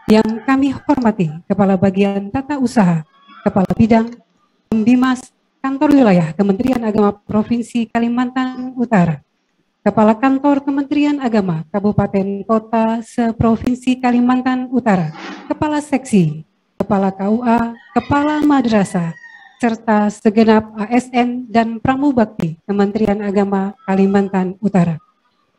Yang kami hormati Kepala Bagian Tata Usaha, Kepala Bidang Pembimas Kantor Wilayah Kementerian Agama Provinsi Kalimantan Utara, Kepala Kantor Kementerian Agama Kabupaten Kota seProvinsi Kalimantan Utara, Kepala Seksi, Kepala KUA, Kepala Madrasah, serta segenap ASN dan Pramubakti Kementerian Agama Kalimantan Utara.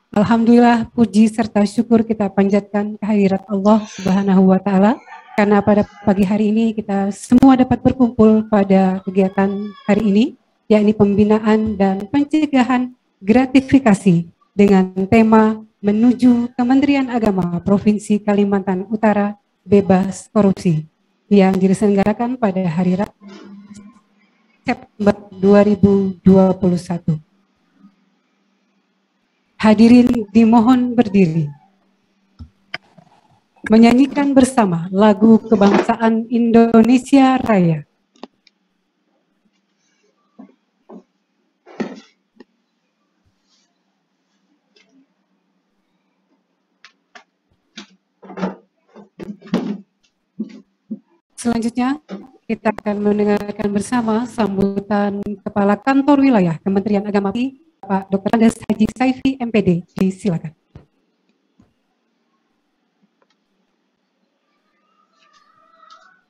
Alhamdulillah, puji serta syukur kita panjatkan kehadirat Allah Subhanahu wa Ta'ala, karena pada pagi hari ini kita semua dapat berkumpul pada kegiatan hari ini, yakni pembinaan dan pencegahan gratifikasi dengan tema menuju Kementerian Agama Provinsi Kalimantan Utara bebas korupsi, yang diselenggarakan pada hari Rabu September 2021. Hadirin dimohon berdiri. Menyanyikan bersama lagu kebangsaan Indonesia Raya. Selanjutnya, kita akan mendengarkan bersama sambutan Kepala Kantor Wilayah Kementerian Agama Pak Dr. Andes Haji Saifi MPD, disilakan.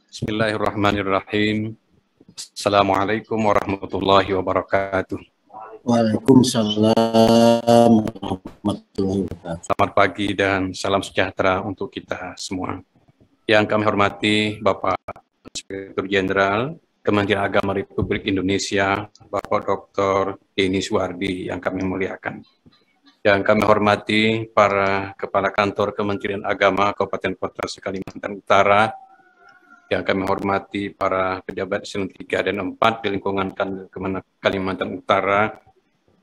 Bismillahirrahmanirrahim. Assalamualaikum warahmatullahi wabarakatuh. Waalaikumsalam warahmatullahi wabarakatuh. Selamat pagi dan salam sejahtera untuk kita semua. Yang kami hormati Bapak Inspektur Jenderal Kementerian Agama Republik Indonesia, Bapak Dr. Denny Suwardi yang kami muliakan. Yang kami hormati para Kepala Kantor Kementerian Agama Kabupaten Kota Kalimantan Utara, yang kami hormati para pejabat eselon 3 dan 4 di lingkungan Kalimantan Utara,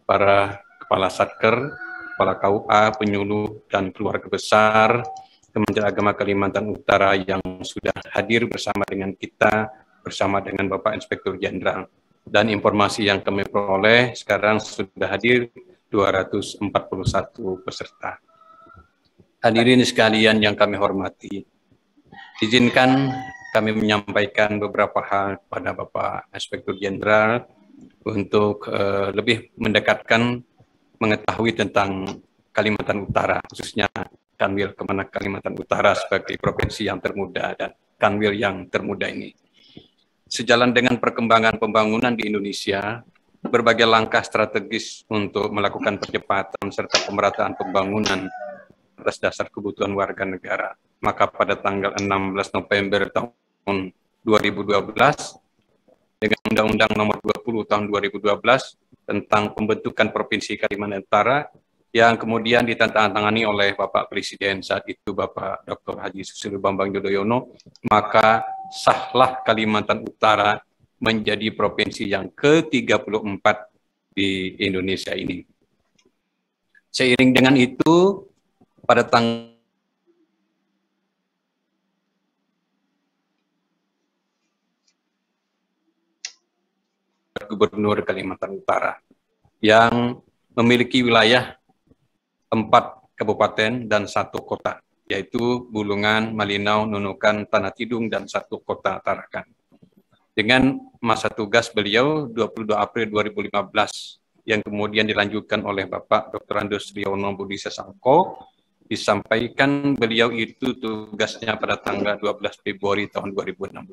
para Kepala Satker, Kepala KUA, penyuluh, dan keluarga besar Kementerian Agama Kalimantan Utara yang sudah hadir bersama dengan kita, bersama dengan Bapak Inspektur Jenderal. Dan informasi yang kami peroleh sekarang sudah hadir 241 peserta. Hadirin sekalian yang kami hormati, izinkan kami menyampaikan beberapa hal pada Bapak Inspektur Jenderal untuk lebih mendekatkan mengetahui tentang Kalimantan Utara, khususnya Kanwil Kemenak Kalimantan Utara sebagai provinsi yang termuda dan Kanwil yang termuda ini. Sejalan dengan perkembangan pembangunan di Indonesia, berbagai langkah strategis untuk melakukan percepatan serta pemerataan pembangunan atas dasar kebutuhan warga negara. Maka pada tanggal 16 November tahun 2012, dengan Undang-Undang Nomor 20 tahun 2012 tentang pembentukan Provinsi Kalimantan Utara, yang kemudian ditandatangani oleh Bapak Presiden saat itu, Bapak Dr. Haji Susilo Bambang Yudhoyono, maka sahlah Kalimantan Utara menjadi provinsi yang ke-34 di Indonesia ini. Seiring dengan itu, pada tanggal Gubernur Kalimantan Utara yang memiliki wilayah 4 kabupaten dan 1 kota, yaitu Bulungan, Malinau, Nunukan, Tanah Tidung, dan 1 kota Tarakan. Dengan masa tugas beliau 22 April 2015 yang kemudian dilanjutkan oleh Bapak Dr. Andes Riono Budi Sasangko, disampaikan beliau itu tugasnya pada tanggal 12 Februari tahun 2016.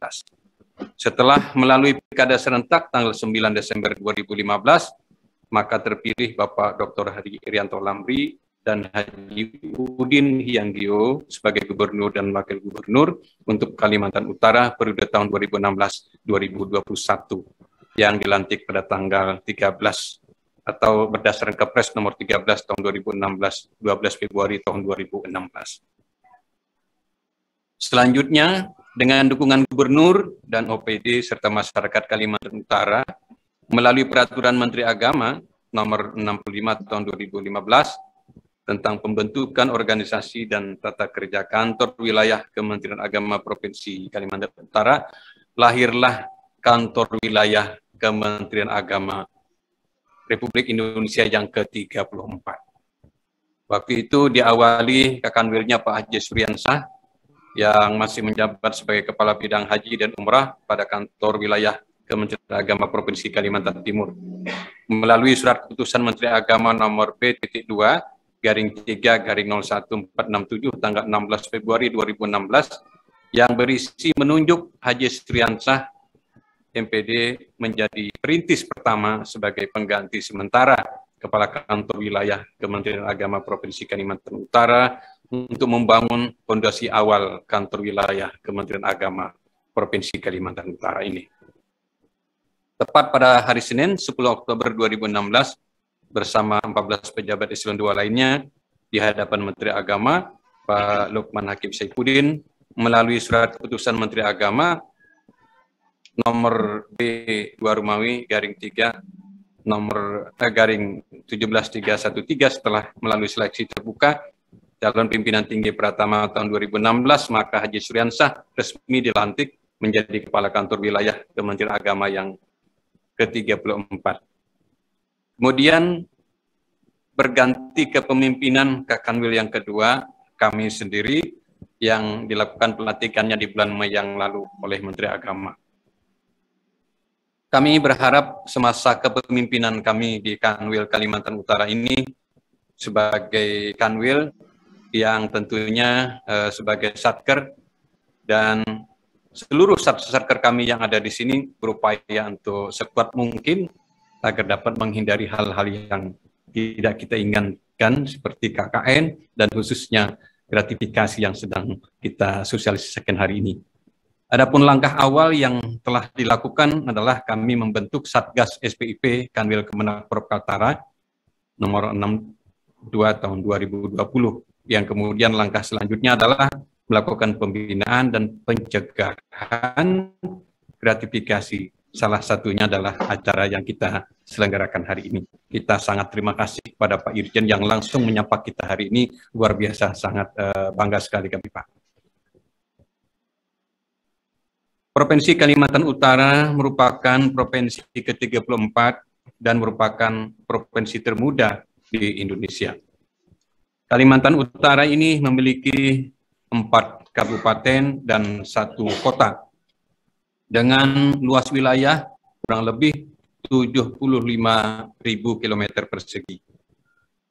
Setelah melalui pilkada serentak tanggal 9 Desember 2015, maka terpilih Bapak Dr. Hadi Irianto Lamri dan Haji Udin Hianggio sebagai Gubernur dan Wakil Gubernur untuk Kalimantan Utara periode tahun 2016-2021 yang dilantik pada tanggal 13 atau berdasarkan Kepres nomor 13 tahun 2016, 12 Februari tahun 2016. Selanjutnya, dengan dukungan Gubernur dan OPD serta masyarakat Kalimantan Utara, melalui Peraturan Menteri Agama nomor 65 tahun 2015 tentang pembentukan organisasi dan tata kerja kantor wilayah Kementerian Agama Provinsi Kalimantan Utara, lahirlah kantor wilayah Kementerian Agama Republik Indonesia yang ke-34. Waktu itu diawali Kakanwilnya Pak Haji Suriansah yang masih menjabat sebagai Kepala Bidang Haji dan Umrah pada kantor wilayah Kementerian Agama Provinsi Kalimantan Timur. Melalui surat keputusan Menteri Agama nomor B.2/3/01467 tanggal 16 Februari 2016 yang berisi menunjuk Haji Sriansyah MPD menjadi perintis pertama sebagai pengganti sementara Kepala Kantor Wilayah Kementerian Agama Provinsi Kalimantan Utara untuk membangun fondasi awal kantor wilayah Kementerian Agama Provinsi Kalimantan Utara ini. Tepat pada hari Senin 10 Oktober 2016 bersama 14 pejabat eselon 2 lainnya di hadapan Menteri Agama Pak Lukman Hakim Saifuddin melalui surat keputusan Menteri Agama nomor B2/3 nomor garing 17313 setelah melalui seleksi terbuka calon pimpinan tinggi Pratama tahun 2016, maka Haji Sriansyah resmi dilantik menjadi Kepala Kantor Wilayah Kementerian Agama yang ke-34. Kemudian berganti kepemimpinan Kanwil yang kedua, kami sendiri yang dilakukan pelantikannya di bulan Mei yang lalu oleh Menteri Agama. Kami berharap semasa kepemimpinan kami di Kanwil Kalimantan Utara ini sebagai Kanwil yang tentunya sebagai Satker dan seluruh Satker kami yang ada di sini berupaya untuk sekuat mungkin agar dapat menghindari hal-hal yang tidak kita inginkan seperti KKN dan khususnya gratifikasi yang sedang kita sosialisasikan hari ini. Adapun langkah awal yang telah dilakukan adalah kami membentuk Satgas SPIP Kanwil Kemenak Prov Kaltara nomor 62 tahun 2020 yang kemudian langkah selanjutnya adalah melakukan pembinaan dan pencegahan gratifikasi. Salah satunya adalah acara yang kita selenggarakan hari ini. Kita sangat terima kasih kepada Pak Irjen yang langsung menyapa kita hari ini. Luar biasa, sangat bangga sekali kami, Pak. Provinsi Kalimantan Utara merupakan provinsi ke-34 dan merupakan provinsi termuda di Indonesia. Kalimantan Utara ini memiliki 4 kabupaten dan 1 kota dengan luas wilayah kurang lebih 75.000 km persegi.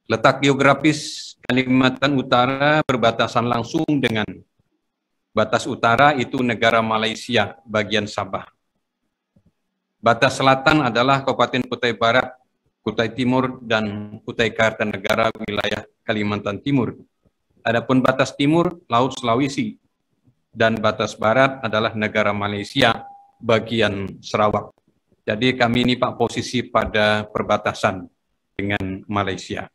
Letak geografis Kalimantan Utara berbatasan langsung dengan batas utara itu negara Malaysia bagian Sabah. Batas selatan adalah Kabupaten Kutai Barat, Kutai Timur, dan Kutai Kartanegara wilayah Kalimantan Timur. Adapun batas timur, Laut Sulawesi, dan batas barat adalah negara Malaysia bagian Sarawak. Jadi kami ini Pak posisi pada perbatasan dengan Malaysia.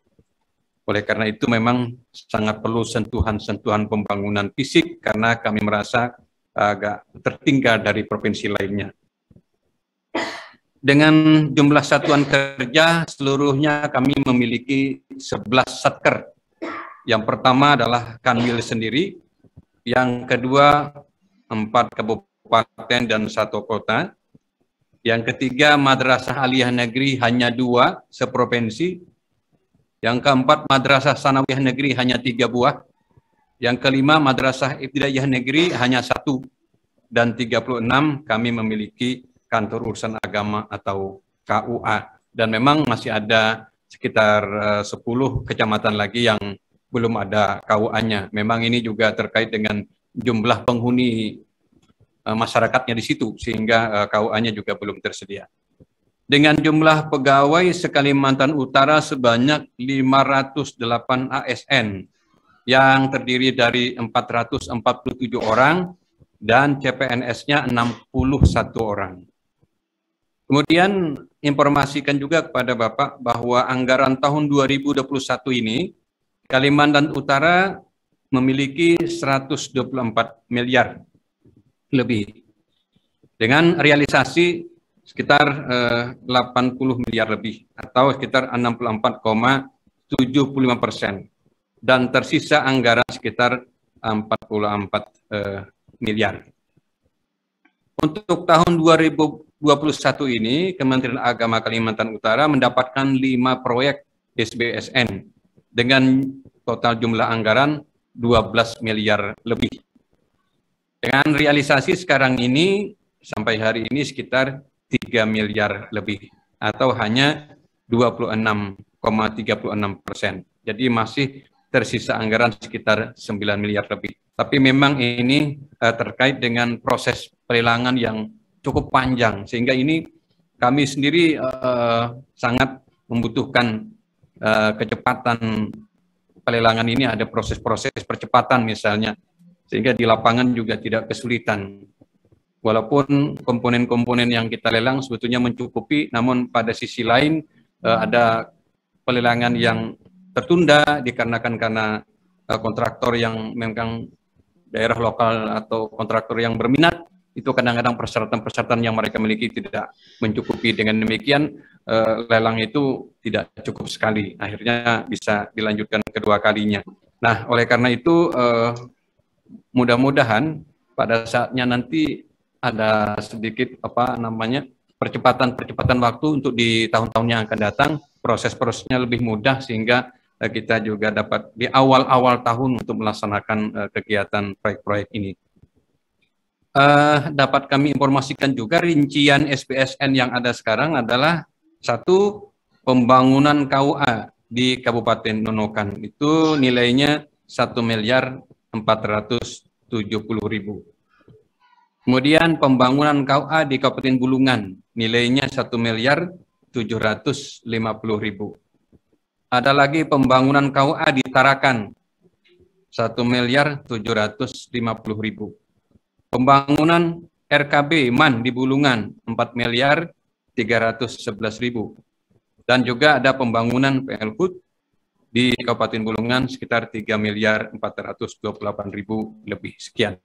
Oleh karena itu memang sangat perlu sentuhan-sentuhan pembangunan fisik karena kami merasa agak tertinggal dari provinsi lainnya. Dengan jumlah satuan kerja seluruhnya kami memiliki 11 satker. Yang pertama adalah Kanwil sendiri, yang kedua 4 kabupaten dan 1 kota, yang ketiga Madrasah Aliyah Negeri hanya 2 seprovinsi, yang keempat Madrasah Sanawiyah Negeri hanya 3 buah, yang kelima Madrasah Ibtidaiyah Negeri hanya 1, dan 36 kami memiliki kantor urusan agama atau KUA, dan memang masih ada sekitar 10 kecamatan lagi yang belum ada KUA-nya. Memang ini juga terkait dengan jumlah penghuni masyarakatnya di situ, sehingga KUA-nya juga belum tersedia. Dengan jumlah pegawai se-Kalimantan Utara sebanyak 508 ASN yang terdiri dari 447 orang dan CPNS-nya 61 orang. Kemudian informasikan juga kepada Bapak bahwa anggaran tahun 2021 ini Kalimantan Utara memiliki 124 miliar lebih dengan realisasi sekitar 80 miliar lebih atau sekitar 64,75%, dan tersisa anggaran sekitar 44 miliar. Untuk tahun 2021 ini Kementerian Agama Kalimantan Utara mendapatkan 5 proyek SBSN dengan total jumlah anggaran 12 miliar lebih. Dengan realisasi sekarang ini, sampai hari ini sekitar 3 miliar lebih, atau hanya 26,36%. Jadi masih tersisa anggaran sekitar 9 miliar lebih. Tapi memang ini terkait dengan proses pelelangan yang cukup panjang, sehingga ini kami sendiri sangat membutuhkan kecepatan pelelangan ini, ada proses-proses percepatan misalnya, sehingga di lapangan juga tidak kesulitan. Walaupun komponen-komponen yang kita lelang sebetulnya mencukupi, namun pada sisi lain ada pelelangan yang tertunda dikarenakan karena kontraktor yang memang daerah lokal atau kontraktor yang berminat, itu kadang-kadang persyaratan-persyaratan yang mereka miliki tidak mencukupi. Dengan demikian lelang itu tidak cukup sekali, akhirnya bisa dilanjutkan kedua kalinya. Nah, oleh karena itu mudah-mudahan pada saatnya nanti ada sedikit percepatan waktu untuk di tahun-tahun yang akan datang, proses-prosesnya lebih mudah sehingga kita juga dapat di awal-awal tahun untuk melaksanakan kegiatan proyek-proyek ini. Dapat kami informasikan juga rincian SPSN yang ada sekarang adalah satu, pembangunan KUA di Kabupaten Nunukan itu nilainya 1.470.000. Kemudian pembangunan KUA di Kabupaten Bulungan nilainya 1.750.000. Ada lagi pembangunan KUA di Tarakan 1.750.000. Pembangunan RKB MAN di Bulungan 4.311.000. Dan juga ada pembangunan PLHUT di Kabupaten Bulungan sekitar 3.428.000 lebih sekian.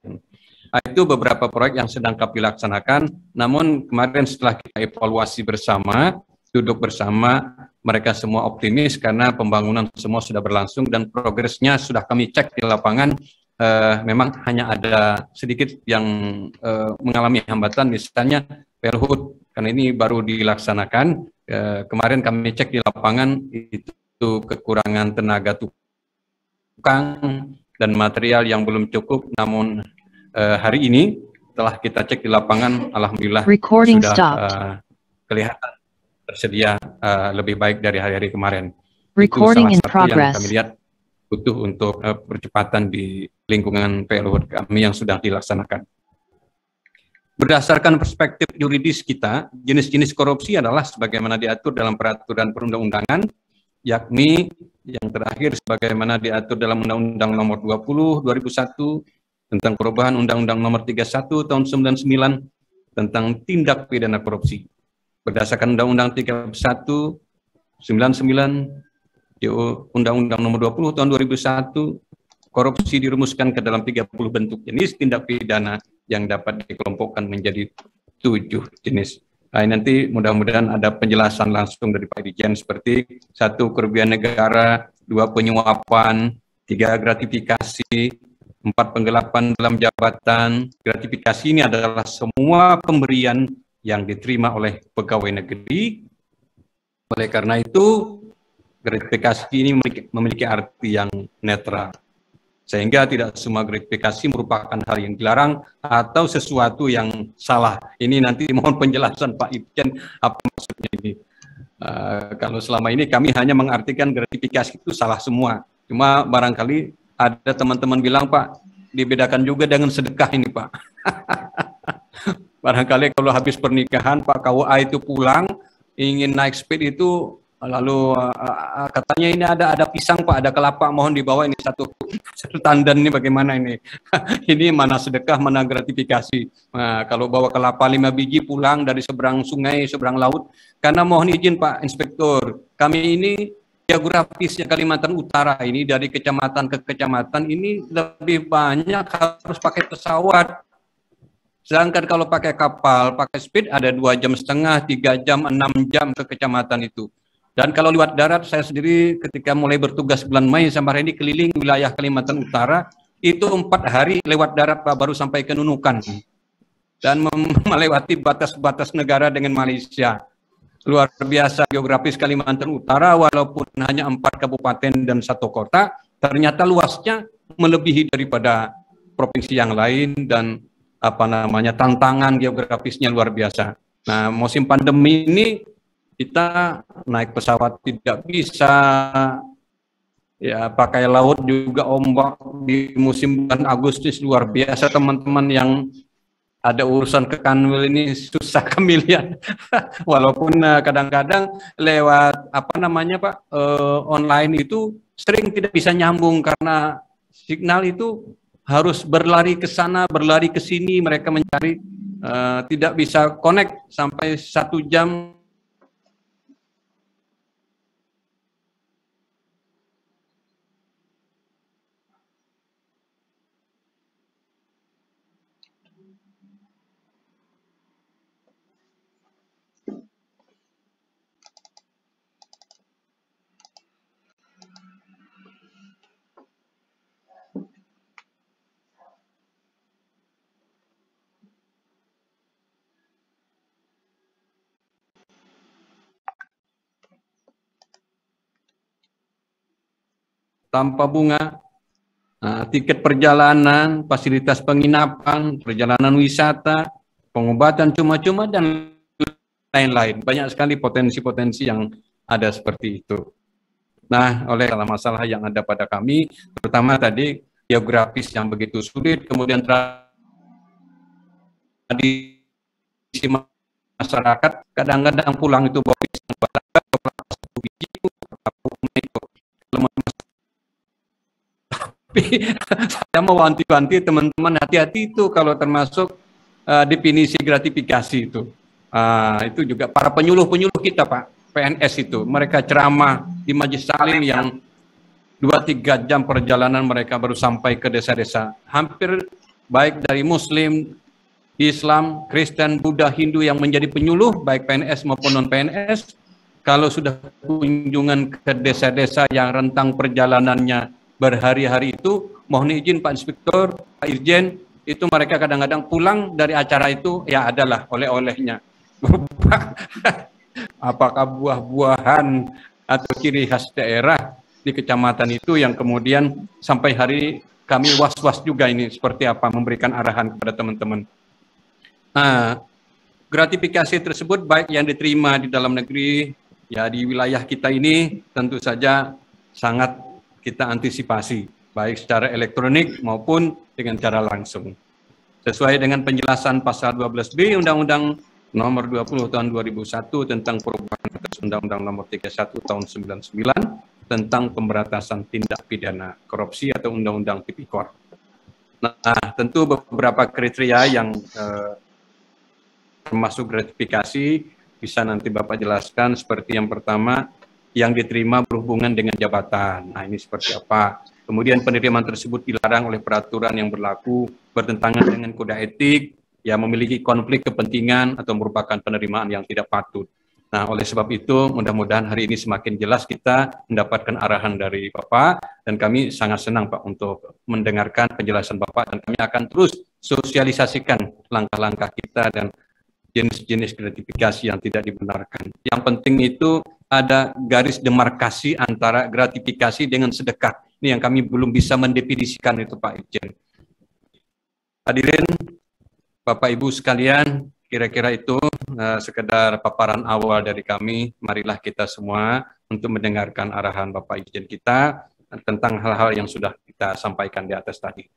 Itu beberapa proyek yang sedang kami laksanakan. Namun kemarin setelah kita evaluasi bersama, duduk bersama, mereka semua optimis karena pembangunan semua sudah berlangsung dan progresnya sudah kami cek di lapangan. Memang hanya ada sedikit yang mengalami hambatan, misalnya PLHUT, karena ini baru dilaksanakan. Kemarin kami cek di lapangan itu kekurangan tenaga tukang dan material yang belum cukup, namun hari ini setelah kita cek di lapangan, alhamdulillah sudah kelihatan tersedia lebih baik dari hari-hari kemarin. Recording itu in salah satu progress. yang kami lihat butuh untuk percepatan di lingkungan PLHUT kami yang sudah dilaksanakan. Berdasarkan perspektif yuridis kita, jenis-jenis korupsi adalah sebagaimana diatur dalam peraturan perundang-undangan, yakni yang terakhir sebagaimana diatur dalam Undang-Undang Nomor 20 2001 tentang perubahan Undang-Undang Nomor 31 Tahun 99 tentang tindak pidana korupsi. Berdasarkan Undang-Undang 31 99 di Undang-Undang Nomor 20 Tahun 2001, korupsi dirumuskan ke dalam 30 bentuk jenis tindak pidana yang dapat dikelompokkan menjadi 7 jenis. Nah, nanti mudah-mudahan ada penjelasan langsung dari Pak Dirjen seperti 1. Kerugian negara, 2. Penyuapan, 3. Gratifikasi, 4. Penggelapan dalam jabatan. Gratifikasi ini adalah semua pemberian yang diterima oleh pegawai negeri. Oleh karena itu, gratifikasi ini memiliki arti yang netral. Sehingga tidak semua gratifikasi merupakan hal yang dilarang atau sesuatu yang salah. Ini nanti mohon penjelasan Pak Dirjen apa maksudnya ini. Kalau selama ini kami hanya mengartikan gratifikasi itu salah semua. Cuma barangkali ada teman-teman bilang, Pak, dibedakan juga dengan sedekah ini, Pak. Barangkali kalau habis pernikahan Pak KUA itu pulang, ingin naik speed itu, lalu katanya ini ada pisang Pak, ada kelapa, mohon dibawa ini satu tandan, ini bagaimana ini? Ini mana sedekah, mana gratifikasi. Nah, kalau bawa kelapa 5 biji pulang dari seberang sungai, seberang laut, karena mohon izin Pak Inspektur, kami ini geografisnya Kalimantan Utara ini dari kecamatan ke kecamatan ini lebih banyak harus pakai pesawat. Sedangkan kalau pakai kapal, pakai speed ada 2,5 jam, 3 jam, 6 jam ke kecamatan itu. Dan kalau lewat darat, saya sendiri ketika mulai bertugas bulan Mei sampai hari ini keliling wilayah Kalimantan Utara, itu 4 hari lewat darat Pak, baru sampai ke Nunukan. Dan melewati batas-batas negara dengan Malaysia. Luar biasa geografis Kalimantan Utara, walaupun hanya 4 kabupaten dan 1 kota, ternyata luasnya melebihi daripada provinsi yang lain dan apa namanya tantangan geografisnya luar biasa. Nah, musim pandemi ini kita naik pesawat tidak bisa, ya pakai laut juga, ombak di musim bulan Agustus luar biasa. Teman-teman yang ada urusan ke Kanwil ini susah kami lihat. Walaupun kadang-kadang lewat apa namanya Pak, online itu sering tidak bisa nyambung karena signal itu harus berlari ke sana, berlari ke sini, mereka mencari, tidak bisa connect sampai 1 jam. Tanpa bunga, tiket perjalanan, fasilitas penginapan, perjalanan wisata, pengobatan cuma-cuma, dan lain-lain. Banyak sekali potensi-potensi yang ada seperti itu. Nah, oleh masalah yang ada pada kami, terutama tadi geografis yang begitu sulit, kemudian tradisi masyarakat, kadang-kadang pulang itu bawa pisang batagor, satu biji itu. Tapi saya mau wanti-wanti teman-teman, hati-hati itu kalau termasuk definisi gratifikasi itu. Itu juga para penyuluh-penyuluh kita Pak, PNS itu, mereka ceramah di Majelis Taklim yang 2-3 jam perjalanan mereka baru sampai ke desa-desa. Hampir baik dari Muslim, Islam, Kristen, Buddha, Hindu yang menjadi penyuluh, baik PNS maupun non-PNS, kalau sudah kunjungan ke desa-desa yang rentang perjalanannya berhari-hari itu, mohon izin Pak Inspektur, Pak Irjen, itu mereka kadang-kadang pulang dari acara itu, ya adalah oleh-olehnya. Apakah buah-buahan atau ciri khas daerah di kecamatan itu yang kemudian sampai hari kami was-was juga ini seperti apa, memberikan arahan kepada teman-teman. Nah, gratifikasi tersebut baik yang diterima di dalam negeri, ya di wilayah kita ini tentu saja sangat kita antisipasi, baik secara elektronik maupun dengan cara langsung. Sesuai dengan penjelasan pasal 12B Undang-Undang Nomor 20 Tahun 2001 tentang perubahan atas Undang-Undang Nomor 31 Tahun 99 tentang pemberantasan tindak pidana korupsi atau Undang-Undang Tipikor. Nah, tentu beberapa kriteria yang termasuk gratifikasi bisa nanti Bapak jelaskan, seperti yang pertama, yang diterima berhubungan dengan jabatan. Nah, ini seperti apa? Kemudian penerimaan tersebut dilarang oleh peraturan yang berlaku, bertentangan dengan kode etik, yang memiliki konflik kepentingan atau merupakan penerimaan yang tidak patut. Nah, oleh sebab itu, mudah-mudahan hari ini semakin jelas kita mendapatkan arahan dari Bapak, dan kami sangat senang Pak untuk mendengarkan penjelasan Bapak, dan kami akan terus sosialisasikan langkah-langkah kita dan jenis-jenis gratifikasi yang tidak dibenarkan. Yang penting itu ada garis demarkasi antara gratifikasi dengan sedekah. Ini yang kami belum bisa mendefinisikan itu Pak Irjen. Hadirin Bapak Ibu sekalian, kira-kira itu sekedar paparan awal dari kami. Marilah kita semua untuk mendengarkan arahan Bapak Irjen kita tentang hal-hal yang sudah kita sampaikan di atas tadi.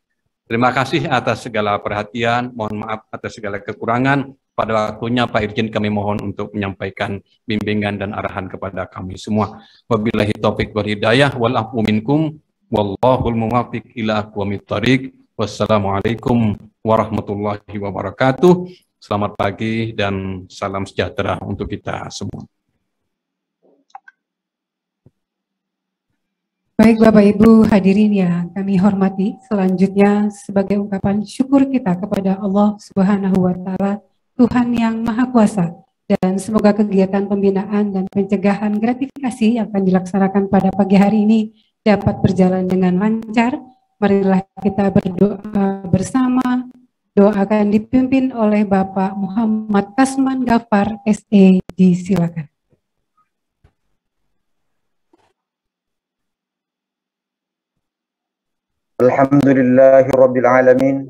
Terima kasih atas segala perhatian, mohon maaf atas segala kekurangan. Pada waktunya Pak Irjen kami mohon untuk menyampaikan bimbingan dan arahan kepada kami semua. Wabillahi taufiq wal hidayah wal afu minkum wallahul muwaffiq ila aqwamit thoriq. Wassalamualaikum warahmatullahi wabarakatuh. Selamat pagi dan salam sejahtera untuk kita semua. Baik Bapak Ibu hadirin yang kami hormati, selanjutnya sebagai ungkapan syukur kita kepada Allah Subhanahu wa Ta'ala, Tuhan yang Maha Kuasa, dan semoga kegiatan pembinaan dan pencegahan gratifikasi yang akan dilaksanakan pada pagi hari ini dapat berjalan dengan lancar. Marilah kita berdoa bersama. Doa akan dipimpin oleh Bapak Muhammad Kasman Ghaffar SE. Disilakan. Alhamdulillahirabbil alamin.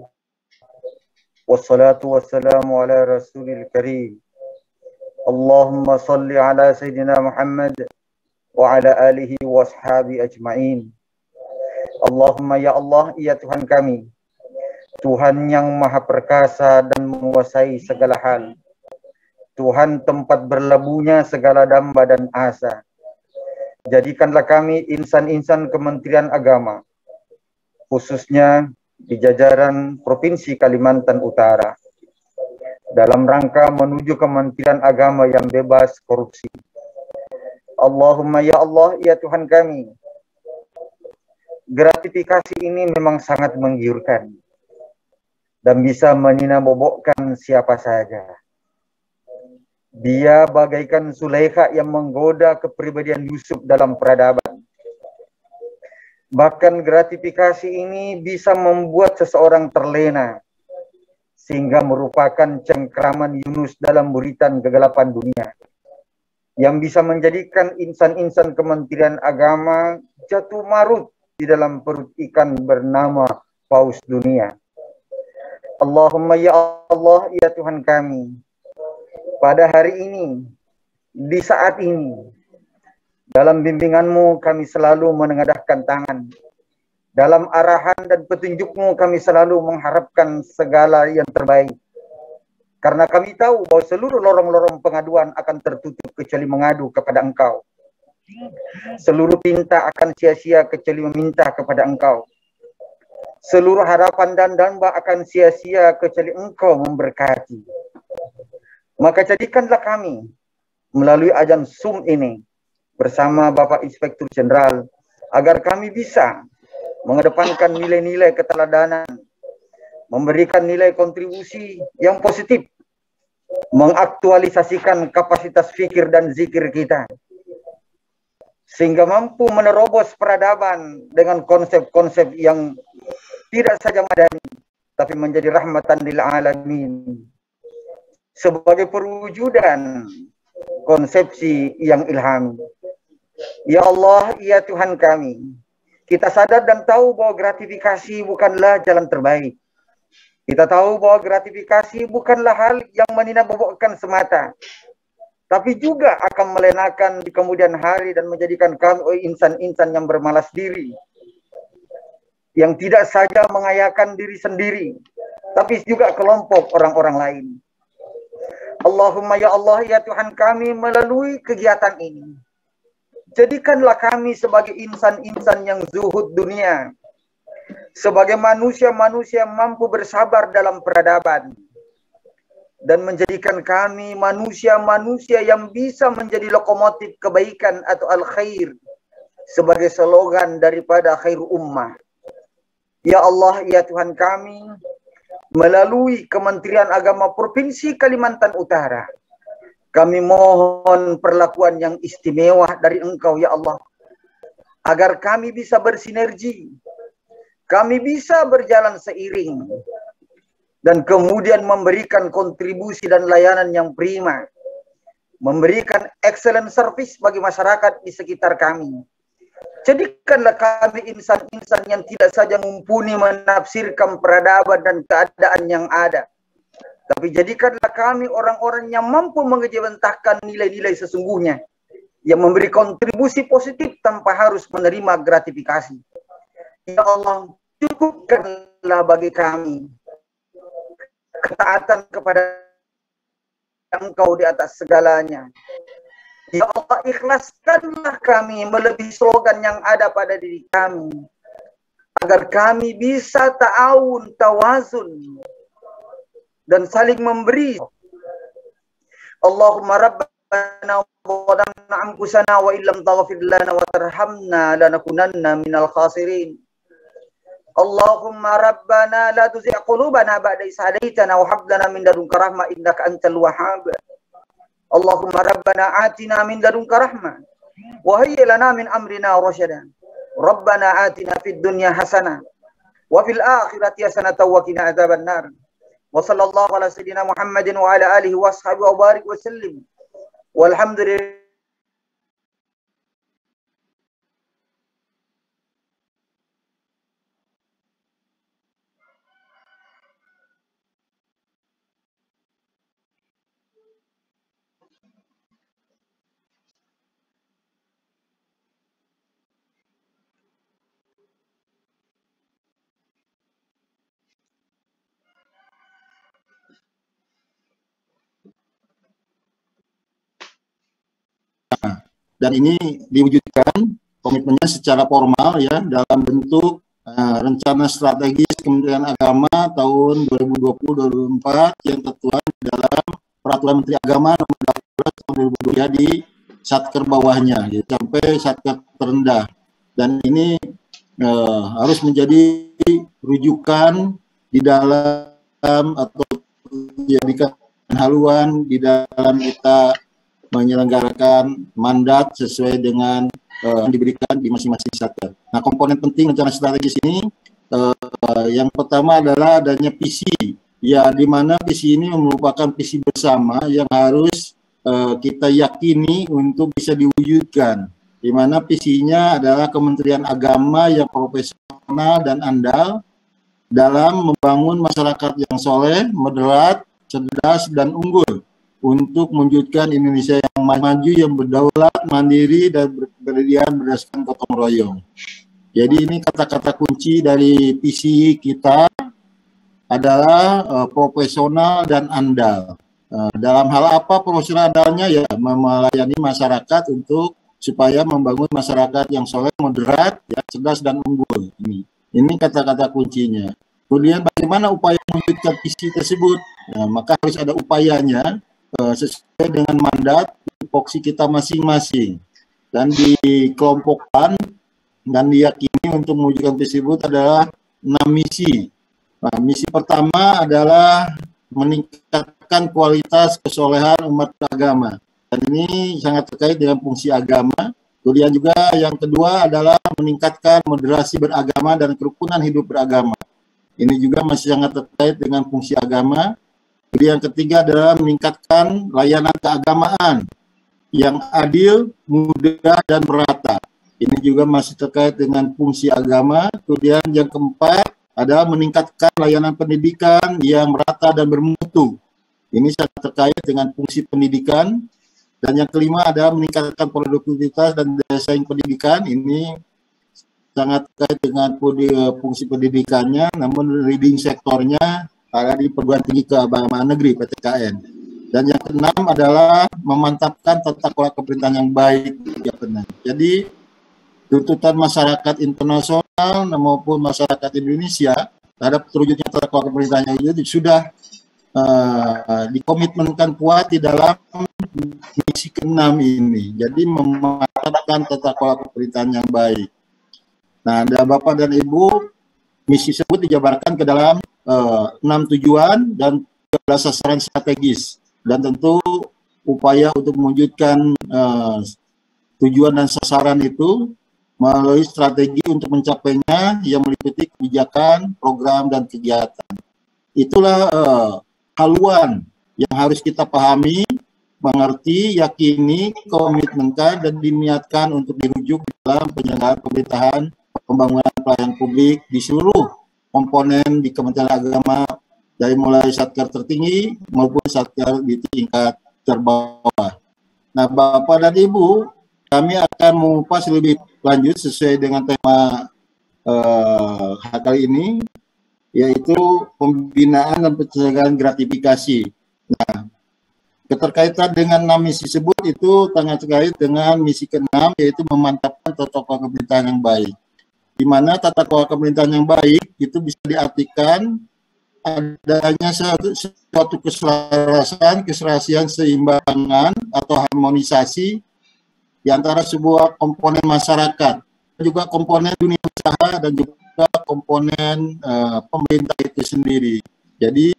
wassalatu wassalamu ala rasulil karim. Allahumma salli ala Sayyidina Muhammad wa ala alihi wa ashabi ajma'in. Allahumma ya Allah, ya Tuhan kami, Tuhan yang maha perkasa dan menguasai segala hal, Tuhan tempat berlabuhnya segala damba dan asa. Jadikanlah kami insan-insan Kementerian Agama, khususnya di jajaran Provinsi Kalimantan Utara, dalam rangka menuju Kementerian Agama yang bebas korupsi. Allahumma ya Allah, ya Tuhan kami, gratifikasi ini memang sangat menggiurkan dan bisa menyinabobokkan siapa saja. Dia bagaikan Zulaikha yang menggoda kepribadian Yusuf dalam peradaban. Bahkan gratifikasi ini bisa membuat seseorang terlena, sehingga merupakan cengkraman Yunus dalam buritan kegelapan dunia, yang bisa menjadikan insan-insan Kementerian Agama jatuh marut di dalam perut ikan bernama paus dunia. Allahumma ya Allah, ya Tuhan kami, pada hari ini, di saat ini, dalam bimbingan-Mu kami selalu menengadahkan tangan. Dalam arahan dan petunjuk-Mu kami selalu mengharapkan segala yang terbaik. Karena kami tahu bahwa seluruh lorong-lorong pengaduan akan tertutup kecuali mengadu kepada Engkau. Seluruh pinta akan sia-sia kecuali meminta kepada Engkau. Seluruh harapan dan damba akan sia-sia kecuali Engkau memberkati. Maka jadikanlah kami melalui ajan Zoom ini bersama Bapak Inspektur Jenderal agar kami bisa mengedepankan nilai-nilai keteladanan, memberikan nilai kontribusi yang positif, mengaktualisasikan kapasitas fikir dan zikir kita, sehingga mampu menerobos peradaban dengan konsep-konsep yang tidak saja madani, tapi menjadi rahmatan lil alamin, sebagai perwujudan konsepsi yang ilhami. Ya Allah, ya Tuhan kami, kita sadar dan tahu bahwa gratifikasi bukanlah jalan terbaik. Kita tahu bahwa gratifikasi bukanlah hal yang meninabobokkan semata, tapi juga akan melenakan di kemudian hari dan menjadikan kami insan-insan yang bermalas diri, yang tidak saja mengayakan diri sendiri, tapi juga kelompok orang-orang lain. Allahumma ya Allah, ya Tuhan kami, melalui kegiatan ini, jadikanlah kami sebagai insan-insan yang zuhud dunia, sebagai manusia-manusia yang mampu bersabar dalam peradaban, dan menjadikan kami manusia-manusia yang bisa menjadi lokomotif kebaikan atau al-khair, sebagai slogan daripada khair ummah. Ya Allah, ya Tuhan kami, melalui Kementerian Agama Provinsi Kalimantan Utara, kami mohon perlakuan yang istimewa dari Engkau, ya Allah, agar kami bisa bersinergi, kami bisa berjalan seiring, dan kemudian memberikan kontribusi dan layanan yang prima, memberikan excellent service bagi masyarakat di sekitar kami. Jadikanlah kami insan-insan yang tidak saja mumpuni menafsirkan peradaban dan keadaan yang ada, tapi jadikanlah kami orang-orang yang mampu mengejawantahkan nilai-nilai sesungguhnya, yang memberi kontribusi positif tanpa harus menerima gratifikasi. Ya Allah, cukupkanlah bagi kami ketaatan kepada Engkau di atas segalanya. Ya Allah, ikhlaskanlah kami melebihi slogan yang ada pada diri kami, agar kami bisa ta'awun, tawazun, dan saling memberi. Allahumma rabbana zalamna anfusana wa illam taghfir lana wa tarhamna lanakunanna minal khasirin. Allahumma rabbana la tuzigh qulubana ba'da idh hadaytana wa hab lana min ladunka rahmah innaka antal wahhab. Allahumma rabbana atina min ladunka rahmah wa hayyi lana min amrina rasyada. Rabbana atina fid dunya hasanah wa fil akhirati hasanatan wa qina adzabannar. Wa sallallahu ala sayyidina Muhammadin wa ala alihi wa ashabihi wa barik wa sallim. Walhamdulillah. dan ini diwujudkan komitmennya secara formal ya dalam bentuk rencana strategis Kementerian Agama tahun 2020-2024 yang tertuang dalam Peraturan Menteri Agama nomor 12 tahun 2020 ya, di satker bawahnya ya, sampai satker terendah, dan ini harus menjadi rujukan di dalam atau dijadikan haluan di dalam kita menyelenggarakan mandat sesuai dengan yang diberikan di masing-masing satker. Nah, komponen penting rencana strategis ini yang pertama adalah adanya visi, ya, di mana visi ini merupakan visi bersama yang harus kita yakini untuk bisa diwujudkan, di mana visinya adalah Kementerian Agama yang profesional dan andal dalam membangun masyarakat yang soleh, moderat, cerdas, dan unggul untuk mewujudkan Indonesia yang maju, yang berdaulat, mandiri, dan berdirian berdasarkan gotong royong. Jadi ini kata-kata kunci dari visi kita adalah profesional dan andal. Dalam hal apa profesional andalnya? Ya, melayani masyarakat untuk supaya membangun masyarakat yang soleh, moderat, ya, cerdas, dan unggul. Ini kata-kata kuncinya. Kemudian bagaimana upaya mewujudkan visi tersebut? Nah, maka harus ada upayanya sesuai dengan mandat tupoksi kita masing-masing, dan dikelompokkan dan diyakini untuk mewujudkan tersebut adalah 6 misi. Nah, misi pertama adalah meningkatkan kualitas kesolehan umat beragama, dan ini sangat terkait dengan fungsi agama. Kemudian juga yang kedua adalah meningkatkan moderasi beragama dan kerukunan hidup beragama. Ini juga masih sangat terkait dengan fungsi agama. Kemudian yang ketiga adalah meningkatkan layanan keagamaan yang adil, mudah, dan merata. Ini juga masih terkait dengan fungsi agama. Kemudian yang keempat adalah meningkatkan layanan pendidikan yang merata dan bermutu. Ini sangat terkait dengan fungsi pendidikan. Dan yang kelima adalah meningkatkan produktivitas dan daya saing pendidikan. Ini sangat terkait dengan fungsi pendidikannya, namun leading sektornya ada di perguruan tinggi keagamaan negeri PTKN. Dan yang keenam adalah memantapkan tata kelola pemerintahan yang baik. Ya, benar. Jadi tuntutan masyarakat internasional maupun masyarakat Indonesia terhadap terwujudnya tata kelola pemerintahan yang itu sudah dikomitmenkan kuat di dalam misi keenam ini. Jadi memantapkan tata kelola pemerintahan yang baik. Nah, Bapak dan Ibu, misi tersebut dijabarkan ke dalam 6 tujuan dan 13 sasaran strategis, dan tentu upaya untuk mewujudkan tujuan dan sasaran itu melalui strategi untuk mencapainya yang meliputi kebijakan, program, dan kegiatan. Itulah haluan yang harus kita pahami, mengerti, yakini, komitmenkan, dan diniatkan untuk dirujuk dalam penyelenggaraan pemerintahan pembangunan pelayanan publik di seluruh komponen di Kementerian Agama, dari mulai satker tertinggi maupun satker di tingkat terbawah. Nah, Bapak dan Ibu, kami akan mengupas lebih lanjut sesuai dengan tema kali ini, yaitu pembinaan dan pencegahan gratifikasi. Nah, keterkaitan dengan 6 misi tersebut itu sangat terkait dengan misi ke-6, yaitu memantapkan tata kelola pemerintahan yang baik. Di mana tata kelola pemerintahan yang baik itu bisa diartikan adanya suatu keserasian, seimbangan atau harmonisasi di antara sebuah komponen masyarakat, juga komponen dunia usaha, dan juga komponen pemerintah itu sendiri. Jadi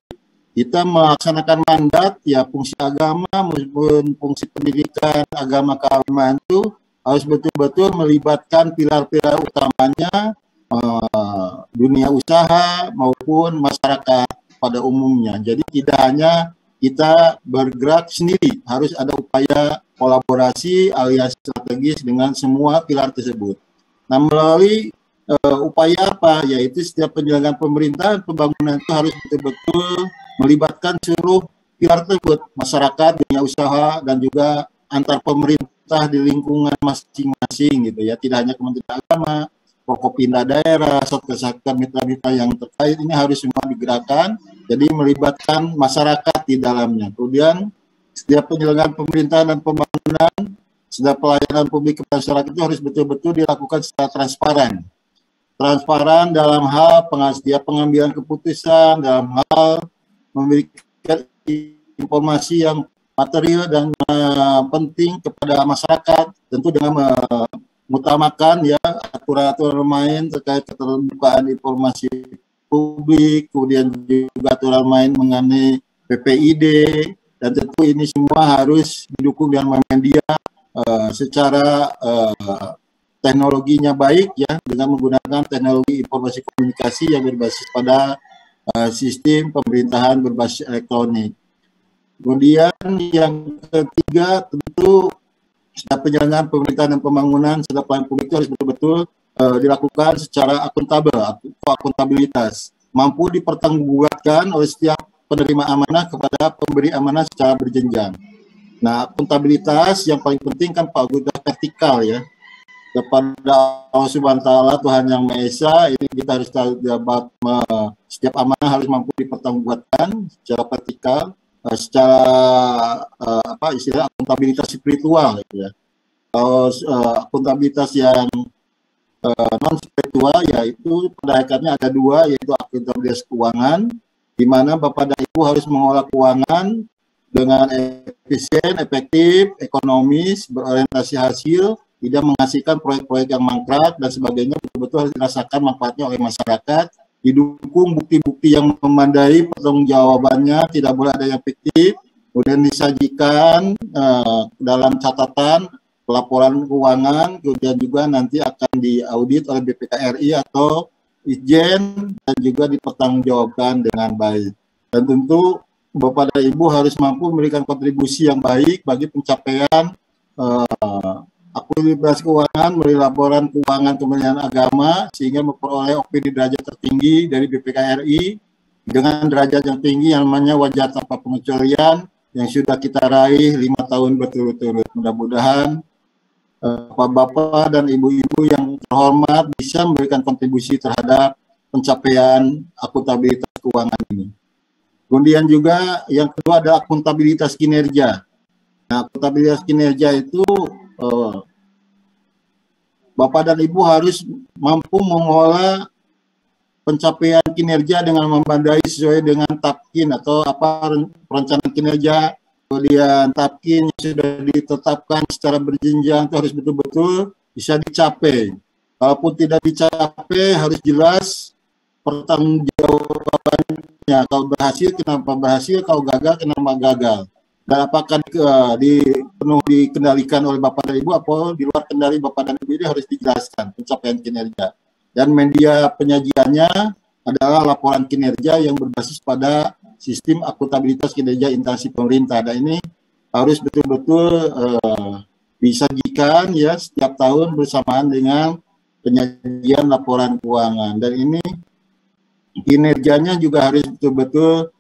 kita melaksanakan mandat, ya, fungsi agama maupun fungsi pendidikan agama keagamaan itu harus betul-betul melibatkan pilar-pilar utamanya dunia usaha maupun masyarakat pada umumnya. Jadi tidak hanya kita bergerak sendiri, harus ada upaya kolaborasi alias strategis dengan semua pilar tersebut. Nah, melalui upaya apa? Yaitu setiap penyelenggaraan pemerintahan pembangunan itu harus betul-betul melibatkan seluruh pilar tersebut, masyarakat, dunia usaha, dan juga antar pemerintah di lingkungan masing-masing gitu ya. Tidak hanya Kementerian Agama, Forkopimda daerah, satker-satker mitra-mitra yang terkait, ini harus semua digerakkan, jadi melibatkan masyarakat di dalamnya. Kemudian setiap penyelenggaraan pemerintahan dan pembangunan Sedang pelayanan publik kepada masyarakat itu harus betul-betul dilakukan secara transparan. Transparan dalam hal pengambilan keputusan, dalam hal memberikan informasi yang material dan penting kepada masyarakat, tentu dengan mengutamakan ya aturan-aturan main terkait keterbukaan informasi publik, kemudian juga aturan main mengenai PPID, dan tentu ini semua harus didukung dengan media secara teknologinya baik ya, dengan menggunakan teknologi informasi komunikasi yang berbasis pada sistem pemerintahan berbasis elektronik. Kemudian yang ketiga, tentu setiap penyelenggaraan pemerintahan dan pembangunan setiap pelayanan publik itu harus betul-betul dilakukan secara akuntabel atau akuntabilitas, mampu dipertanggungjawabkan oleh setiap penerima amanah kepada pemberi amanah secara berjenjang. Nah, akuntabilitas yang paling penting kan Pak Guna vertikal ya, kepada Allah Subhanahu wa Ta'ala, Tuhan Yang Maha Esa. Ini kita harus dapat setiap amanah harus mampu dipertanggungjawabkan secara vertikal, secara apa istilah akuntabilitas spiritual gitu ya. Kalau akuntabilitas yang non spiritual, yaitu pada hakikatnya ada dua, yaitu akuntabilitas keuangan, di mana Bapak dan Ibu harus mengolah keuangan dengan efisien, efektif, ekonomis, berorientasi hasil, tidak menghasilkan proyek-proyek yang mangkrak dan sebagainya, betul-betul harus dirasakan manfaatnya oleh masyarakat, didukung bukti-bukti yang memadai, pertanggungjawabannya tidak boleh ada yang fiktif, kemudian disajikan dalam catatan pelaporan keuangan, kemudian juga nanti akan diaudit oleh BPK-RI atau Itjen dan juga dipertanggungjawabkan dengan baik. Dan tentu Bapak dan Ibu harus mampu memberikan kontribusi yang baik bagi pencapaian akuntabilitas keuangan melalui laporan keuangan Kementerian Agama, sehingga memperoleh opini derajat tertinggi dari BPK-RI dengan derajat yang tinggi yang namanya wajar tanpa pengecualian yang sudah kita raih 5 tahun berturut-turut. Mudah-mudahan Bapak dan Ibu-Ibu yang terhormat bisa memberikan kontribusi terhadap pencapaian akuntabilitas keuangan ini. Kemudian juga yang kedua adalah akuntabilitas kinerja. Nah, akuntabilitas kinerja itu Bapak dan Ibu harus mampu mengolah pencapaian kinerja dengan memadai sesuai dengan tapkin atau apa perencanaan kinerja. Kemudian tapkin sudah ditetapkan secara berjenjang itu harus betul-betul bisa dicapai. Kalaupun tidak dicapai harus jelas pertanggungjawabannya. Kalau berhasil kenapa berhasil, kalau gagal kenapa gagal. Dan apakah penuh dikendalikan oleh Bapak dan Ibu atau di luar kendali Bapak dan Ibu, ini harus dijelaskan pencapaian kinerja. Dan media penyajiannya adalah laporan kinerja yang berbasis pada sistem akuntabilitas kinerja instansi pemerintah. Dan ini harus betul-betul disajikan ya setiap tahun bersamaan dengan penyajian laporan keuangan. Dan ini kinerjanya juga harus betul-betul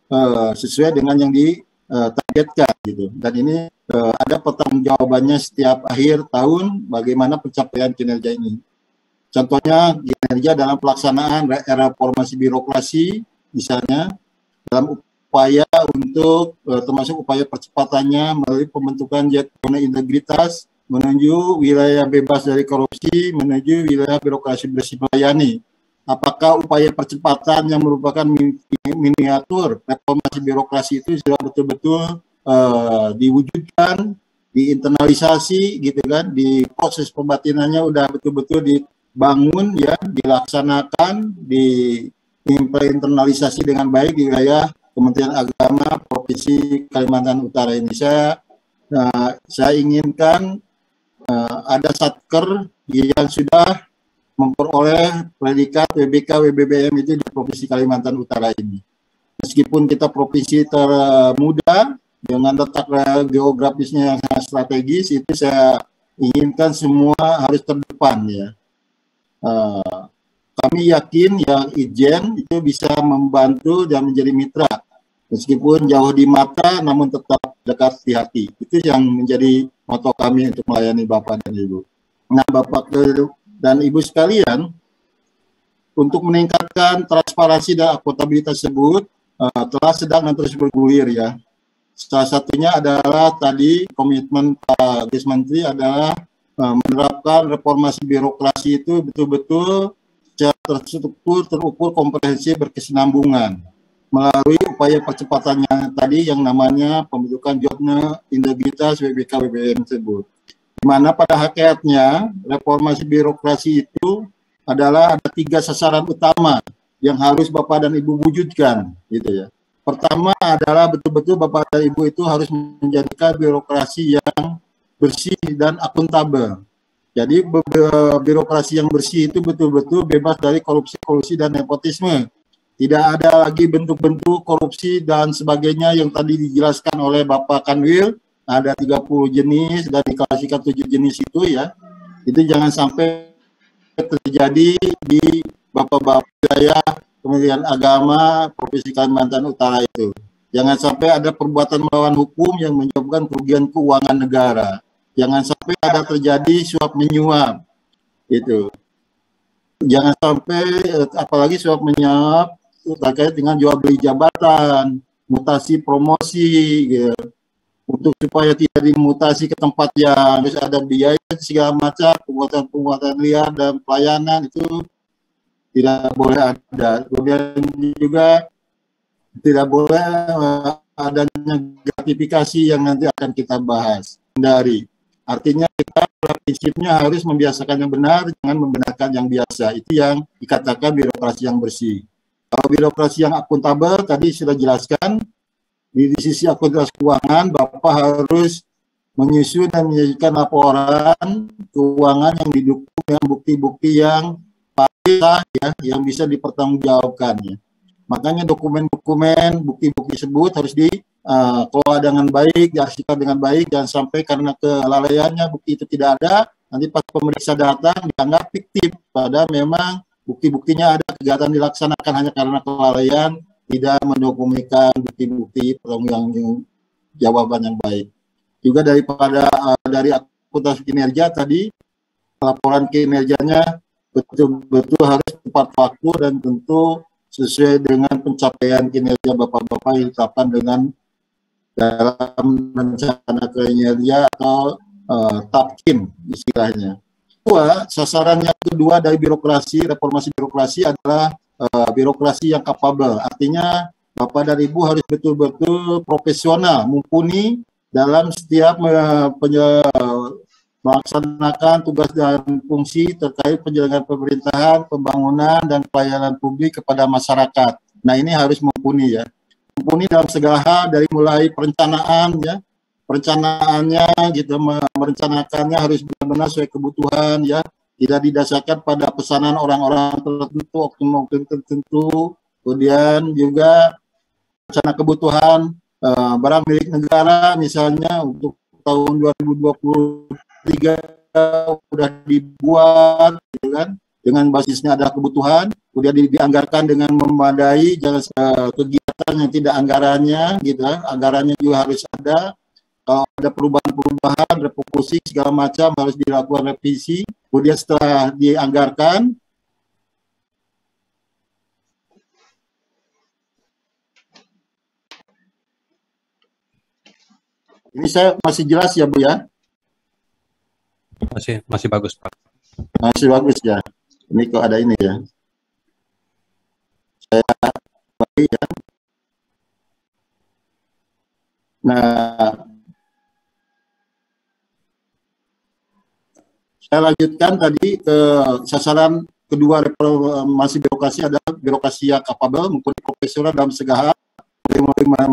sesuai dengan yang ditargetkan gitu. Dan ini ada pertanggungjawabannya setiap akhir tahun bagaimana pencapaian kinerja ini. Contohnya kinerja dalam pelaksanaan reformasi birokrasi, misalnya dalam upaya untuk termasuk upaya percepatannya melalui pembentukan zona integritas menuju wilayah bebas dari korupsi, menuju wilayah birokrasi bersih melayani. Apakah upaya percepatan yang merupakan miniatur reformasi birokrasi itu sudah betul-betul diwujudkan, diinternalisasi gitu kan, di proses pembatinannya udah betul-betul dibangun ya, dilaksanakan, diinternalisasi dengan baik di wilayah Kementerian Agama Provinsi Kalimantan Utara ini. Saya inginkan ada satker yang sudah memperoleh predikat WBK, WBBM itu di Provinsi Kalimantan Utara ini. Meskipun kita provinsi termuda dengan letak geografisnya yang sangat strategis, itu saya inginkan semua harus terdepan ya. Kami yakin yang Itjen itu bisa membantu dan menjadi mitra, meskipun jauh di mata namun tetap dekat di hati. Itu yang menjadi moto kami untuk melayani Bapak dan Ibu. Nah, Bapak dan Ibu sekalian, untuk meningkatkan transparansi dan akuntabilitas tersebut telah sedang dan terus bergulir ya. Salah satunya adalah tadi komitmen Pak Dis Menteri adalah menerapkan reformasi birokrasi itu betul-betul secara terstruktur, terukur, komprehensif, berkesinambungan melalui upaya percepatannya tadi yang namanya pembentukan Jobna Integritas WBK WBM tersebut. Di mana pada hakikatnya reformasi birokrasi itu adalah ada 3 sasaran utama yang harus Bapak dan Ibu wujudkan, gitu ya. Pertama adalah betul-betul Bapak dan Ibu itu harus menjadikan birokrasi yang bersih dan akuntabel. Jadi birokrasi yang bersih itu betul-betul bebas dari korupsi dan nepotisme. Tidak ada lagi bentuk-bentuk korupsi dan sebagainya yang tadi dijelaskan oleh Bapak Kanwil. Ada 30 jenis dan diklasifikasikan 7 jenis itu ya. Itu jangan sampai terjadi di Bapak-Bapak wilayah Kementerian Agama Provinsi Kalimantan Utara itu. Jangan sampai ada perbuatan melawan hukum yang menyebabkan kerugian keuangan negara. Jangan sampai ada terjadi suap menyuap. Itu. Jangan sampai apalagi suap menyuap terkait dengan jual beli jabatan, mutasi promosi gitu. Untuk supaya tidak dimutasi ke tempat yang harus ada biaya segala macam, penguatan liar dan pelayanan itu tidak boleh ada. Kemudian juga tidak boleh adanya gratifikasi yang nanti akan kita bahas. Hindari. Artinya kita prinsipnya harus membiasakan yang benar, jangan membenarkan yang biasa. Itu yang dikatakan birokrasi yang bersih. Kalau birokrasi yang akuntabel tadi sudah jelaskan, di sisi akuntabel keuangan, Bapak harus menyusun dan menyajikan laporan keuangan yang didukung dengan bukti-bukti yang sah ya, yang bisa dipertanggungjawabkan ya. Makanya dokumen-dokumen, bukti-bukti tersebut harus dikelola dengan baik, diarsipkan dengan baik, dan sampai karena kelalaiannya bukti itu tidak ada, nanti pas pemeriksa datang dianggap fiktif, padahal memang bukti-buktinya ada, kegiatan dilaksanakan hanya karena kelalaian, tidak mendokumentasikan bukti-bukti pertanggung jawaban yang baik. Juga dari akuntansi kinerja tadi, laporan kinerjanya betul-betul harus tepat waktu dan tentu sesuai dengan pencapaian kinerja Bapak-Bapak yang ditetapkan dengan dalam rencana kinerja atau TAPKIN istilahnya. Sasaran yang kedua dari birokrasi, reformasi birokrasi adalah birokrasi yang kapabel. Artinya Bapak dan Ibu harus betul-betul profesional, mumpuni dalam setiap melaksanakan tugas dan fungsi terkait penyelenggaraan pemerintahan, pembangunan, dan pelayanan publik kepada masyarakat. Nah, ini harus mumpuni ya. Mumpuni dalam segala hal, dari mulai perencanaan ya, perencanaannya gitu, merencanakannya harus benar-benar sesuai kebutuhan ya, tidak didasarkan pada pesanan orang-orang tertentu, oknum-oknum tertentu. Kemudian juga rencana kebutuhan barang milik negara misalnya untuk tahun 2023 sudah dibuat gitu kan, dengan basisnya ada kebutuhan, kemudian dianggarkan dengan memadai, jangan kegiatan yang tidak anggarannya gitu kan, anggarannya juga harus ada. Kalau ada perubahan-perubahan, refokusi segala macam harus dilakukan revisi. Kemudian setelah dianggarkan, ini saya masih jelas ya Bu ya? Masih bagus Pak. Masih bagus ya. Ini kok ada ini ya. Saya kembali ya. Nah, saya lanjutkan tadi ke sasaran kedua reformasi birokrasi adalah birokrasi yang kapabel, mumpuni, profesional dalam segala hal,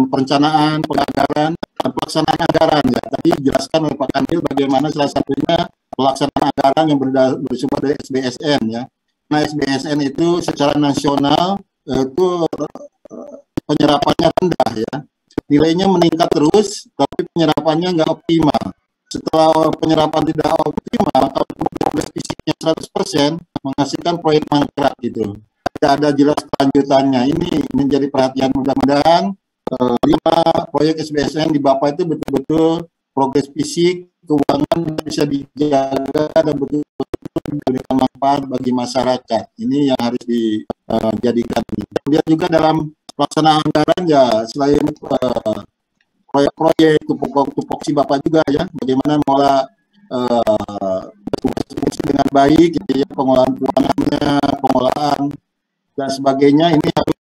perencanaan, penganggaran, dan pelaksanaan anggaran ya. Tadi dijelaskan oleh Pak Kanwil bagaimana salah satunya pelaksanaan anggaran yang bersumber dari SBSN ya. Nah, SBSN itu secara nasional itu penyerapannya rendah ya. Nilainya meningkat terus, tapi penyerapannya nggak optimal. Setelah penyerapan tidak optimal, kalau progres fisiknya 100% menghasilkan proyek mangkrak gitu. Tidak ada jelas kelanjutannya. Ini menjadi perhatian, mudah-mudahan 5 proyek SBSN di Bapak itu betul-betul progres fisik, keuangan bisa dijaga dan betul-betul memberikan manfaat bagi masyarakat. Ini yang harus dijadikan. Kemudian juga dalam pelaksanaan anggaran ya, selain proyek-proyek, tupoksi Bapak juga ya, bagaimana mengelola fungsi dengan baik, gitu ya, pengolahan keuangannya, pengolahan dan sebagainya, ini harus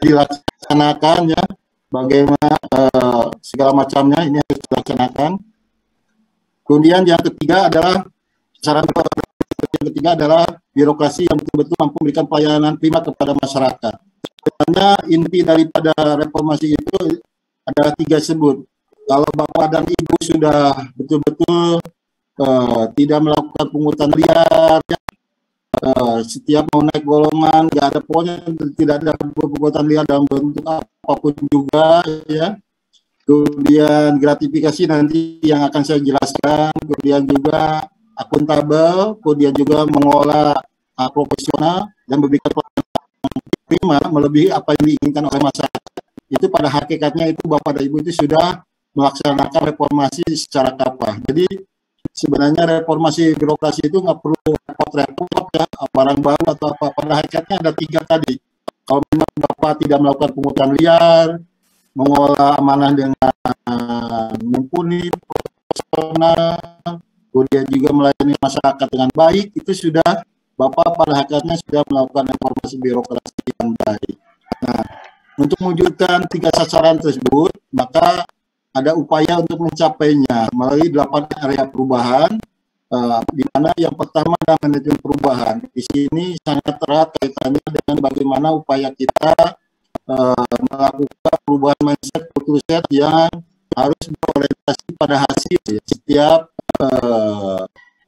dilaksanakan ya, bagaimana segala macamnya ini harus dilaksanakan. Kemudian yang ketiga adalah birokrasi yang betul-betul mampu memberikan pelayanan prima kepada masyarakat. Sebenarnya inti daripada reformasi itu adalah 3 sebut. Kalau Bapak dan Ibu sudah betul-betul tidak melakukan pungutan liar, ya, setiap mau naik golongan, tidak ada pungutan liar dalam bentuk apapun juga, ya. Kemudian gratifikasi nanti yang akan saya jelaskan, kemudian juga akuntabel, kemudian juga mengolah profesional dan memberikan pelayanan prima melebihi apa yang diinginkan oleh masyarakat. Itu pada hakikatnya itu Bapak dan Ibu itu sudah melaksanakan reformasi secara kapal. Jadi sebenarnya reformasi birokrasi itu nggak perlu repot-repot ya, barang baru atau apa. Pada hakikatnya ada 3 tadi. Kalau memang Bapak tidak melakukan pungutan liar, mengolah amanah dengan mumpuni, profesional, kemudian juga melayani masyarakat dengan baik, itu sudah Bapak pada hakikatnya sudah melakukan reformasi birokrasi yang baik. Nah, untuk mewujudkan 3 sasaran tersebut, maka ada upaya untuk mencapainya melalui 8 area perubahan, di mana yang pertama adalah manajemen perubahan. Di sini sangat erat kaitannya dengan bagaimana upaya kita melakukan perubahan mindset, kultur set yang harus berorientasi pada hasil. Ya. Setiap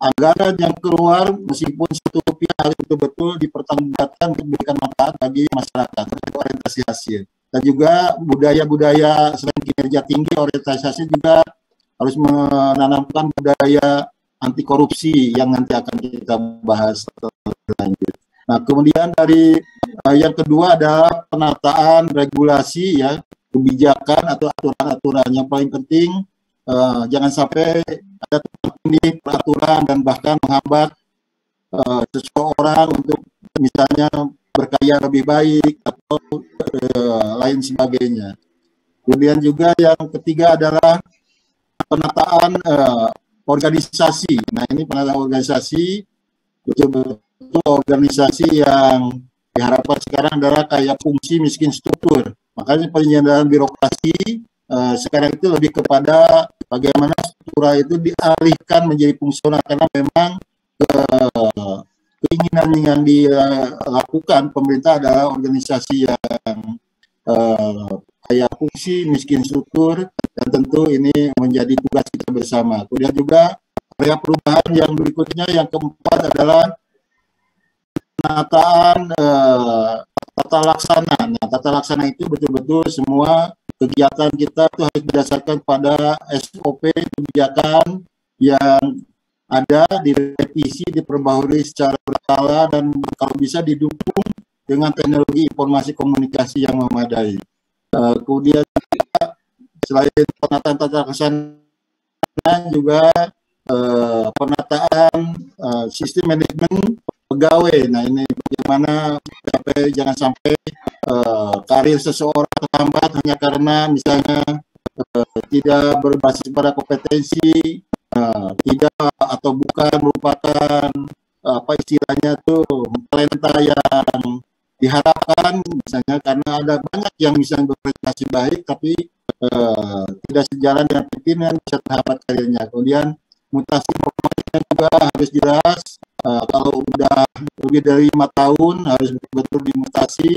anggaran yang keluar, meskipun ₹1 harus betul-betul dipertanggungjawabkan untuk memberikan manfaat bagi masyarakat, orientasi hasil. Dan juga budaya-budaya selain kinerja tinggi, orientasi juga harus menanamkan budaya anti korupsi yang nanti akan kita bahas lanjut. Nah, kemudian dari yang kedua adalah penataan regulasi ya, kebijakan atau aturan-aturan. Yang paling penting jangan sampai ada peraturan dan bahkan menghambat seseorang untuk misalnya berkarya lebih baik atau lain sebagainya. Kemudian juga yang ketiga adalah penataan organisasi. Nah, ini penataan organisasi betul-betul organisasi yang diharapkan sekarang adalah kayak fungsi miskin struktur. Makanya penyelenggaraan birokrasi sekarang itu lebih kepada bagaimana struktura itu dialihkan menjadi fungsional, karena memang keinginan yang dilakukan pemerintah adalah organisasi yang kayak fungsi miskin struktur, dan tentu ini menjadi tugas kita bersama. Kemudian juga area perubahan yang berikutnya, yang keempat adalah penataan tata laksana. Nah, tata laksana itu betul-betul semua kegiatan kita itu harus berdasarkan pada SOP kebijakan yang ada, direvisi, diperbaharui secara berkala, dan kalau bisa didukung dengan teknologi informasi komunikasi yang memadai. Kemudian selain penataan tata laksana juga penataan sistem manajemen pegawai. Nah, ini bagaimana jangan sampai karir seseorang terhambat hanya karena misalnya tidak berbasis pada kompetensi, tidak atau bukan merupakan apa istilahnya tuh talenta yang diharapkan, misalnya karena ada banyak yang misalnya berprestasi baik tapi tidak sejalan dengan pimpinan, bisa terhambat karirnya. Kemudian mutasi profesinya juga harus jelas. Kalau udah lebih dari 5 tahun harus betul-betul dimutasi.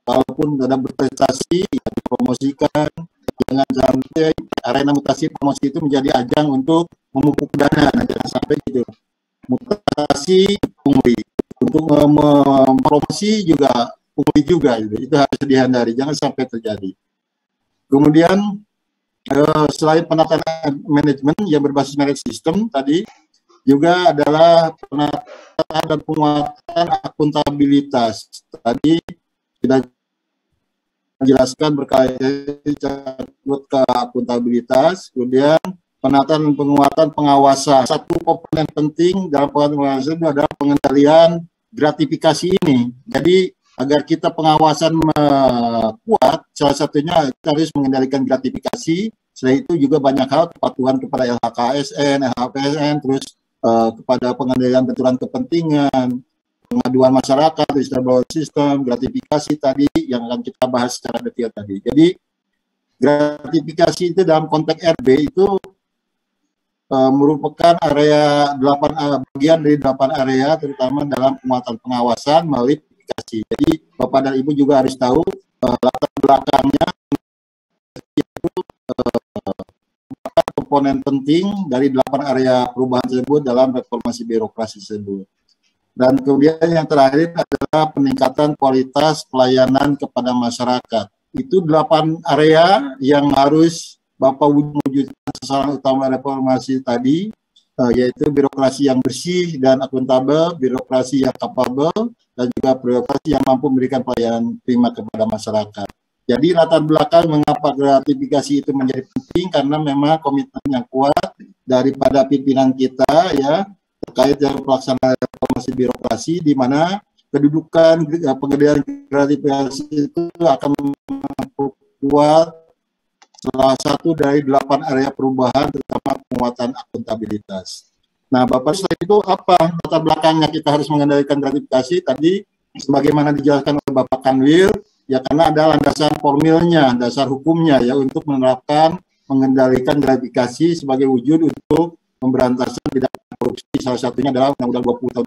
Kalaupun ada berprestasi ya dipromosikan. Jangan sampai arena mutasi promosi itu menjadi ajang untuk memupuk dana. Nah, jangan sampai gitu. Mutasi pungli, untuk mempromosi juga pungli juga, gitu. Itu harus dihindari, jangan sampai terjadi. Kemudian selain penataan manajemen yang berbasis merit system tadi, juga adalah penataan dan penguatan akuntabilitas. Tadi kita jelaskan berkaitan ke akuntabilitas, kemudian penataan dan penguatan pengawasan. Satu komponen penting dalam pengawasan itu adalah pengendalian gratifikasi ini. Jadi agar kita pengawasan kuat, salah satunya kita harus mengendalikan gratifikasi. Selain itu juga banyak hal, kepatuhan kepada LHKSN, LHPSN, terus kepada pengendalian benturan kepentingan, pengaduan masyarakat, whistleblower system, gratifikasi tadi yang akan kita bahas secara detail tadi. Jadi gratifikasi itu dalam konteks RB itu merupakan area bagian dari 8 area, terutama dalam penguatan pengawasan melalui gratifikasi. Jadi Bapak dan Ibu juga harus tahu latar belakangnya itu komponen penting dari 8 area perubahan tersebut dalam reformasi birokrasi tersebut. Dan kemudian yang terakhir adalah peningkatan kualitas pelayanan kepada masyarakat. Itu 8 area yang harus Bapak wujudkan sasaran utama reformasi tadi, yaitu birokrasi yang bersih dan akuntabel, birokrasi yang capable, dan juga birokrasi yang mampu memberikan pelayanan prima kepada masyarakat. Jadi latar belakang mengapa gratifikasi itu menjadi penting karena memang komitmen yang kuat daripada pimpinan kita ya terkait dengan pelaksanaan reformasi birokrasi, di mana kedudukan pengendalian gratifikasi itu akan memperkuat salah satu dari 8 area perubahan, terutama penguatan akuntabilitas. Nah, Bapak, setelah itu apa latar belakangnya kita harus mengendalikan gratifikasi? Tadi, sebagaimana dijelaskan oleh Bapak Kanwil, ya karena ada landasan formilnya, dasar hukumnya ya untuk menerapkan, mengendalikan gratifikasi sebagai wujud untuk pemberantasan bidang korupsi. Salah satunya adalah Undang-Undang 20 tahun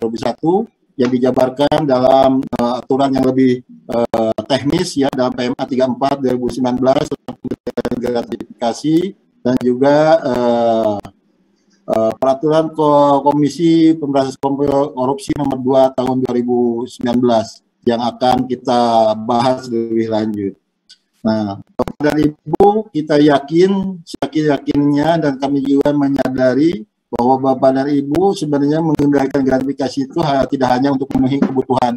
2021 yang dijabarkan dalam aturan yang lebih teknis ya dalam PMA 34 2019 tentang gratifikasi dan juga peraturan Komisi Pemberantasan Korupsi nomor 2 tahun 2019 yang akan kita bahas lebih lanjut. Nah, Bapak dan Ibu, kita yakin-yakinnya dan kami juga menyadari bahwa Bapak dan Ibu sebenarnya mengendalikan gratifikasi itu tidak hanya untuk memenuhi kebutuhan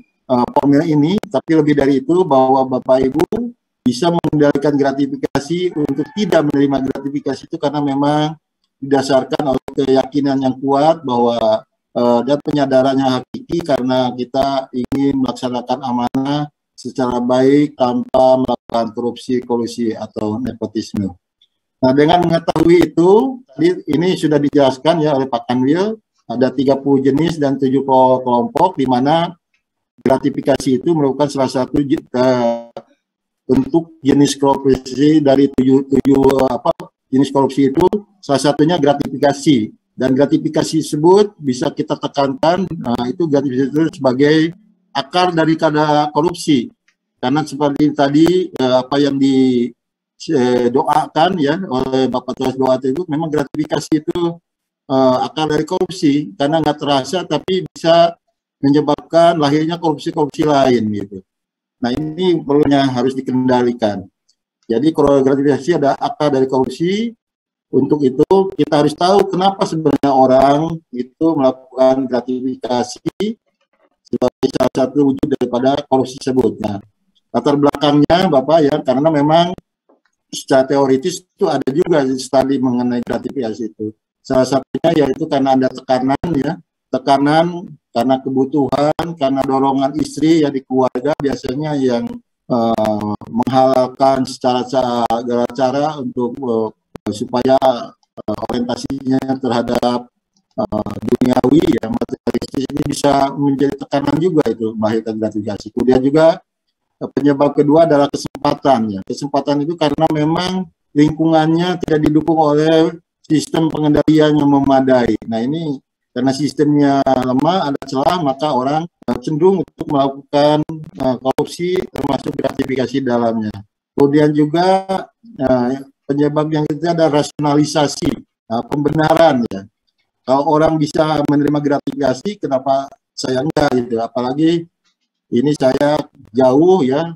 formil ini, tapi lebih dari itu bahwa Bapak Ibu bisa mengendalikan gratifikasi untuk tidak menerima gratifikasi itu karena memang didasarkan oleh keyakinan yang kuat bahwa dan penyadarannya hakiki karena kita ingin melaksanakan amanah secara baik tanpa melakukan korupsi, kolusi, atau nepotisme. Nah, dengan mengetahui itu, tadi ini sudah dijelaskan ya oleh Pak Kanwil, ada 30 jenis dan 7 kelompok, di mana gratifikasi itu merupakan salah satu bentuk jenis korupsi dari 7 jenis korupsi itu, salah satunya gratifikasi. Dan gratifikasi tersebut bisa kita tekankan, itu gratifikasi itu sebagai akar dari kada korupsi. Karena seperti tadi, apa yang didoakan ya oleh Bapak Tuas Doa itu, memang gratifikasi itu akar dari korupsi. Karena nggak terasa, tapi bisa menyebabkan lahirnya korupsi-korupsi lain gitu. Nah, ini perlunya harus dikendalikan. Jadi kalau gratifikasi ada akar dari korupsi. Untuk itu kita harus tahu kenapa sebenarnya orang itu melakukan gratifikasi sebagai salah satu wujud daripada korupsi tersebut. Nah, latar belakangnya Bapak ya, karena memang secara teoritis itu ada juga studi mengenai gratifikasi itu. Salah satunya yaitu karena ada tekanan ya, tekanan karena kebutuhan, karena dorongan istri ya di keluarga biasanya yang menghalalkan secara cara untuk supaya orientasinya terhadap duniawi ya materialistis ini bisa menjadi tekanan juga itu melahirkan gratifikasi. Kemudian juga penyebab kedua adalah kesempatan ya. Kesempatan itu karena memang lingkungannya tidak didukung oleh sistem pengendalian yang memadai. Nah, ini karena sistemnya lemah, ada celah, maka orang cenderung untuk melakukan korupsi termasuk gratifikasi dalamnya. Kemudian juga penyebab yang ketiga ada rasionalisasi, pembenaran ya. Kalau orang bisa menerima gratifikasi, kenapa saya enggak gitu? Apalagi ini saya jauh ya,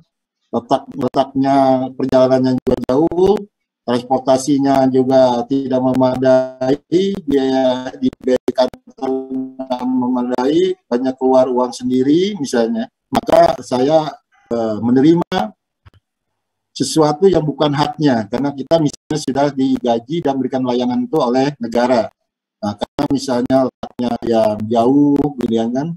letaknya perjalanannya juga jauh, transportasinya juga tidak memadai, biaya di kantor memadai, banyak keluar uang sendiri misalnya. Maka saya menerima sesuatu yang bukan haknya, karena kita misalnya sudah digaji dan berikan layanan itu oleh negara. Nah, karena misalnya letaknya yang jauh, gitu kan,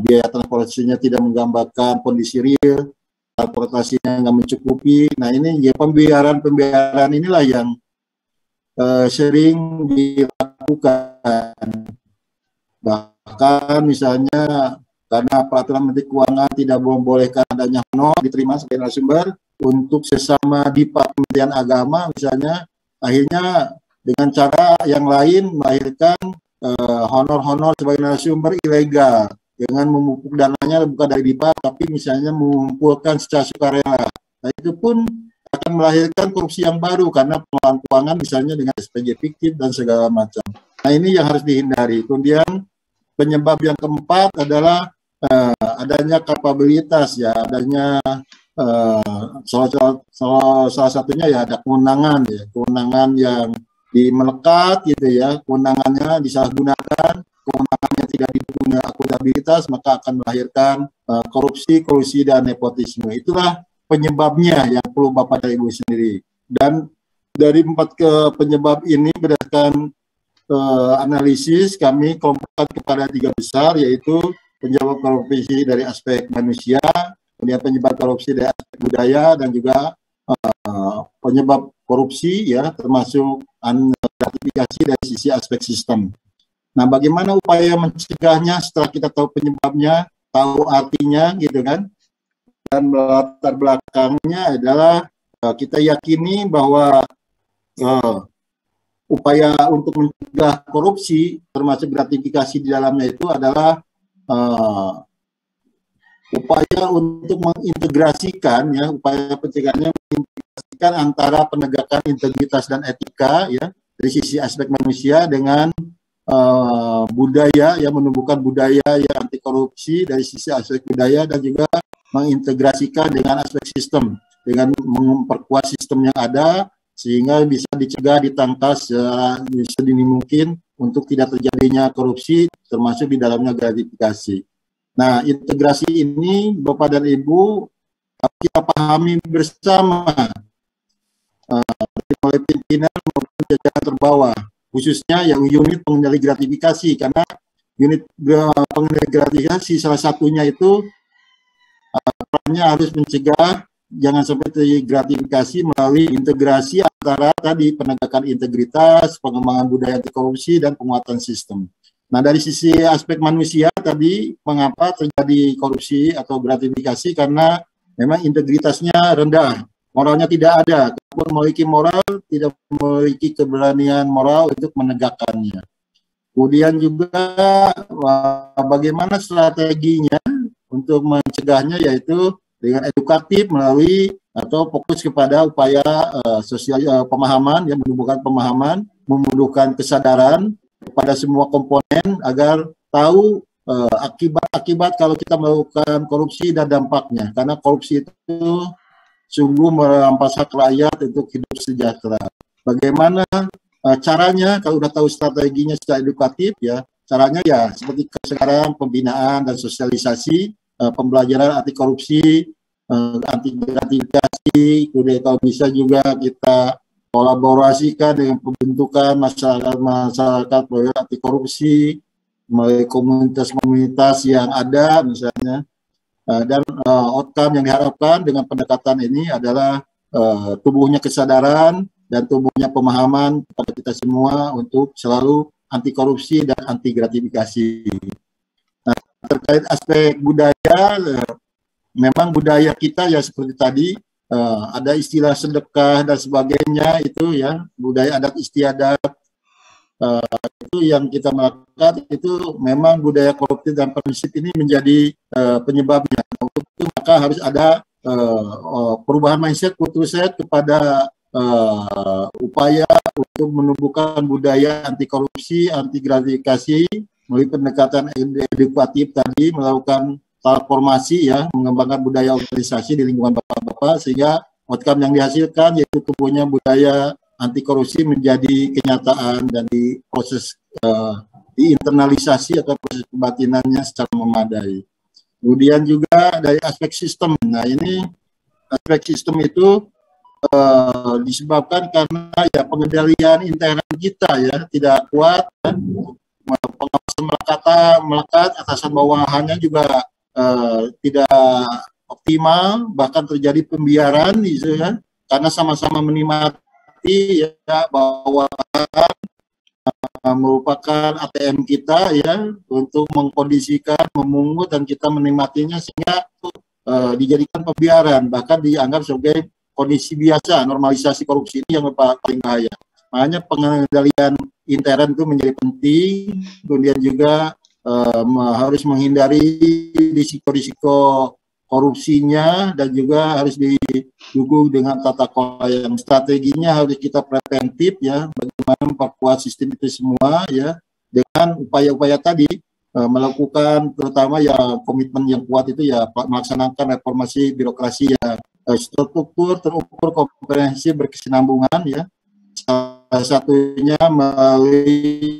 biaya transportasinya tidak menggambarkan kondisi real, transportasinya nggak mencukupi. Nah ini ya pembiaran inilah yang sering dilakukan. Bahkan misalnya karena peraturan Menteri Keuangan tidak membolehkan adanya honor diterima sebagai narasumber untuk sesama DIPA Kementerian Agama misalnya, akhirnya dengan cara yang lain melahirkan honor-honor sebagai narasumber ilegal dengan memupuk dananya bukan dari DIPA tapi misalnya mengumpulkan secara sukarela. Nah itu pun akan melahirkan korupsi yang baru karena pengelolaan keuangan misalnya dengan SPG fiktif dan segala macam. Nah ini yang harus dihindari. Kemudian penyebab yang keempat adalah adanya kapabilitas ya, adanya salah satunya ya ada kewenangan yang melekat gitu ya, kewenangannya disalahgunakan, kewenangannya tidak didukung akuntabilitas, maka akan melahirkan korupsi dan nepotisme. Itulah penyebabnya yang perlu Bapak dan Ibu sendiri. Dan dari 4 penyebab ini berdasarkan analisis kami kelompokkan kepada 3 besar, yaitu penyebab korupsi dari aspek manusia, kemudian penyebab korupsi dari aspek budaya, dan juga penyebab korupsi ya termasuk gratifikasi dari sisi aspek sistem. Nah, bagaimana upaya mencegahnya setelah kita tahu penyebabnya, tahu artinya gitu kan? Dan latar belakangnya adalah kita yakini bahwa upaya untuk mencegah korupsi termasuk gratifikasi di dalamnya itu adalah upaya untuk mengintegrasikan ya, upaya pencegahannya mengintegrasikan antara penegakan integritas dan etika ya dari sisi aspek manusia dengan budaya yang menumbuhkan budaya yang anti korupsi dari sisi aspek budaya, dan juga mengintegrasikan dengan aspek sistem dengan memperkuat sistem yang ada sehingga bisa dicegah, ditangkas sedini mungkin untuk tidak terjadinya korupsi termasuk di dalamnya gratifikasi. Nah, integrasi ini Bapak dan Ibu kita pahami bersama oleh pimpinan maupun jajaran terbawah, khususnya yang unit pengendali gratifikasi, karena unit pengendali gratifikasi salah satunya itu perannya harus mencegah jangan sampai terjadi gratifikasi melalui integrasi antara tadi penegakan integritas, pengembangan budaya anti korupsi, dan penguatan sistem. Nah, dari sisi aspek manusia tadi, mengapa terjadi korupsi atau gratifikasi? Karena memang integritasnya rendah, moralnya tidak ada. Kalaupun memiliki moral, tidak memiliki keberanian moral untuk menegakkannya. Kemudian juga bagaimana strateginya untuk mencegahnya, yaitu dengan edukatif melalui atau fokus kepada upaya sosial pemahaman yang menumbuhkan pemahaman, membutuhkan kesadaran kepada semua komponen agar tahu akibat-akibat kalau kita melakukan korupsi dan dampaknya, karena korupsi itu sungguh merampas hak rakyat untuk hidup sejahtera. Bagaimana caranya? Kalau udah tahu strateginya secara edukatif ya, caranya ya seperti sekarang pembinaan dan sosialisasi, pembelajaran anti korupsi, anti gratifikasi, kemudian kalau bisa juga kita kolaborasikan dengan pembentukan masyarakat anti korupsi melalui komunitas-komunitas yang ada misalnya, dan outcome yang diharapkan dengan pendekatan ini adalah tumbuhnya kesadaran dan tumbuhnya pemahaman kepada kita semua untuk selalu anti korupsi dan anti gratifikasi. Nah, terkait aspek budaya, memang budaya kita ya seperti tadi ada istilah sedekah dan sebagainya itu ya, budaya adat istiadat itu yang kita melakukan, itu memang budaya koruptif dan prinsip ini menjadi penyebabnya. Untuk itu maka harus ada perubahan mindset, kultur set kepada upaya untuk menumbuhkan budaya anti korupsi, anti gratifikasi melalui pendekatan edukatif tadi, melakukan transformasi ya, mengembangkan budaya organisasi di lingkungan bapak-bapak sehingga outcome yang dihasilkan yaitu tumbuhnya budaya anti korupsi menjadi kenyataan dan diproses diinternalisasi atau proses kebatinannya secara memadai. Kemudian juga dari aspek sistem. Nah, ini aspek sistem itu disebabkan karena ya pengendalian intern kita ya tidak kuat, pengawasan melekat, atasan bawahannya juga tidak optimal, bahkan terjadi pembiaran gitu ya, karena sama-sama menikmati ya, bawahan merupakan ATM kita ya untuk mengkondisikan, memungut, dan kita menikmatinya sehingga dijadikan pembiaran, bahkan dianggap sebagai kondisi biasa. Normalisasi korupsi ini yang paling bahaya. Makanya pengendalian intern itu menjadi penting, kemudian juga harus menghindari risiko-risiko korupsinya, dan juga harus didukung dengan tata kelola yang strateginya harus kita preventif ya, bagaimana memperkuat sistem itu semua ya, dengan upaya-upaya tadi melakukan terutama ya komitmen yang kuat itu ya, melaksanakan reformasi birokrasi ya, struktur terukur, komprehensif, berkesinambungan ya, salah satunya melalui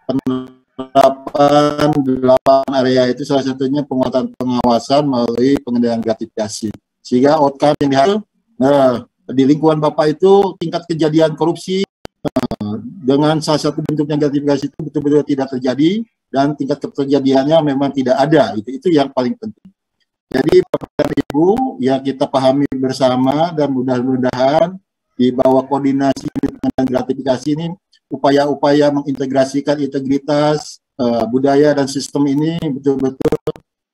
penerapan 8 area itu, salah satunya penguatan pengawasan melalui pengendalian gratifikasi, sehingga outcome yang dihasilkan di lingkungan Bapak itu tingkat kejadian korupsi dengan salah satu bentuknya gratifikasi itu betul-betul tidak terjadi, dan tingkat terjadiannya memang tidak ada. Itu yang paling penting. Jadi Bapak dan Ibu ya, kita pahami bersama, dan mudah-mudahan di bawah koordinasi pengendalian gratifikasi ini, upaya-upaya mengintegrasikan integritas, budaya, dan sistem ini betul-betul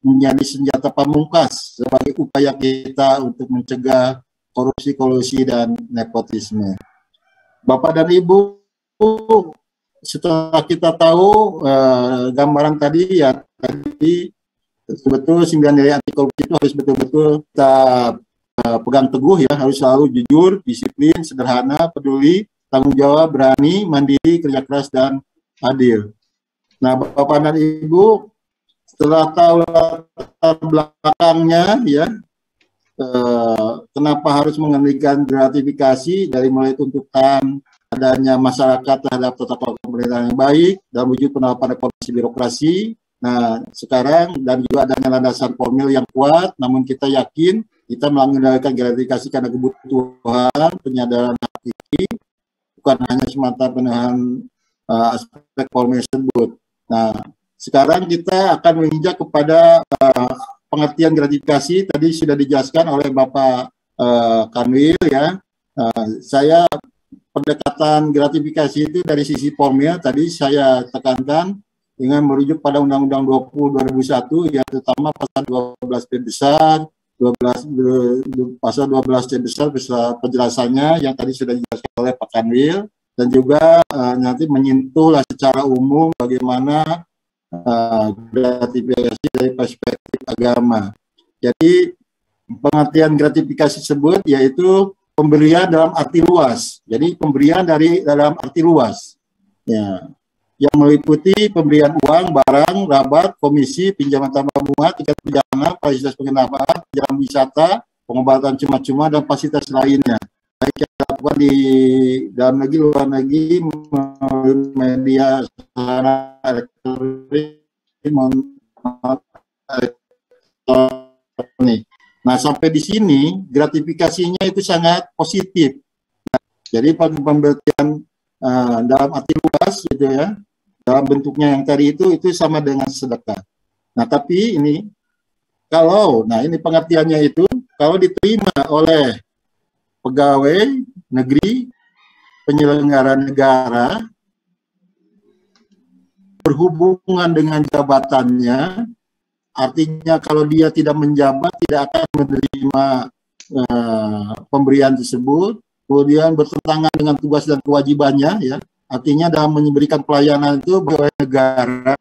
menjadi senjata pamungkas sebagai upaya kita untuk mencegah korupsi, kolusi, dan nepotisme. Bapak dan Ibu, setelah kita tahu gambaran tadi ya, tadi betul-betul 9 nilai anti korupsi itu harus betul-betul kita pegang teguh ya, harus selalu jujur, disiplin, sederhana, peduli, tanggung jawab, berani, mandiri, kerja keras, dan adil. Nah, Bapak dan Ibu, setelah tahu latar belakangnya ya, kenapa harus mengendalikan gratifikasi, dari mulai tuntutan adanya masyarakat terhadap tata kelola pemerintahan yang baik dan wujud penerapan reformasi birokrasi. Nah, sekarang dan juga adanya landasan formil yang kuat, namun kita yakin kita mengendalikan gratifikasi karena kebutuhan penyadaran hakiki, bukan hanya semata penahan aspek formil tersebut. Nah, sekarang kita akan menginjak kepada pengertian gratifikasi. Tadi sudah dijelaskan oleh Bapak Kanwil ya. Saya pendekatan gratifikasi itu dari sisi formil tadi saya tekankan dengan merujuk pada Undang-Undang 20 2001 ya, terutama pasal 12 besar, pasal 12 besar beserta penjelasannya yang tadi sudah dijelaskan oleh Pak Kanwil, dan juga nanti menyentuhlah secara umum bagaimana gratifikasi dari perspektif agama. Jadi pengertian gratifikasi tersebut yaitu pemberian dalam arti luas. Jadi pemberian dalam arti luas, ya, yang meliputi pemberian uang, barang, rabat, komisi, pinjaman tanpa bunga, tiket perjalanan, fasilitas penginapan, perjalanan wisata, pengobatan cuma-cuma, dan fasilitas lainnya. Baik yang dilakukan di dalam negeri, luar negeri, media elektronik. Nah, sampai di sini gratifikasinya itu sangat positif. Nah, jadi pemberian dalam arti luas gitu ya, dalam bentuknya yang tadi itu sama dengan sedekah. Nah, tapi ini kalau, nah ini pengertiannya itu, kalau diterima oleh pegawai negeri, penyelenggara negara, berhubungan dengan jabatannya, artinya kalau dia tidak menjabat tidak akan menerima pemberian tersebut, kemudian bertentangan dengan tugas dan kewajibannya ya, artinya dalam memberikan pelayanan itu pegawai negara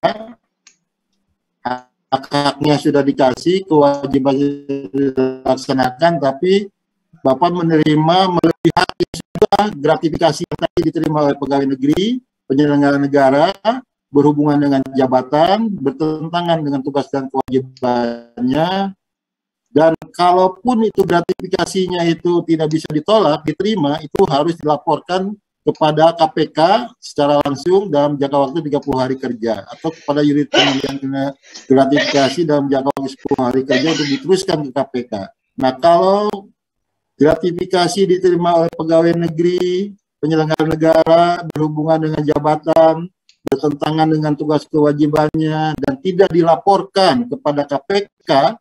hak-haknya sudah dikasih, kewajibannya dilaksanakan, tapi Bapak menerima melebihi hak yang sudah gratifikasi yang tadi diterima oleh pegawai negeri, penyelenggara negara, berhubungan dengan jabatan, bertentangan dengan tugas dan kewajibannya, dan kalaupun itu gratifikasinya itu tidak bisa ditolak, diterima, itu harus dilaporkan kepada KPK secara langsung dalam jangka waktu 30 hari kerja, atau kepada unit pemberian gratifikasi dalam jangka waktu 10 hari kerja untuk diteruskan ke KPK. Nah, kalau gratifikasi diterima oleh pegawai negeri, penyelenggara negara berhubungan dengan jabatan, bertentangan dengan tugas kewajibannya, dan tidak dilaporkan kepada KPK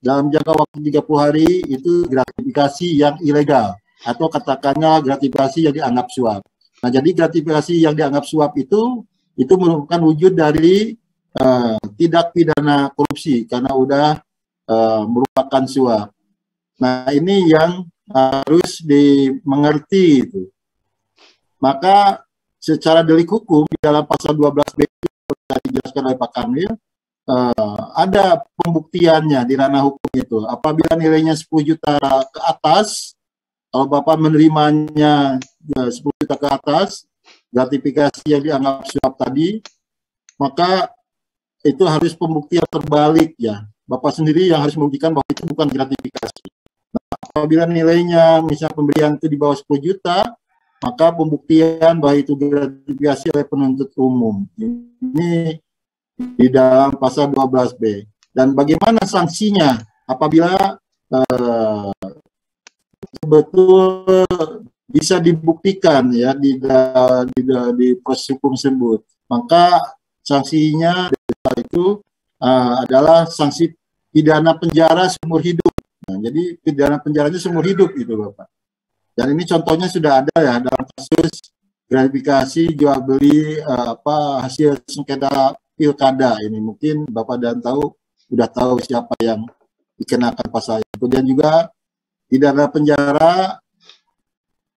dalam jangka waktu 30 hari, itu gratifikasi yang ilegal, atau katakanlah gratifikasi yang dianggap suap. Nah, jadi gratifikasi yang dianggap suap itu merupakan wujud dari tindak pidana korupsi, karena udah merupakan suap. Nah, ini yang harus dimengerti itu. Maka secara delik hukum di dalam pasal 12B itu dijelaskan oleh Pak Kamil, ada pembuktiannya di ranah hukum itu. Apabila nilainya 10 juta ke atas, kalau Bapak menerimanya 10 juta ke atas, gratifikasi yang dianggap suap tadi, maka itu harus pembuktian terbalik ya. Bapak sendiri yang harus membuktikan bahwa itu bukan gratifikasi. Nah, apabila nilainya misalnya pemberian itu di bawah 10 juta, maka pembuktian bahwa itu gratifikasi oleh penuntut umum. Ini di dalam pasal 12B. Dan bagaimana sanksinya apabila betul bisa dibuktikan ya di proses hukum tersebut, maka sanksinya itu adalah sanksi pidana penjara seumur hidup. Nah, jadi pidana penjaranya seumur hidup itu Bapak. Dan ini contohnya sudah ada ya dalam kasus gratifikasi jual beli hasil sengketa pilkada ini. Mungkin Bapak dan sudah tahu siapa yang dikenakan pasal. Kemudian juga pidana penjara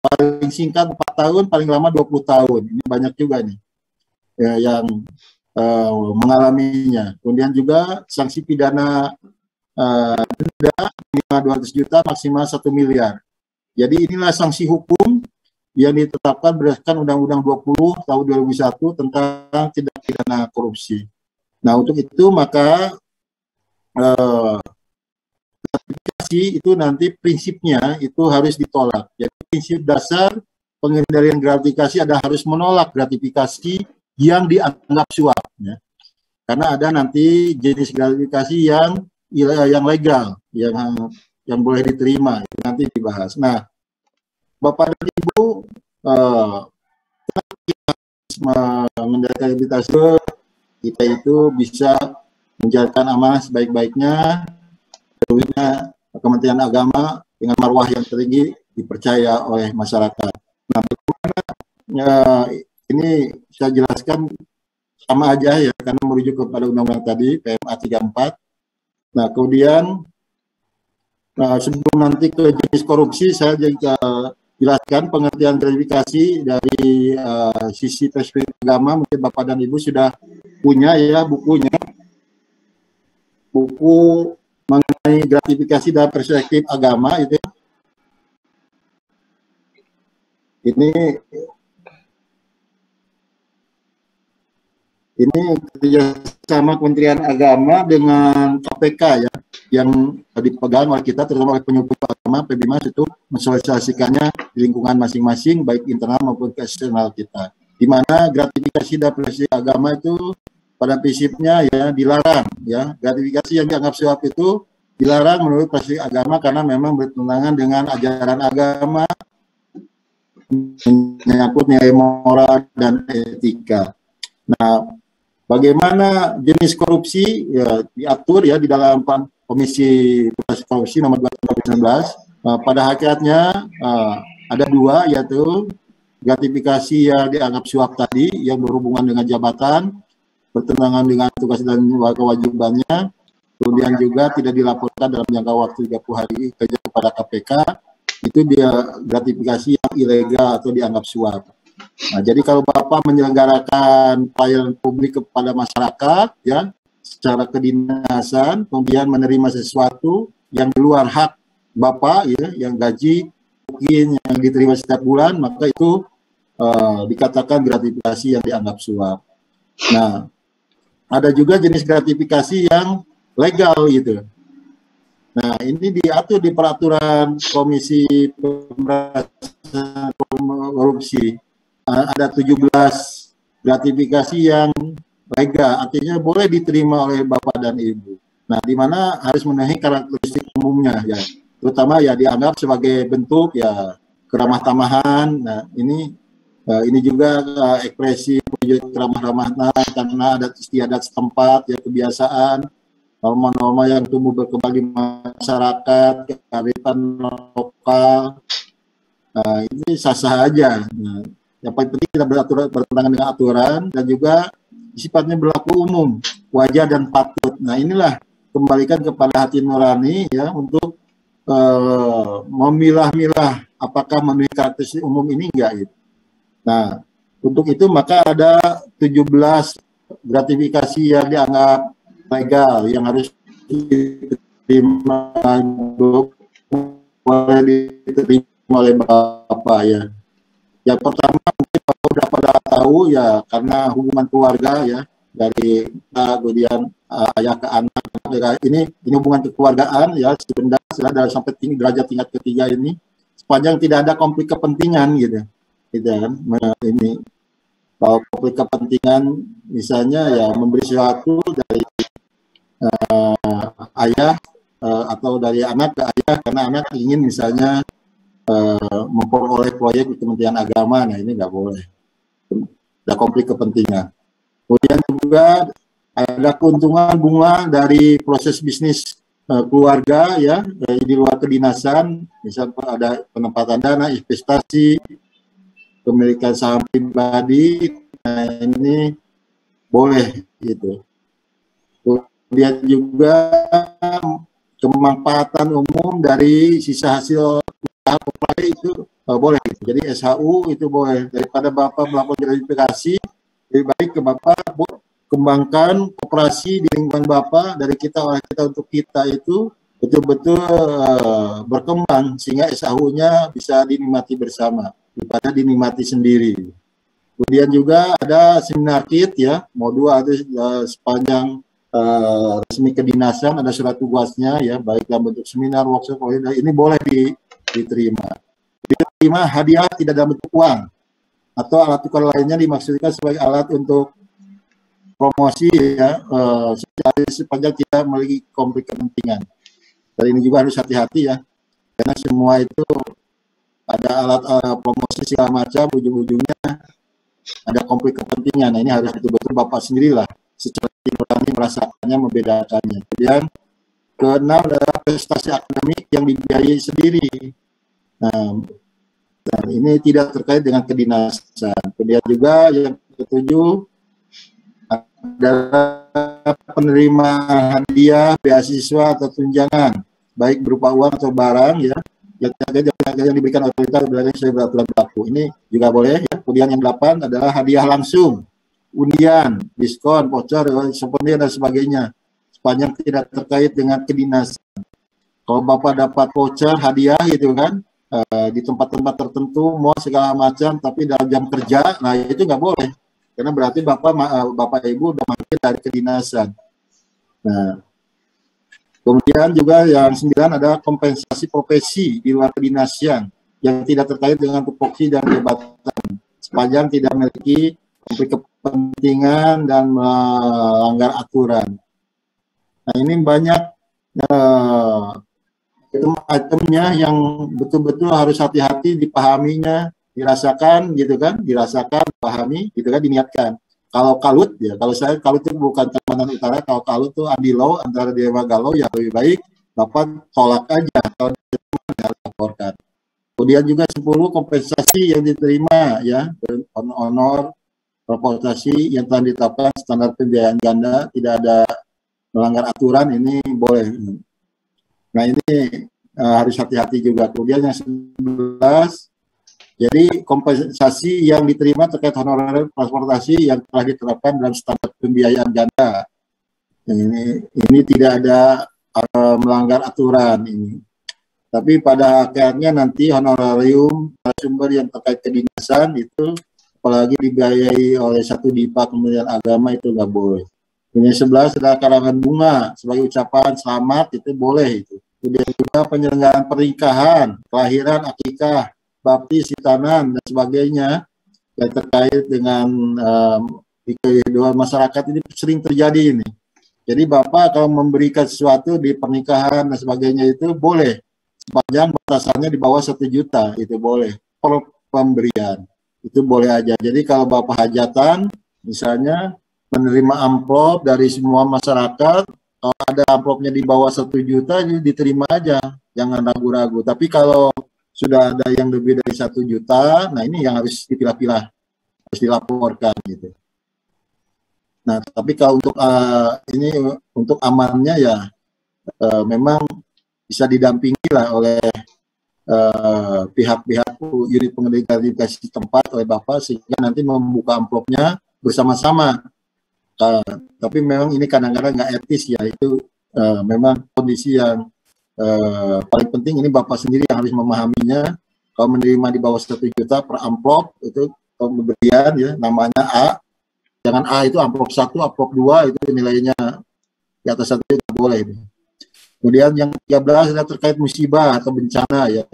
paling singkat 4 tahun, paling lama 20 tahun. Ini banyak juga nih ya, yang mengalaminya. Kemudian juga sanksi pidana denda minimal 200 juta, maksimal 1 miliar. Jadi inilah sanksi hukum yang ditetapkan berdasarkan Undang-Undang 20 tahun 2001 tentang tindak pidana korupsi. Nah, untuk itu maka gratifikasi itu nanti prinsipnya itu harus ditolak. Jadi prinsip dasar pengendalian gratifikasi ada harus menolak gratifikasi yang dianggap suap. Ya. Karena ada nanti jenis gratifikasi yang legal, yang boleh diterima, itu nanti dibahas. Nah, Bapak dan Ibu, mengendalikan gratifikasi kita itu bisa menjalankan amanah sebaik-baiknya, tentunya Kementerian Agama dengan marwah yang tinggi dipercaya oleh masyarakat. Nah, bagaimana ini saya jelaskan sama aja ya, karena merujuk kepada undang-undang tadi PMA 34. Nah, kemudian sebelum nanti ke jenis korupsi, saya juga jelaskan pengertian gratifikasi dari sisi perspektif agama. Mungkin Bapak dan Ibu sudah punya ya bukunya, buku mengenai gratifikasi dalam perspektif agama itu. Ini kerjasama Kementerian Agama dengan KPK ya, yang dipegang oleh kita, terutama oleh penyuluh agama PBIMAS, itu mensosialisasikannya di lingkungan masing-masing, baik internal maupun eksternal kita. Di mana gratifikasi dan perspektif agama itu pada prinsipnya ya dilarang ya. Gratifikasi yang dianggap suap itu dilarang menurut perspektif agama karena memang bertentangan dengan ajaran agama, menyangkut nilai moral dan etika. Nah, bagaimana jenis korupsi ya, diatur ya di dalam Komisi Korupsi nomor 2 tahun 2019. Pada hakikatnya ada dua, yaitu gratifikasi yang dianggap suap tadi yang berhubungan dengan jabatan, bertentangan dengan tugas dan kewajibannya, kemudian juga tidak dilaporkan dalam jangka waktu 30 hari kerja kepada KPK, itu dia gratifikasi yang ilegal atau dianggap suap. Nah, jadi kalau Bapak menyelenggarakan pelayanan publik kepada masyarakat ya secara kedinasan, kemudian menerima sesuatu yang di luar hak Bapak ya, yang gaji mungkin yang diterima setiap bulan, maka itu dikatakan gratifikasi yang dianggap suap. Nah, ada juga jenis gratifikasi yang legal gitu. Nah, ini diatur di peraturan Komisi Pemberantasan Korupsi. Ada 17 gratifikasi yang legal, artinya boleh diterima oleh Bapak dan Ibu. Nah, di mana harus memenuhi karakteristik umumnya ya, terutama ya dianggap sebagai bentuk ya keramah tamahan. Nah, ini Ini juga ekspresi wujud ramah-ramah karena adat istiadat setempat, ya kebiasaan, norma-norma yang tumbuh berkembang di masyarakat, kearifan lokal. Ini sah-sah aja. Nah, yang paling penting kita bertentangan dengan aturan dan juga sifatnya berlaku umum, wajar dan patut. Nah, inilah kembalikan kepada hati nurani ya untuk memilah-milah apakah memiliki karakteristik umum ini enggak gitu. Nah, untuk itu maka ada 17 gratifikasi yang dianggap legal yang harus diterima, boleh diterima oleh Bapak ya. Yang pertama mungkin Bapak sudah pada tahu ya, karena hubungan keluarga ya, dari kemudian ayah ke anak, ini hubungan kekeluargaan ya, sudah sampai derajat tingkat ketiga ini, sepanjang tidak ada konflik kepentingan gitu kan. Ini kalau konflik kepentingan misalnya ya memberi sesuatu dari ayah atau dari anak ke ayah karena anak ingin misalnya memperoleh proyek di Kementerian Agama, nah ini nggak boleh, ada konflik kepentingan. Kemudian juga ada keuntungan bunga dari proses bisnis keluarga ya, di luar kedinasan, misal ada penempatan dana, investasi, pemilikan saham pribadi, nah ini boleh gitu. Kemudian juga kemanfaatan umum dari sisa hasil koperasi itu boleh. Jadi SHU itu boleh. Daripada Bapak melakukan gratifikasi, lebih baik ke Bapak kembangkan koperasi di lingkungan Bapak, dari kita oleh kita untuk kita itu betul-betul berkembang sehingga SHU-nya bisa dinikmati bersama daripada dinikmati sendiri. Kemudian juga ada seminar kit ya, modul ada sepanjang resmi kedinasan, ada surat tugasnya ya, baik dalam bentuk seminar, workshop, ini boleh diterima. Diterima hadiah tidak dalam bentuk uang atau alat tukar lainnya, dimaksudkan sebagai alat untuk promosi ya, sepanjang tidak memiliki konflik kepentingan. Dan ini juga harus hati-hati ya, karena semua itu ada alat promosi segala macam, ujung-ujungnya ada konflik kepentingan. Nah, ini harus betul-betul Bapak sendirilah secara berani merasakannya, membedakannya. Kemudian keenam adalah prestasi akademik yang dibiayai sendiri. Nah, ini tidak terkait dengan kedinasan. Kemudian juga yang ketujuh adalah penerima hadiah, beasiswa atau tunjangan, baik berupa uang atau barang ya, yang diberikan otoritas sesuai peraturan berlaku. Ini juga boleh ya. Kemudian yang 8 adalah hadiah langsung, undian, diskon, voucher, souvenir dan sebagainya, sepanjang tidak terkait dengan kedinasan. Kalau Bapak dapat voucher hadiah gitu kan, di tempat-tempat tertentu, mau segala macam, tapi dalam jam kerja, nah itu nggak boleh, karena berarti Bapak Ibu udah makin dari kedinasan. Nah, kemudian juga yang 9 ada kompensasi profesi di luar kedinasan yang tidak terkait dengan tupoksi dan jabatan, sepanjang tidak memiliki konflik kepentingan dan melanggar aturan. Nah, ini banyak item-itemnya yang betul-betul harus hati-hati dipahaminya, dirasakan gitu kan, pahami gitu kan, diniatkan. Kalau kalut ya, kalau saya kalut itu bukan Kalimantan Utara, kalau kalut itu andilo antara Dewa Galau, ya lebih baik Bapak tolak aja kalau harus laporkan. Kemudian juga 10 kompensasi yang diterima ya, honor, kompensasi yang telah ditetapkan standar pembiayaan ganda, tidak ada melanggar aturan, ini boleh. Nah, ini harus hati-hati juga. Kemudian yang 11, jadi kompensasi yang diterima terkait honorer transportasi yang telah diterapkan dalam standar pembiayaan ganda. Ini tidak ada melanggar aturan ini. Tapi pada akhirnya nanti honorarium sumber yang terkait kedinasan itu, apalagi dibiayai oleh satu DIPA Kementerian Agama, itu nggak boleh. Ini 11 adalah karangan bunga sebagai ucapan selamat, itu boleh itu. Kemudian juga penyelenggaraan pernikahan, kelahiran, akikah, baptis, hitanan, dan sebagainya yang terkait dengan di kehidupan masyarakat ini sering terjadi ini. Jadi Bapak kalau memberikan sesuatu di pernikahan dan sebagainya itu boleh, sepanjang batasannya di bawah 1 juta, itu boleh per pemberian. itu boleh aja. Jadi kalau Bapak hajatan, misalnya menerima amplop dari semua masyarakat, kalau ada amplopnya di bawah 1 juta, diterima aja, jangan ragu-ragu. Tapi kalau sudah ada yang lebih dari 1 juta, nah ini yang harus dipilah-pilah, harus dilaporkan gitu. Nah, tapi kalau untuk ini untuk amannya ya memang bisa didampingi lah oleh pihak-pihak unit pengendalian tempat oleh Bapak, sehingga nanti membuka amplopnya bersama-sama. Tapi memang ini kadang-kadang nggak etis ya, itu memang kondisi yang paling penting. Ini Bapak sendiri yang harus memahaminya. Kalau menerima di bawah 1 juta per amplop itu pemberian ya, namanya A. Jangan A itu amplop 1, amplop 2 itu nilainya di atas 1 juta boleh. Kemudian yang 13 adalah terkait musibah atau bencana ya,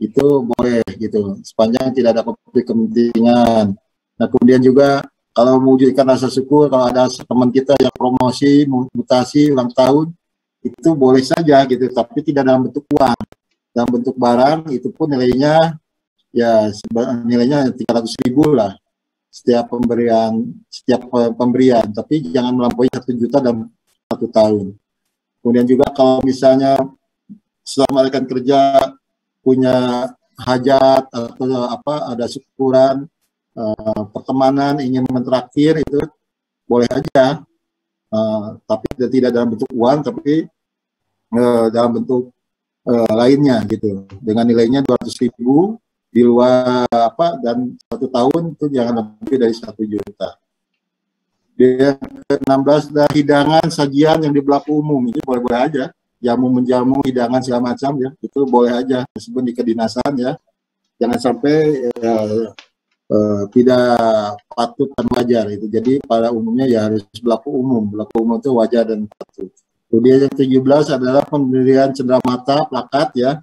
itu boleh gitu, sepanjang tidak ada konflik kepentingan. Nah kemudian juga kalau mewujudkan rasa syukur, kalau ada teman kita yang promosi, mutasi, ulang tahun, itu boleh saja gitu, tapi tidak dalam bentuk uang. Dalam bentuk barang, itu pun nilainya, ya nilainya 300.000 lah, setiap pemberian, tapi jangan melampaui 1 juta dalam 1 tahun. Kemudian juga kalau misalnya selama rekan kerja punya hajat atau apa, ada syukuran, pertemanan, ingin mentraktir, itu boleh aja, tapi tidak dalam bentuk uang, tapi dalam bentuk lainnya gitu, dengan nilainya 200.000 di luar apa, dan 1 tahun itu jangan lebih dari 1 juta. Yang ke-16 adalah hidangan sajian yang berlaku umum, ini boleh-boleh aja, jamu menjamu, hidangan segala macam ya, itu boleh aja meskipun di kedinasan ya, jangan sampai tidak patut dan wajar itu. Jadi pada umumnya ya harus berlaku umum itu wajar dan patut. Kemudian yang 17 adalah pemberian cenderamata plakat ya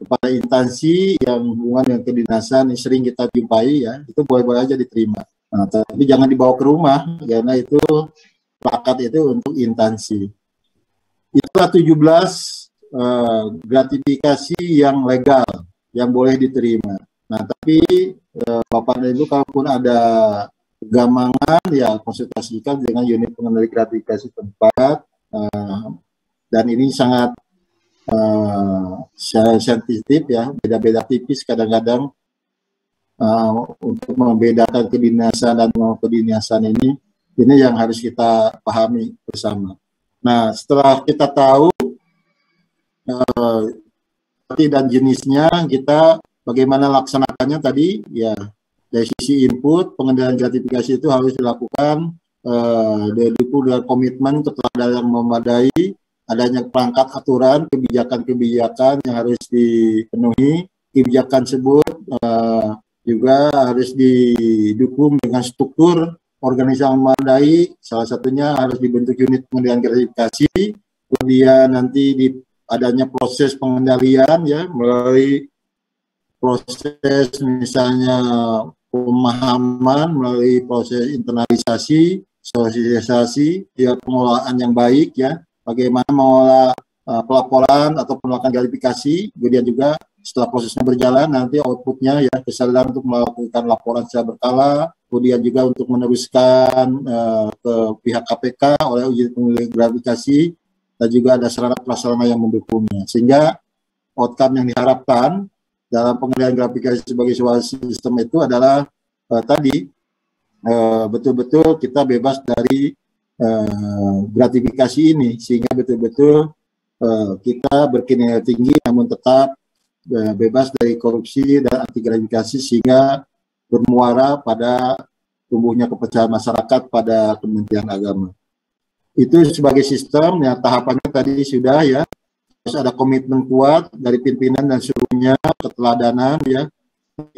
kepada instansi yang hubungan dengan kedinasan yang sering kita jumpai ya, itu boleh-boleh aja diterima. Nah, tapi jangan dibawa ke rumah karena itu plakat itu untuk instansi. Itulah 17 gratifikasi yang legal yang boleh diterima. Nah, tapi Bapak dan Ibu kalaupun ada kegamangan ya konsultasikan dengan unit pengendali gratifikasi tempat, dan ini sangat sensitif ya, beda-beda tipis kadang-kadang untuk membedakan kedinasan dan non-kedinasan ini yang harus kita pahami bersama. Nah, setelah kita tahu dan jenisnya, kita bagaimana laksanakannya tadi ya, dari sisi input pengendalian gratifikasi itu harus dilakukan didukung dengan komitmen keteladanan yang memadai, adanya perangkat aturan, kebijakan-kebijakan yang harus dipenuhi. Kebijakan tersebut juga harus didukung dengan struktur organisasi yang memadai, salah satunya harus dibentuk unit pengendalian gratifikasi, kemudian nanti adanya proses pengendalian ya melalui proses misalnya pemahaman, melalui proses internalisasi, sosialisasi, ya pengelolaan yang baik ya, bagaimana mengolah pelaporan atau penolakan gratifikasi, kemudian juga setelah prosesnya berjalan nanti outputnya ya kesadaran untuk melakukan laporan secara berkala, kemudian juga untuk meneruskan ke pihak KPK oleh unit pengendalian gratifikasi, dan juga ada sarana prasarana yang mendukungnya, sehingga outcome yang diharapkan dalam pengendalian gratifikasi sebagai sebuah sistem itu adalah tadi betul-betul kita bebas dari gratifikasi ini, sehingga betul-betul kita berkinerja tinggi namun tetap bebas dari korupsi dan anti gratifikasi, sehingga bermuara pada tumbuhnya kepercayaan masyarakat pada Kementerian Agama. Itu sebagai sistem ya, tahapannya tadi sudah ya, harus ada komitmen kuat dari pimpinan dan seluruhnya, keteladanan ya,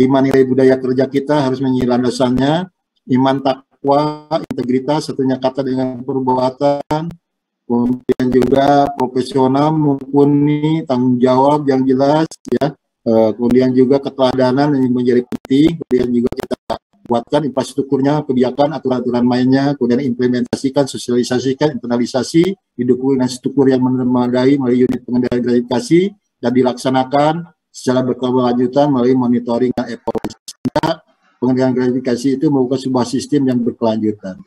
iman nilai budaya kerja kita harus menjadi landasannya, iman takwa, integritas, satunya kata dengan perbuatan, kemudian juga profesional mumpuni, tanggung jawab yang jelas ya, kemudian juga keteladanan yang menjadi penting, kemudian juga kita buatkan infrastrukturnya, kebijakan, aturan-aturan mainnya, kemudian implementasikan, sosialisasikan, internalisasi, didukung dengan struktur yang memadai melalui unit pengendalian gratifikasi, dan dilaksanakan secara berkelanjutan melalui monitoring dan evaluasi. pengendalian gratifikasi itu merupakan sebuah sistem yang berkelanjutan.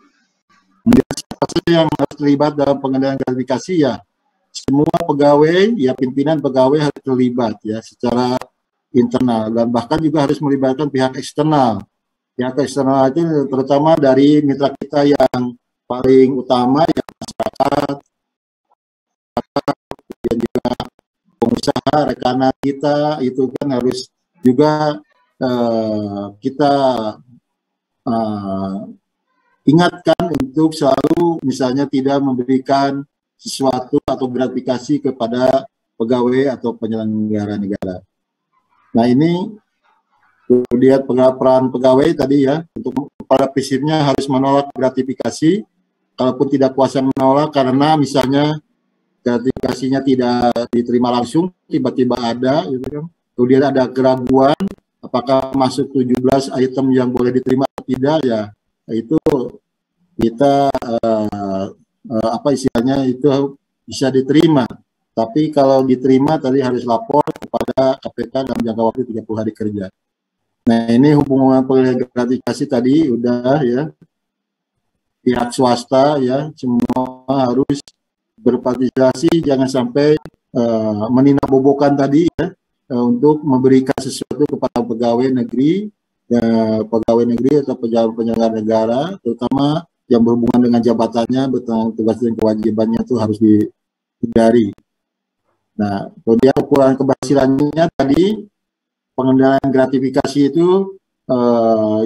Kemudian siapa saja yang harus terlibat dalam pengendalian gratifikasi? Ya, semua pegawai, ya pimpinan pegawai harus terlibat ya secara internal, dan bahkan juga harus melibatkan pihak eksternal. Pihak eksternal itu terutama dari mitra kita yang paling utama, ya masyarakat, dan juga pengusaha, rekanan kita, itu kan harus juga kita ingatkan untuk selalu misalnya tidak memberikan sesuatu atau gratifikasi kepada pegawai atau penyelenggara negara. Nah ini kemudian peran pegawai tadi ya, untuk pada prinsipnya harus menolak gratifikasi, kalaupun tidak kuasa menolak karena misalnya gratifikasinya tidak diterima langsung, tiba-tiba ada, gitu kan. Kemudian ada keraguan, apakah masuk 17 item yang boleh diterima atau tidak, ya itu kita apa istilahnya itu bisa diterima. Tapi kalau diterima tadi harus lapor kepada KPK dalam jangka waktu 30 hari kerja. Nah ini hubungan pengendalian gratifikasi tadi udah ya, pihak swasta ya semua harus berpartisipasi, jangan sampai meninabobokan tadi ya, untuk memberikan sesuatu kepada pegawai negeri, atau pejabat penyelenggara negara, terutama yang berhubungan dengan jabatannya, tugas dan kewajibannya itu harus dihindari. Nah, kemudian ukuran keberhasilannya tadi, pengendalian gratifikasi itu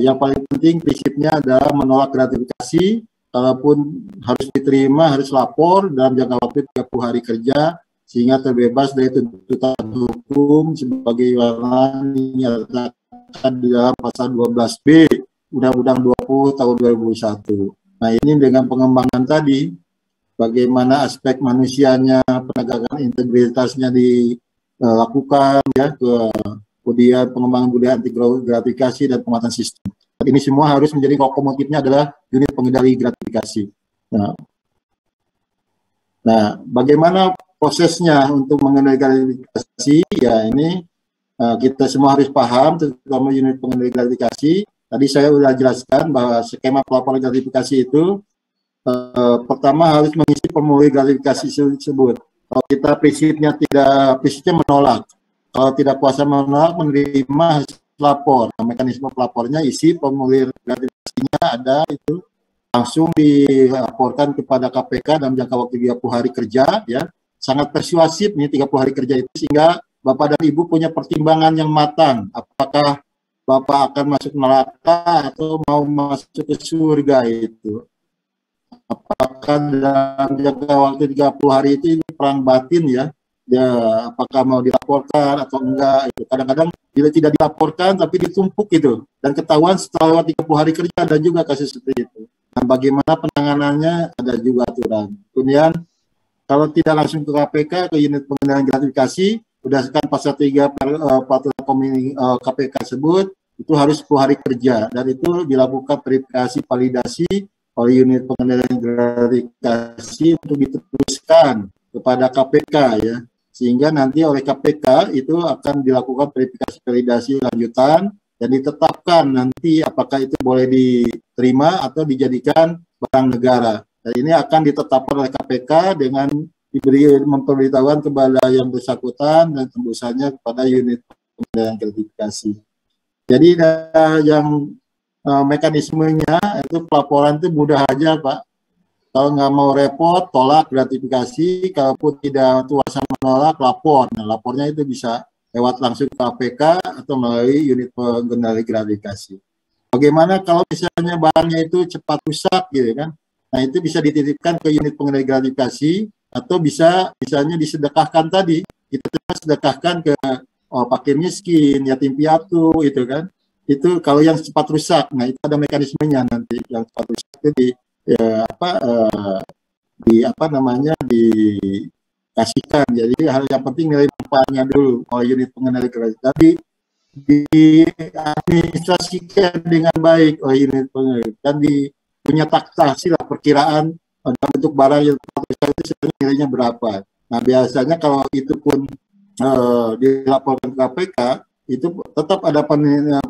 yang paling penting prinsipnya adalah menolak gratifikasi, kalaupun harus diterima harus lapor dalam jangka waktu 30 hari kerja, sehingga terbebas dari tuntutan hukum sebagaimana dinyatakan di dalam pasal 12B Undang-Undang 20 tahun 2001. Nah ini dengan pengembangan tadi, bagaimana aspek manusianya, penegakan integritasnya dilakukan ya, kemudian pengembangan budaya anti gratifikasi dan penguatan sistem. Ini semua harus menjadi lokomotifnya adalah unit pengendali gratifikasi. Nah, bagaimana prosesnya untuk mengenai gratifikasi? Ya ini kita semua harus paham, terutama unit pengendali gratifikasi. Tadi saya sudah jelaskan bahwa skema pelaporan gratifikasi itu pertama harus mengisi formulir gratifikasi tersebut. Kalau kita prinsipnya menolak. Kalau tidak kuasa menolak, menerima hasil lapor. Nah, mekanisme pelapornya isi formulir gratifikasinya ada itu, langsung dilaporkan kepada KPK dalam jangka waktu 30 hari kerja ya. Sangat persuasif nih 30 hari kerja itu, sehingga Bapak dan Ibu punya pertimbangan yang matang. Apakah Bapak akan masuk neraka atau mau masuk ke surga itu. Apakah dalam jangka waktu 30 hari itu ini perang batin ya, apakah mau dilaporkan atau enggak itu. Kadang-kadang bila tidak dilaporkan tapi ditumpuk gitu, dan ketahuan setelah lewat 30 hari kerja, dan juga kasus seperti itu. Nah bagaimana penanganannya ada juga aturan. Kemudian kalau tidak langsung ke KPK, ke unit pengendalian gratifikasi, berdasarkan pasal 3 peraturan KPK tersebut, itu harus 10 hari kerja, dan itu dilakukan verifikasi validasi oleh unit pengendalian gratifikasi untuk diteruskan kepada KPK ya, sehingga nanti oleh KPK itu akan dilakukan verifikasi validasi lanjutan dan ditetapkan nanti apakah itu boleh diterima atau dijadikan barang negara. Dan ini akan ditetapkan oleh KPK dengan memberitahuan kepada yang bersangkutan dan tembusannya kepada unit pengendalian gratifikasi. Jadi yang mekanismenya itu pelaporan itu mudah aja Pak. Kalau nggak mau repot, tolak gratifikasi. Kalaupun tidak kuasa menolak, lapor. Nah, lapornya itu bisa lewat langsung ke KPK atau melalui unit pengendali gratifikasi. Bagaimana kalau misalnya barangnya itu cepat rusak gitu kan? Nah itu bisa dititipkan ke unit pengendali gratifikasi, atau bisa misalnya disedekahkan tadi. Kita sedekahkan ke fakir miskin, yatim piatu, itu kan. Itu kalau yang cepat rusak. Nah itu ada mekanismenya nanti. Yang cepat rusak itu dikasihkan. Jadi hal yang penting nilai manfaatnya dulu oleh unit pengendali gratifikasi. Tapi diadministrasikan dengan baik oleh unit pengendali dan punya taksasi lah, perkiraan dalam bentuk barang yang itu sebenarnya nilainya berapa. Nah biasanya kalau itu pun dilaporkan ke KPK, itu tetap ada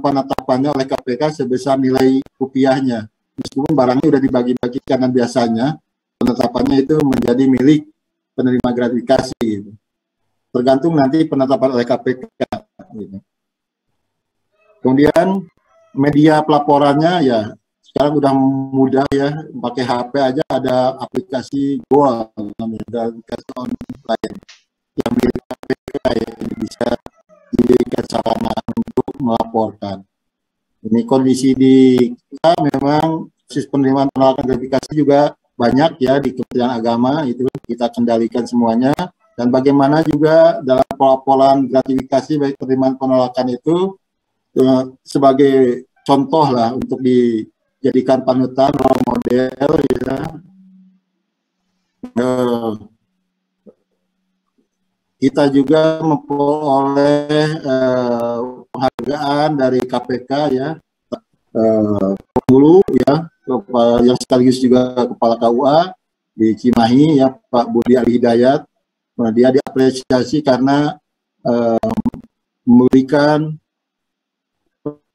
penetapannya oleh KPK sebesar nilai rupiahnya. Meskipun barangnya sudah dibagi-bagikan dan biasanya penetapannya itu menjadi milik penerima gratifikasi. Gitu. Tergantung nanti penetapan oleh KPK. Gitu. Kemudian media pelaporannya ya sekarang udah mudah ya, pakai HP aja ada aplikasi Goal, ada aplikasi online yang milik KPK ini bisa dijadikan sarana untuk melaporkan. Ini kondisi di kita memang proses penerimaan penolakan gratifikasi juga banyak ya di Kementerian Agama, itu kita kendalikan semuanya. Dan bagaimana juga dalam pelaporan gratifikasi baik penerimaan penolakan itu sebagai contoh lah untuk dijadikan panutan, role model ya. Kita juga memperoleh penghargaan dari KPK ya, penghulu ya, yang sekaligus juga Kepala KUA di Cimahi ya, Pak Budi Ali Hidayat. Dia diapresiasi karena memberikan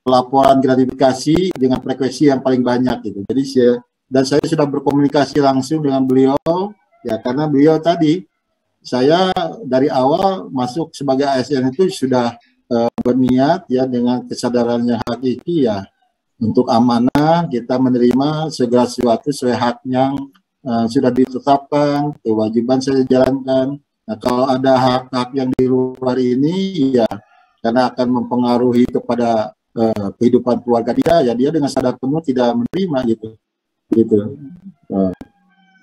laporan gratifikasi dengan frekuensi yang paling banyak gitu. Jadi saya sudah berkomunikasi langsung dengan beliau ya, karena beliau tadi saya dari awal masuk sebagai ASN itu sudah berniat ya dengan kesadarannya hakiki ya untuk amanah kita menerima segala sesuatu sesuai hak yang sudah ditetapkan, kewajiban saya jalankan. Nah, kalau ada hak-hak yang di luar ini ya karena akan mempengaruhi kepada kehidupan keluarga dia, ya dia dengan sadar penuh tidak menerima gitu.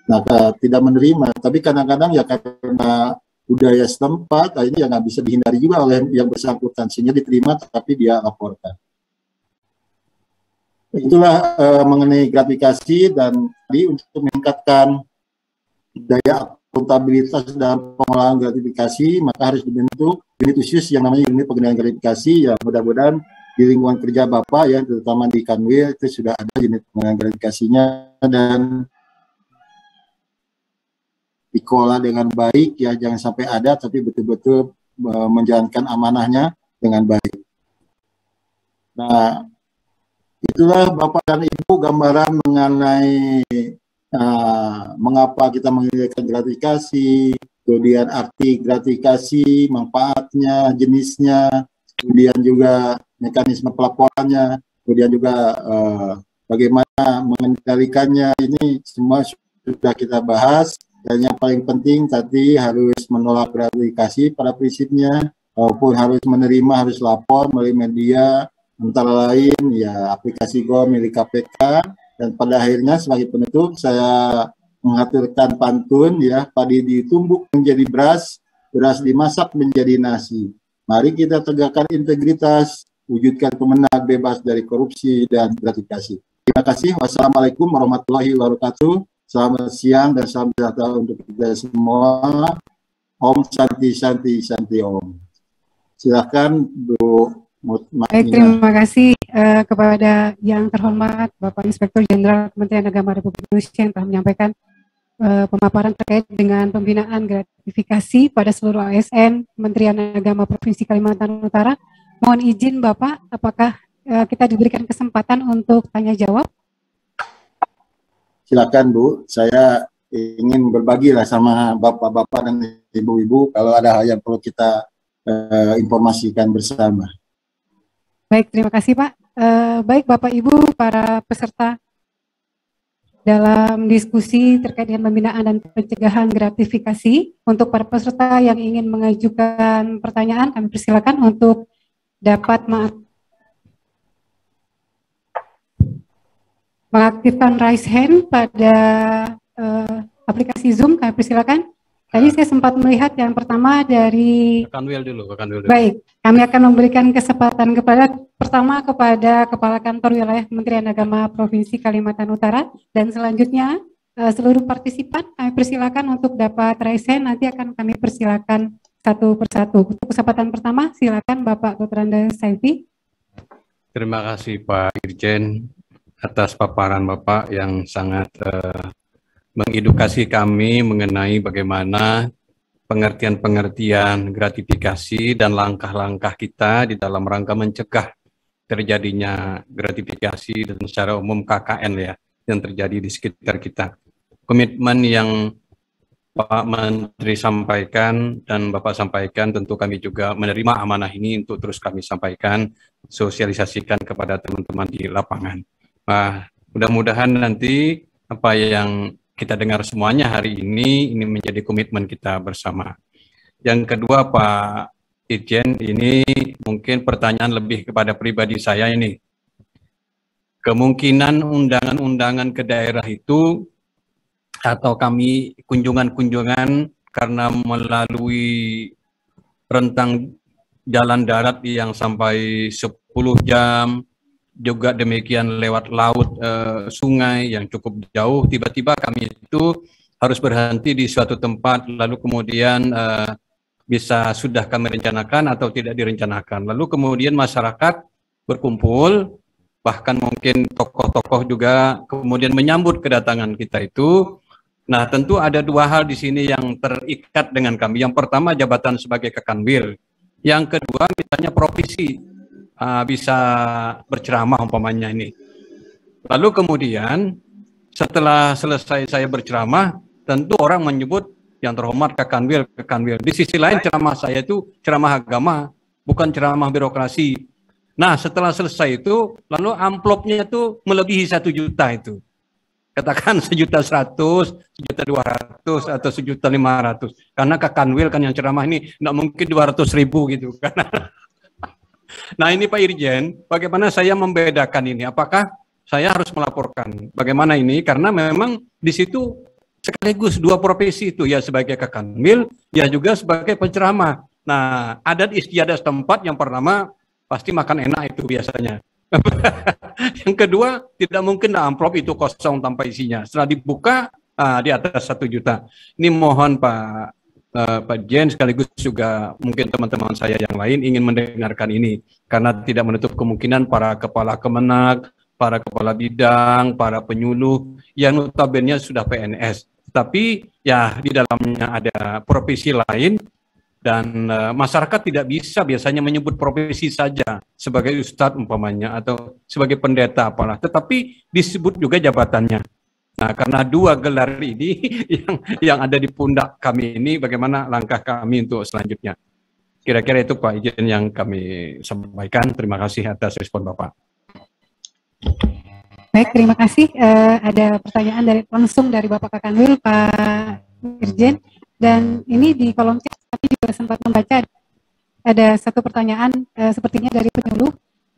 Nah, tidak menerima, tapi kadang-kadang ya karena budaya setempat, ini ya nggak bisa dihindari juga oleh yang bersangkutan, sehingga diterima tapi dia laporkan. Itulah mengenai gratifikasi, dan tadi untuk meningkatkan daya akuntabilitas dalam pengolahan gratifikasi, maka harus dibentuk unit khusus yang namanya unit pengendalian gratifikasi, ya mudah-mudahan di lingkungan kerja Bapak ya, terutama di Kanwil itu sudah ada unit pengendalian gratifikasinya dan dikelola dengan baik ya, jangan sampai ada tapi betul-betul menjalankan amanahnya dengan baik. Nah, itulah Bapak dan Ibu gambaran mengenai mengapa kita mengirimkan gratifikasi, kemudian arti gratifikasi, manfaatnya, jenisnya, kemudian juga mekanisme pelaporannya, kemudian juga bagaimana mengendalikannya. Ini semua sudah kita bahas. Dan yang paling penting tadi harus menolak gratifikasi pada prinsipnya, maupun harus menerima, harus lapor melalui media, antara lain ya aplikasi Go milik KPK. Dan pada akhirnya sebagai penutup saya mengaturkan pantun ya, padi ditumbuk menjadi beras, beras dimasak menjadi nasi. Mari kita tegakkan integritas, wujudkan kemenangan bebas dari korupsi dan gratifikasi. Terima kasih. Wassalamualaikum warahmatullahi wabarakatuh. Selamat siang dan salam sejahtera untuk kita semua. Om Santi Santi Santi Om. Silakan Bu Mutmainah. Baik, terima kasih kepada yang terhormat Bapak Inspektur Jenderal Kementerian Agama Republik Indonesia yang telah menyampaikan pemaparan terkait dengan pembinaan gratifikasi pada seluruh ASN Kementerian Agama Provinsi Kalimantan Utara. Mohon izin Bapak, apakah kita diberikan kesempatan untuk tanya jawab? Silakan Bu, saya ingin berbagi lah sama bapak-bapak dan ibu-ibu kalau ada hal yang perlu kita informasikan bersama. Baik, terima kasih Pak. Baik Bapak Ibu, para peserta dalam diskusi terkait dengan pembinaan dan pencegahan gratifikasi, untuk para peserta yang ingin mengajukan pertanyaan, kami persilakan untuk dapat mengaktifkan raise hand pada aplikasi Zoom. Kami persilakan. Tadi saya sempat melihat yang pertama dari Kanwil dulu. Baik, kami akan memberikan kesempatan pertama kepada Kepala Kantor Wilayah Kementerian Agama Provinsi Kalimantan Utara, dan selanjutnya seluruh partisipan kami persilakan untuk dapat raise hand. Nanti akan kami persilakan satu persatu. Untuk kesempatan pertama, silakan Bapak Dr. Andes Saifi. Terima kasih Pak Dirjen atas paparan Bapak yang sangat mengedukasi kami mengenai bagaimana pengertian-pengertian gratifikasi dan langkah-langkah kita di dalam rangka mencegah terjadinya gratifikasi dan secara umum KKN ya yang terjadi di sekitar kita. Komitmen yang Pak Menteri sampaikan dan Bapak sampaikan, tentu kami juga menerima amanah ini untuk terus kami sampaikan, sosialisasikan kepada teman-teman di lapangan. Nah, mudah-mudahan nanti apa yang kita dengar semuanya hari ini menjadi komitmen kita bersama. Yang kedua, Pak Irjen, ini mungkin pertanyaan lebih kepada pribadi saya ini. Kemungkinan undangan-undangan ke daerah itu atau kami kunjungan-kunjungan karena melalui rentang jalan darat yang sampai 10 jam, juga demikian lewat laut, sungai yang cukup jauh, tiba-tiba kami itu harus berhenti di suatu tempat, lalu kemudian bisa sudah kami rencanakan atau tidak direncanakan. Lalu kemudian masyarakat berkumpul, bahkan mungkin tokoh-tokoh juga kemudian menyambut kedatangan kita itu. Nah, tentu ada dua hal di sini yang terikat dengan kami. Yang pertama, jabatan sebagai Kakanwil. Yang kedua, misalnya profesi bisa berceramah umpamanya ini. Lalu kemudian, setelah selesai saya berceramah, tentu orang menyebut yang terhormat Kakanwil, Kakanwil. Di sisi lain, ceramah saya itu ceramah agama, bukan ceramah birokrasi. Nah, setelah selesai itu, lalu amplopnya itu melebihi 1 juta itu. Katakan 1.100.000, 1.200.000 atau 1.500.000. Karena Kakanwil kan yang ceramah ini nggak mungkin 200.000 gitu. Nah ini Pak Irjen, bagaimana saya membedakan ini? Apakah saya harus melaporkan? Bagaimana ini? Karena memang di situ sekaligus dua profesi itu, ya sebagai Kakanwil, ya juga sebagai penceramah. Nah adat istiadat setempat yang pertama pasti makan enak itu biasanya. Yang kedua, tidak mungkin amplop itu kosong tanpa isinya. Setelah dibuka, di atas 1 juta. Ini mohon Pak Jen, sekaligus juga mungkin teman-teman saya yang lain ingin mendengarkan ini. Karena tidak menutup kemungkinan para kepala kemenag, para kepala bidang, para penyuluh, yang notabene sudah PNS. Tapi ya di dalamnya ada profesi lain, dan masyarakat tidak bisa biasanya menyebut profesi saja sebagai ustadz umpamanya atau sebagai pendeta apalah, tetapi disebut juga jabatannya. Nah, karena dua gelar ini yang ada di pundak kami ini, bagaimana langkah kami untuk selanjutnya? Kira-kira itu Pak Irjen yang kami sampaikan. Terima kasih atas respon Bapak. Baik, terima kasih. Ada pertanyaan langsung dari Bapak Kakanwil, Pak Irjen. Dan ini di kolom chat kami juga sempat membaca ada satu pertanyaan sepertinya dari penyuluh.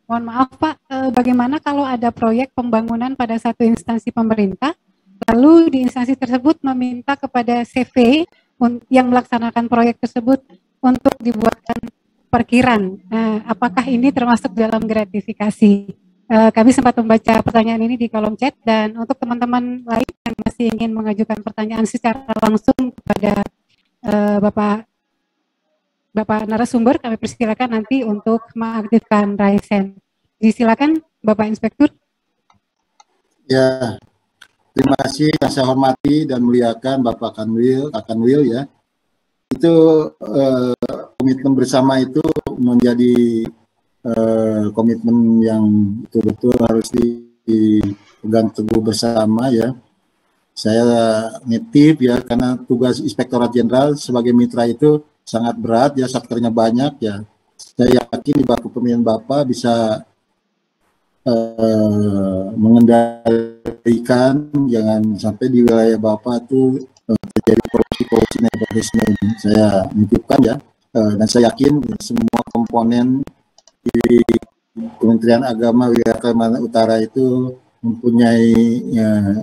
Mohon maaf Pak, bagaimana kalau ada proyek pembangunan pada satu instansi pemerintah, lalu di instansi tersebut meminta kepada CV yang melaksanakan proyek tersebut untuk dibuatkan parkiran. Apakah ini termasuk dalam gratifikasi? Kami sempat membaca pertanyaan ini di kolom chat, dan untuk teman-teman lain yang masih ingin mengajukan pertanyaan secara langsung kepada Bapak narasumber, kami persilakan nanti untuk mengaktifkan raise hand. Disilakan Bapak Inspektur. Ya, terima kasih yang saya hormati dan muliakan Bapak Kakanwil ya. Itu komitmen bersama itu menjadi komitmen yang betul-betul harus dipegang teguh bersama ya. Saya nitip ya, karena tugas Inspektorat Jenderal sebagai mitra itu sangat berat ya, satkernya banyak ya. Saya yakin di bawah kepemimpinan Bapak bisa mengendalikan jangan sampai di wilayah Bapak itu terjadi korupsi nepotisme ini. Saya nitipkan ya, dan saya yakin semua komponen di Kementerian Agama wilayah Kalimantan Utara itu mempunyai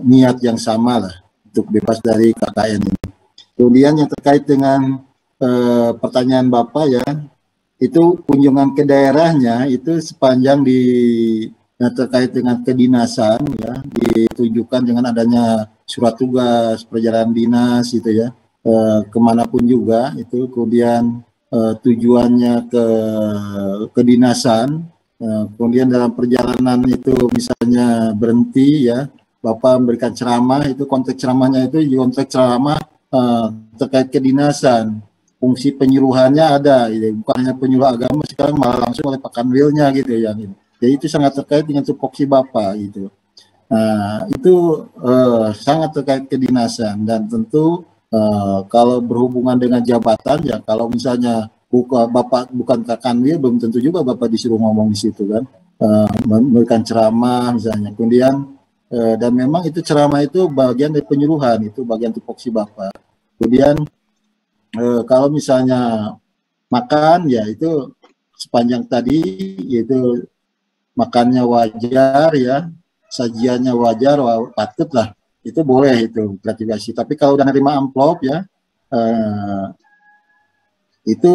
niat yang sama lah untuk bebas dari KKN ini. Kemudian yang terkait dengan pertanyaan Bapak ya, itu kunjungan ke daerahnya itu sepanjang terkait dengan kedinasan ya, ditujukan dengan adanya surat tugas perjalanan dinas itu ya, kemanapun juga itu, kemudian tujuannya ke kedinasan, kemudian dalam perjalanan itu misalnya berhenti ya, Bapak memberikan ceramah, itu konteks ceramahnya itu konteks ceramah terkait kedinasan. fungsi penyuluhannya ada, gitu. Bukan hanya penyuluh agama, sekarang malah langsung oleh Pak Kanwilnya gitu ya. Gitu. Jadi itu sangat terkait dengan tupoksi Bapak gitu. Nah, itu sangat terkait kedinasan, dan tentu kalau berhubungan dengan jabatan ya, kalau misalnya Bapak bukan Kak Kanwil, belum tentu juga Bapak disuruh ngomong di situ kan, memberikan ceramah misalnya. Kemudian dan memang itu ceramah itu bagian dari penyuluhan, itu bagian tupoksi Bapak. Kemudian kalau misalnya makan ya itu sepanjang tadi itu makannya wajar ya, sajiannya wajar, patut lah, itu boleh itu gratifikasi. Tapi kalau udah nerima amplop ya itu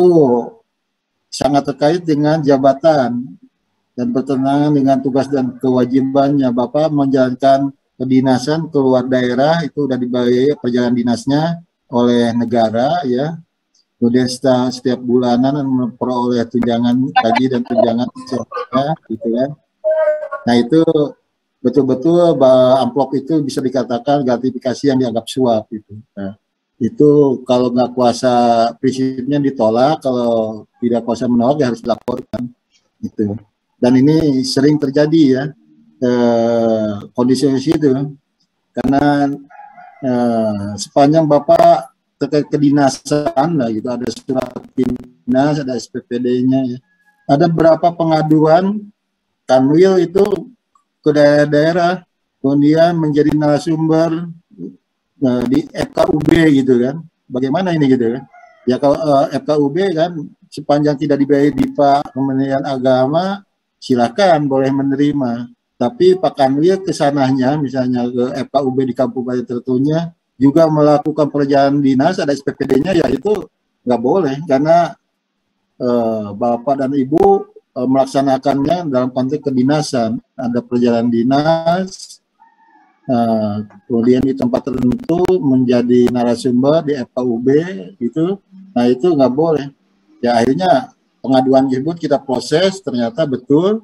sangat terkait dengan jabatan dan bertentangan dengan tugas dan kewajibannya. Bapak menjalankan kedinasan keluar daerah, itu udah dibayar perjalanan dinasnya oleh negara ya. Kemudian setiap bulanan memperoleh tunjangan gaji dan tunjangan gitu kan. Nah itu betul-betul amplop itu bisa dikatakan gratifikasi yang dianggap suap gitu. Nah, itu kalau nggak kuasa prinsipnya ditolak, kalau tidak kuasa menolak ya harus dilaporkan gitu. Dan ini sering terjadi ya kondisi itu, karena sepanjang Bapak terkait kedinasan lah gitu, ada surat dinas, ada SPPD-nya ya. Ada berapa pengaduan Kanwil itu ke daerah-daerah, kemudian menjadi narasumber di FKUB gitu kan. Bagaimana ini gitu kan? Ya kalau FKUB kan sepanjang tidak dibayar DIPA Kementerian Agama, silakan boleh menerima. Tapi Pak Kanwil kesananya misalnya ke FKUB di kabupaten tertentunya juga melakukan perjalanan dinas, ada SPPD-nya, ya itu nggak boleh, karena Bapak dan Ibu melaksanakannya dalam konteks kedinasan. Ada perjalanan dinas, kemudian di tempat tertentu menjadi narasumber di FKUB gitu, nah itu nggak boleh. Ya akhirnya pengaduan tersebut kita proses, ternyata betul.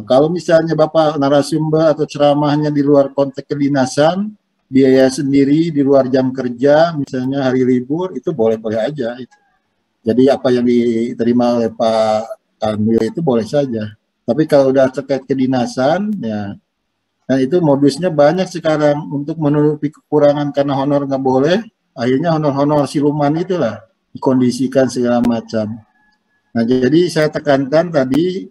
Kalau misalnya Bapak narasumber atau ceramahnya di luar konteks kedinasan, biaya sendiri di luar jam kerja, misalnya hari libur, itu boleh-boleh aja. Itu. Jadi apa yang diterima oleh Pak Kanwil itu boleh saja. Tapi kalau udah terkait kedinasan, ya, dan itu modusnya banyak sekarang untuk menutupi kekurangan karena honor nggak boleh. Akhirnya honor-honor siluman itulah dikondisikan segala macam. Nah jadi saya tekankan tadi,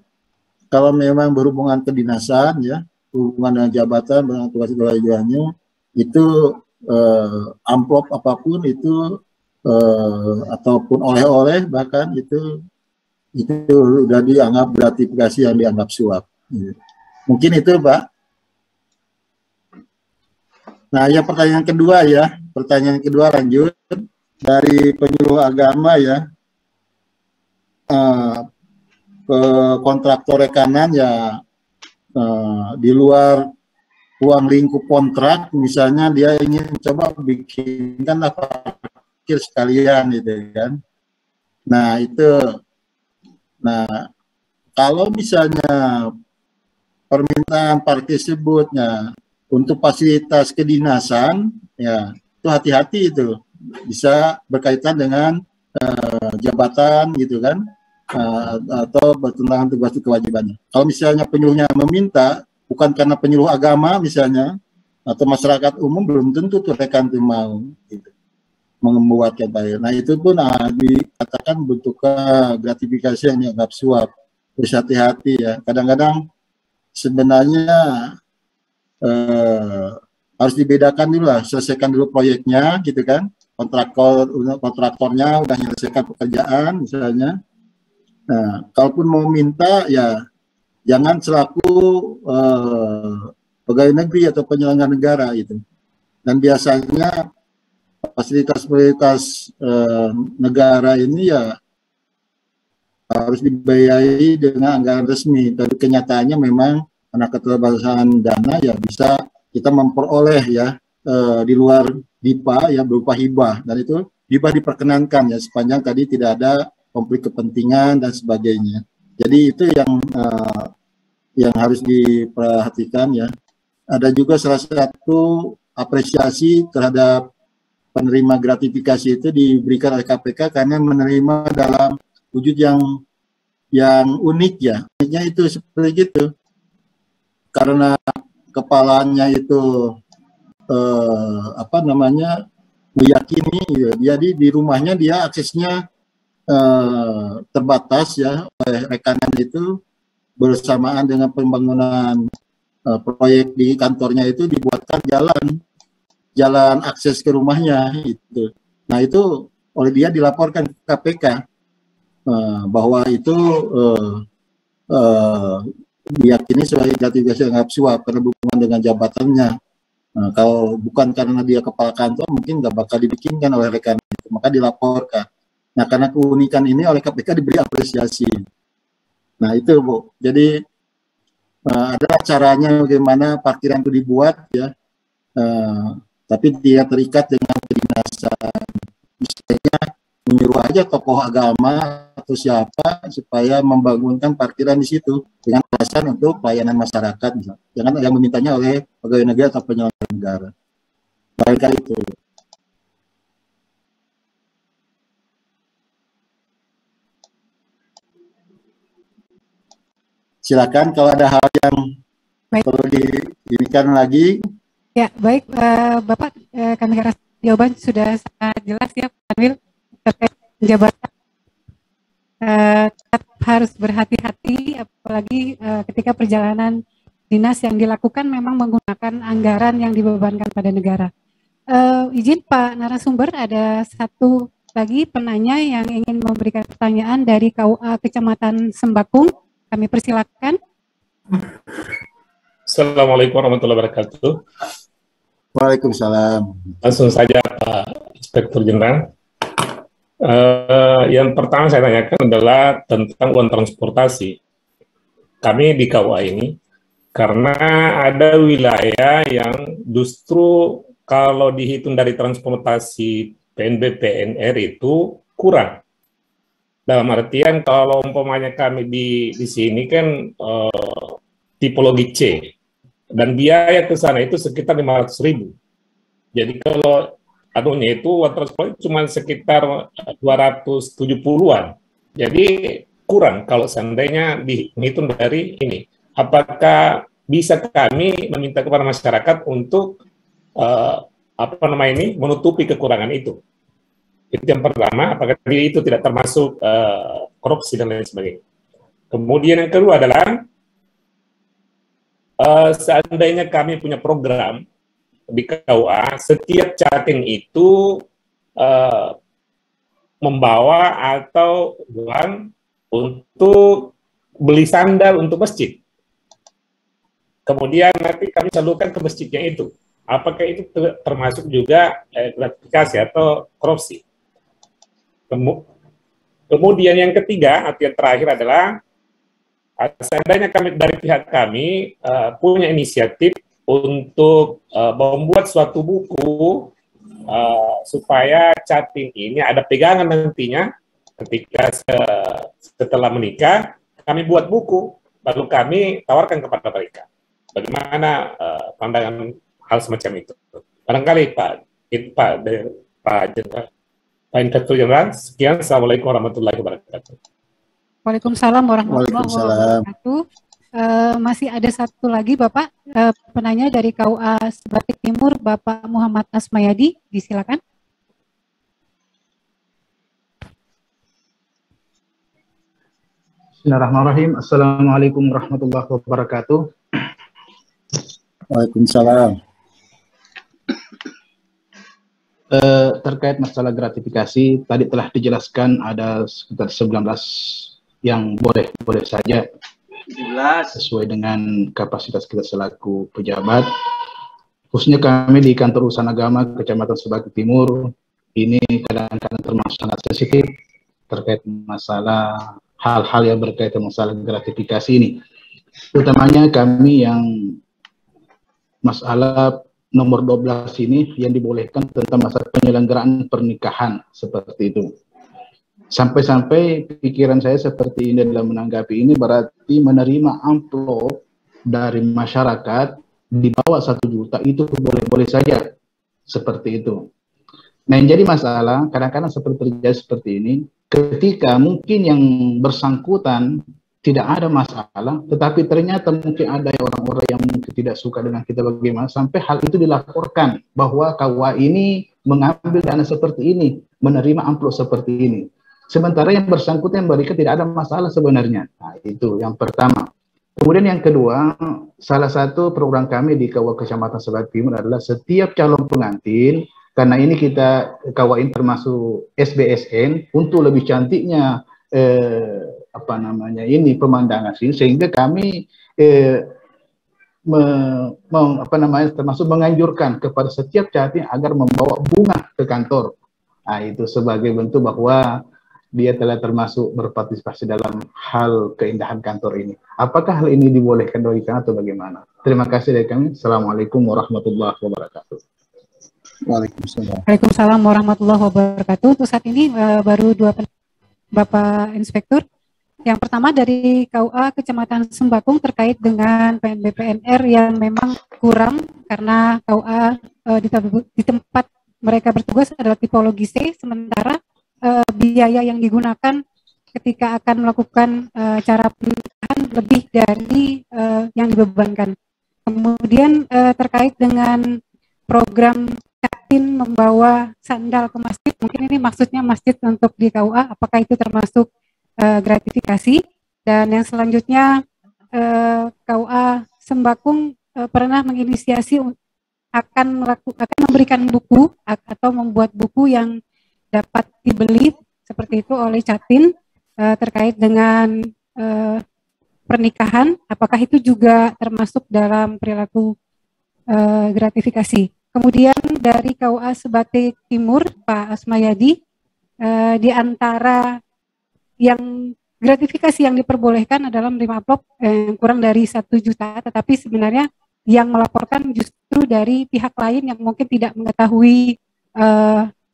kalau memang berhubungan kedinasan, ya, hubungan dengan jabatan, dengan tugas kewajibannya, itu amplop apapun itu ataupun oleh-oleh bahkan itu sudah dianggap gratifikasi yang dianggap suap. Mungkin itu, Pak. Nah, yang pertanyaan kedua lanjut dari penyuluh agama ya, ke kontraktor rekanan ya, di luar ruang lingkup kontrak, misalnya dia ingin coba bikinkan parkir sekalian gitu kan. Nah itu, kalau misalnya permintaan parkir tersebutnya untuk fasilitas kedinasan, ya itu hati-hati, itu bisa berkaitan dengan jabatan gitu kan, atau bertentangan tugas kewajibannya. Kalau misalnya penyuluhnya meminta bukan karena penyuluh agama misalnya, atau masyarakat umum, belum tentu tuh rekan itu mau gitu, membuatkan bayar. Nah itu pun dikatakan bentuk gratifikasi yang dianggap suap. Terus hati-hati ya, kadang-kadang sebenarnya harus dibedakan dulu lah, selesaikan dulu proyeknya gitu kan, kontraktornya udah menyelesaikan pekerjaan misalnya. Nah kalaupun mau minta ya jangan selaku pegawai negeri atau penyelenggara negara itu. Dan biasanya fasilitas-fasilitas negara ini ya harus dibiayai dengan anggaran resmi. Tapi kenyataannya memang karena keterbatasan dana ya bisa kita memperoleh ya di luar DIPA ya berupa hibah, dan itu hibah diperkenankan ya sepanjang tadi tidak ada konflik kepentingan dan sebagainya. Jadi itu yang harus diperhatikan ya. Ada juga salah satu apresiasi terhadap penerima gratifikasi itu diberikan oleh KPK karena menerima dalam wujud yang unik ya. Uniknya itu seperti itu. Karena kepalanya itu meyakini ya, jadi di rumahnya dia aksesnya terbatas ya oleh rekanan itu, bersamaan dengan pembangunan proyek di kantornya itu dibuatkan jalan akses ke rumahnya itu. Nah itu oleh dia dilaporkan ke KPK bahwa itu diyakini sebagai gratifikasi anggap suap karena berhubungan dengan jabatannya. Kalau bukan karena dia kepala kantor mungkin nggak bakal dibikinkan oleh rekan itu, maka dilaporkan. Nah karena keunikan ini oleh KPK diberi apresiasi. Nah itu Bu, jadi adalah caranya bagaimana parkiran itu dibuat ya. Tapi dia terikat dengan kedinasan. Misalnya menyuruh aja tokoh agama atau siapa supaya membangunkan parkiran di situ dengan alasan untuk pelayanan masyarakat, misalnya. Jangan yang memintanya oleh pegawai negara atau penyelenggara negara. Barangkali itu. Silakan kalau ada hal yang perlu diinginkan lagi. Ya, baik Bapak, kami rasa jawaban sudah sangat jelas ya Pak Anwil terkait jabatan. Tetap harus berhati-hati apalagi ketika perjalanan dinas yang dilakukan memang menggunakan anggaran yang dibebankan pada negara. Izin Pak narasumber, ada satu lagi penanya yang ingin memberikan pertanyaan dari KUA Kecamatan Sembakung. Kami persilakan. Assalamualaikum warahmatullahi wabarakatuh. Waalaikumsalam. Langsung saja Pak Inspektur Jenderal. Yang pertama saya tanyakan adalah tentang uang transportasi. Kami di KUA ini, karena ada wilayah yang justru kalau dihitung dari transportasi PNB PNR itu kurang. Dalam artian kalau umpamanya kami di sini kan tipologi C, dan biaya ke sana itu sekitar 500.000. Jadi kalau anunya itu uang transport cuma sekitar 270-an. Jadi kurang kalau seandainya dihitung dari ini. Apakah bisa kami meminta kepada masyarakat untuk menutupi kekurangan itu? Itu yang pertama. Apakah itu tidak termasuk korupsi dan lain sebagainya? Kemudian yang kedua adalah seandainya kami punya program di KUA, setiap chatting itu membawa atau uang untuk beli sandal untuk masjid. Kemudian nanti kami salurkan ke masjidnya itu. Apakah itu termasuk juga gratifikasi atau korupsi? Kemudian yang ketiga, atau yang terakhir adalah seandainya kami dari pihak kami punya inisiatif untuk membuat suatu buku supaya chatting ini ada pegangan nantinya ketika setelah menikah, kami buat buku lalu kami tawarkan kepada mereka. Bagaimana pandangan hal semacam itu? Barangkali Pak Inspektur Jenderal, sekian. Assalamualaikum warahmatullahi wabarakatuh. Waalaikumsalam warahmatullahi wabarakatuh. Masih ada satu lagi Bapak, penanya dari KUA Sebatik Timur, Bapak Muhammad Asmayadi, disilakan. Bismillahirrahmanirrahim. Assalamualaikum warahmatullahi wabarakatuh. Waalaikumsalam. Terkait masalah gratifikasi, tadi telah dijelaskan ada sekitar 19 yang boleh saja sesuai dengan kapasitas kita selaku pejabat. Khususnya kami di Kantor Urusan Agama Kecamatan Sebatik Timur, ini kadang-kadang termasuk sangat sensitif terkait masalah hal-hal yang berkaitan masalah gratifikasi ini. Utamanya kami yang masalah nomor 12 ini yang dibolehkan tentang masalah penyelenggaraan pernikahan seperti itu. Sampai-sampai pikiran saya seperti ini dalam menanggapi ini berarti menerima amplop dari masyarakat di bawah 1 juta itu boleh-boleh saja seperti itu. Nah, yang jadi masalah kadang-kadang terjadi seperti ini, ketika mungkin yang bersangkutan tidak ada masalah, tetapi ternyata mungkin ada orang-orang yang mungkin tidak suka dengan kita bagaimana, sampai hal itu dilaporkan bahwa KUA ini mengambil dana seperti ini, menerima amplop seperti ini. Sementara yang bersangkutan yang berikan tidak ada masalah sebenarnya. Nah, itu yang pertama. Kemudian yang kedua, salah satu program kami di KUA Kecamatan Selat Timur adalah setiap calon pengantin, karena ini kita KUA ini termasuk SBSN, untuk lebih cantiknya pemandangan sini, sehingga kami termasuk menganjurkan kepada setiap catin agar membawa bunga ke kantor. Nah, itu sebagai bentuk bahwa dia telah termasuk berpartisipasi dalam hal keindahan kantor ini. Apakah hal ini dibolehkan bagi kami atau bagaimana? Terima kasih dari kami. Assalamualaikum warahmatullahi wabarakatuh. Waalaikumsalam. Waalaikumsalam warahmatullahi wabarakatuh. Untuk saat ini baru dua Bapak Inspektur. Yang pertama dari KUA Kecamatan Sembakung terkait dengan PNB PNR yang memang kurang karena KUA di tempat mereka bertugas adalah tipologi C, sementara biaya yang digunakan ketika akan melakukan cara pernikahan lebih dari yang dibebankan. Kemudian terkait dengan program Catin membawa sandal ke masjid, mungkin ini maksudnya masjid untuk di KUA, apakah itu termasuk gratifikasi? Dan yang selanjutnya KUA Sembakung pernah menginisiasi akan memberikan buku atau membuat buku yang dapat dibeli seperti itu oleh Catin terkait dengan pernikahan, apakah itu juga termasuk dalam perilaku gratifikasi? Kemudian dari KUA Sebatik Timur, Pak Asmayadi, di antara yang gratifikasi yang diperbolehkan adalah menerima amplop kurang dari 1 juta, tetapi sebenarnya yang melaporkan justru dari pihak lain yang mungkin tidak mengetahui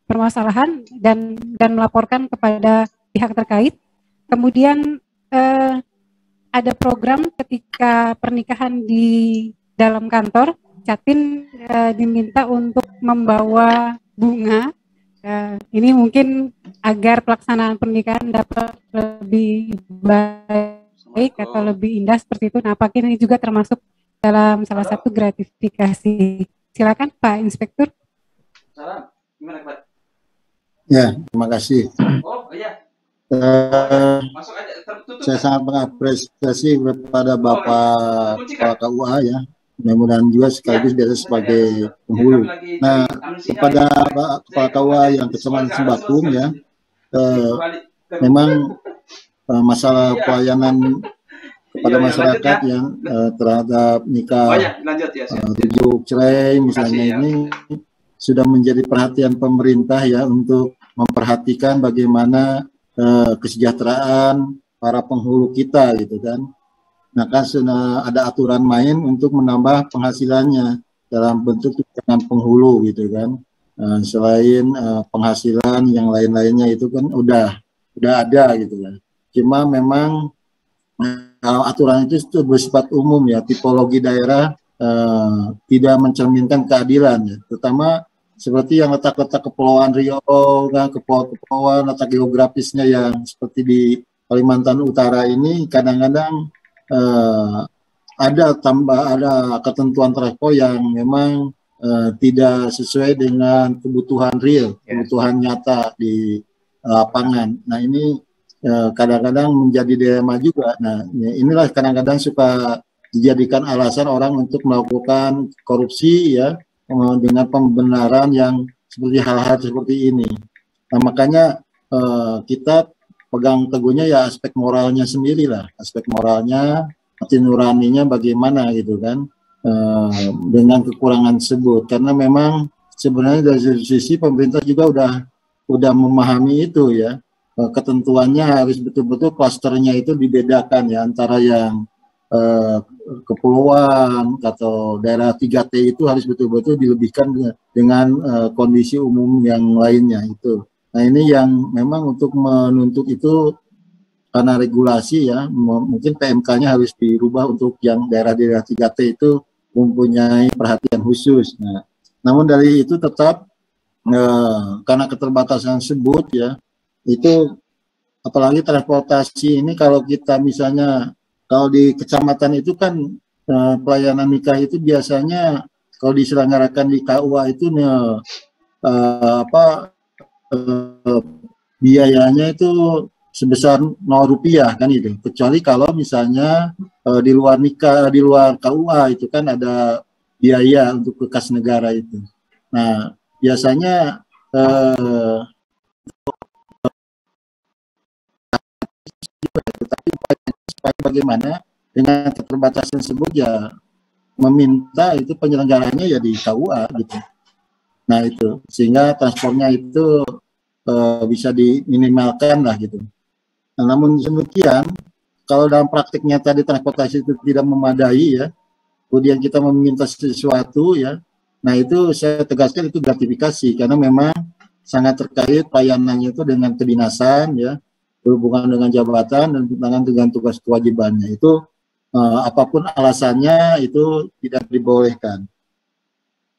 permasalahan dan melaporkan kepada pihak terkait. Kemudian ada program ketika pernikahan di dalam kantor, Catin diminta untuk membawa bunga. Ini mungkin agar pelaksanaan pernikahan dapat lebih baik atau lebih indah seperti itu. Nah, apakah ini juga termasuk dalam salah satu gratifikasi? Silakan Pak Inspektur. Gimana, Pak? Ya, terima kasih. Saya sangat mengapresiasi kepada Bapak KUA ya. Mudah-mudahan juga sekaligus biasa sebagai penghulu. Nah, kepada Kepala KUA yang Kecamatan Sembakung ya, memang masalah pelayanan kepada masyarakat yang terhadap nikah, rujuk cerai misalnya ini sudah menjadi perhatian pemerintah ya untuk memperhatikan bagaimana kesejahteraan para penghulu kita gitu kan. Nah, kan sudah ada aturan main untuk menambah penghasilannya dalam bentuk tunjangan penghulu gitu kan. Selain penghasilan yang lain-lainnya itu kan udah ada gitu kan. Cuma memang aturan itu bersifat umum ya, tipologi daerah tidak mencerminkan keadilan ya. Terutama seperti yang letak-letak kepulauan Riau, kan, kepulauan letak geografisnya yang seperti di Kalimantan Utara ini kadang-kadang ada ketentuan travel yang memang tidak sesuai dengan kebutuhan real, kebutuhan nyata di lapangan. Nah ini kadang-kadang menjadi dilema juga. Nah inilah kadang-kadang suka dijadikan alasan orang untuk melakukan korupsi ya dengan pembenaran yang seperti hal-hal seperti ini. Nah makanya kita pegang teguhnya ya aspek moralnya sendiri lah, aspek moralnya, hati nuraninya bagaimana gitu kan, dengan kekurangan tersebut. Karena memang sebenarnya dari sisi pemerintah juga udah memahami itu ya, ketentuannya harus betul-betul klasternya itu dibedakan ya, antara yang kepulauan atau daerah 3T itu harus betul-betul dilebihkan dengan kondisi umum yang lainnya itu. Nah ini yang memang untuk menuntut itu karena regulasi ya, mungkin PMK-nya harus dirubah untuk yang daerah-daerah 3T itu mempunyai perhatian khusus. Nah, namun dari itu tetap karena keterbatasan tersebut ya, itu apalagi transportasi ini kalau kita misalnya kalau di kecamatan itu kan pelayanan nikah itu biasanya kalau diselenggarakan di KUA itu biayanya itu sebesar 0 rupiah kan itu, kecuali kalau misalnya di luar nikah, di luar KUA itu kan ada biaya untuk ke kas negara itu. Nah biasanya tapi supaya bagaimana dengan keterbatasan tersebut ya meminta itu penyelenggaranya ya di KUA gitu. Nah itu sehingga transportnya itu bisa diminimalkan lah gitu. Nah, namun demikian kalau dalam praktiknya tadi transportasi itu tidak memadai ya, kemudian kita meminta sesuatu ya, nah itu saya tegaskan itu gratifikasi karena memang sangat terkait pelayanannya itu dengan kedinasan ya, berhubungan dengan jabatan dan berhubungan dengan tugas kewajibannya itu apapun alasannya itu tidak dibolehkan,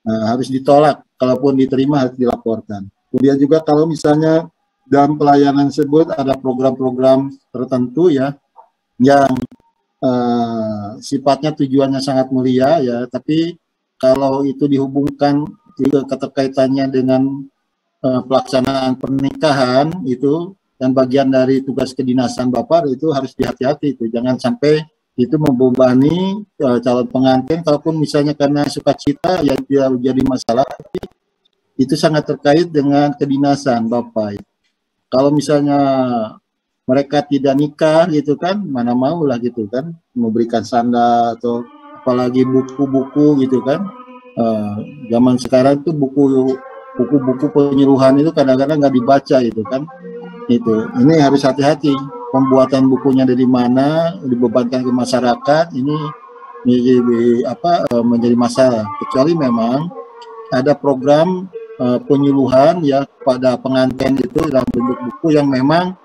harus ditolak, kalaupun diterima harus dilaporkan. Kemudian juga kalau misalnya dalam pelayanan tersebut ada program-program tertentu ya yang sifatnya tujuannya sangat mulia ya, tapi kalau itu dihubungkan juga keterkaitannya dengan pelaksanaan pernikahan itu dan bagian dari tugas kedinasan Bapak itu harus dihati-hati itu, jangan sampai itu membebani calon pengantin, kalaupun misalnya karena sukacita ya tidak jadi masalah, tapi itu sangat terkait dengan kedinasan Bapak. Kalau misalnya mereka tidak nikah gitu kan, mana mau lah gitu kan, memberikan sandal atau apalagi buku-buku gitu kan. Zaman sekarang tuh buku-buku penyuluhan itu kadang-kadang nggak dibaca gitu kan. Itu ini harus hati-hati, pembuatan bukunya dari mana, dibebankan ke masyarakat, ini menjadi masalah, kecuali memang ada program penyuluhan ya pada pengantin itu dalam bentuk buku yang memang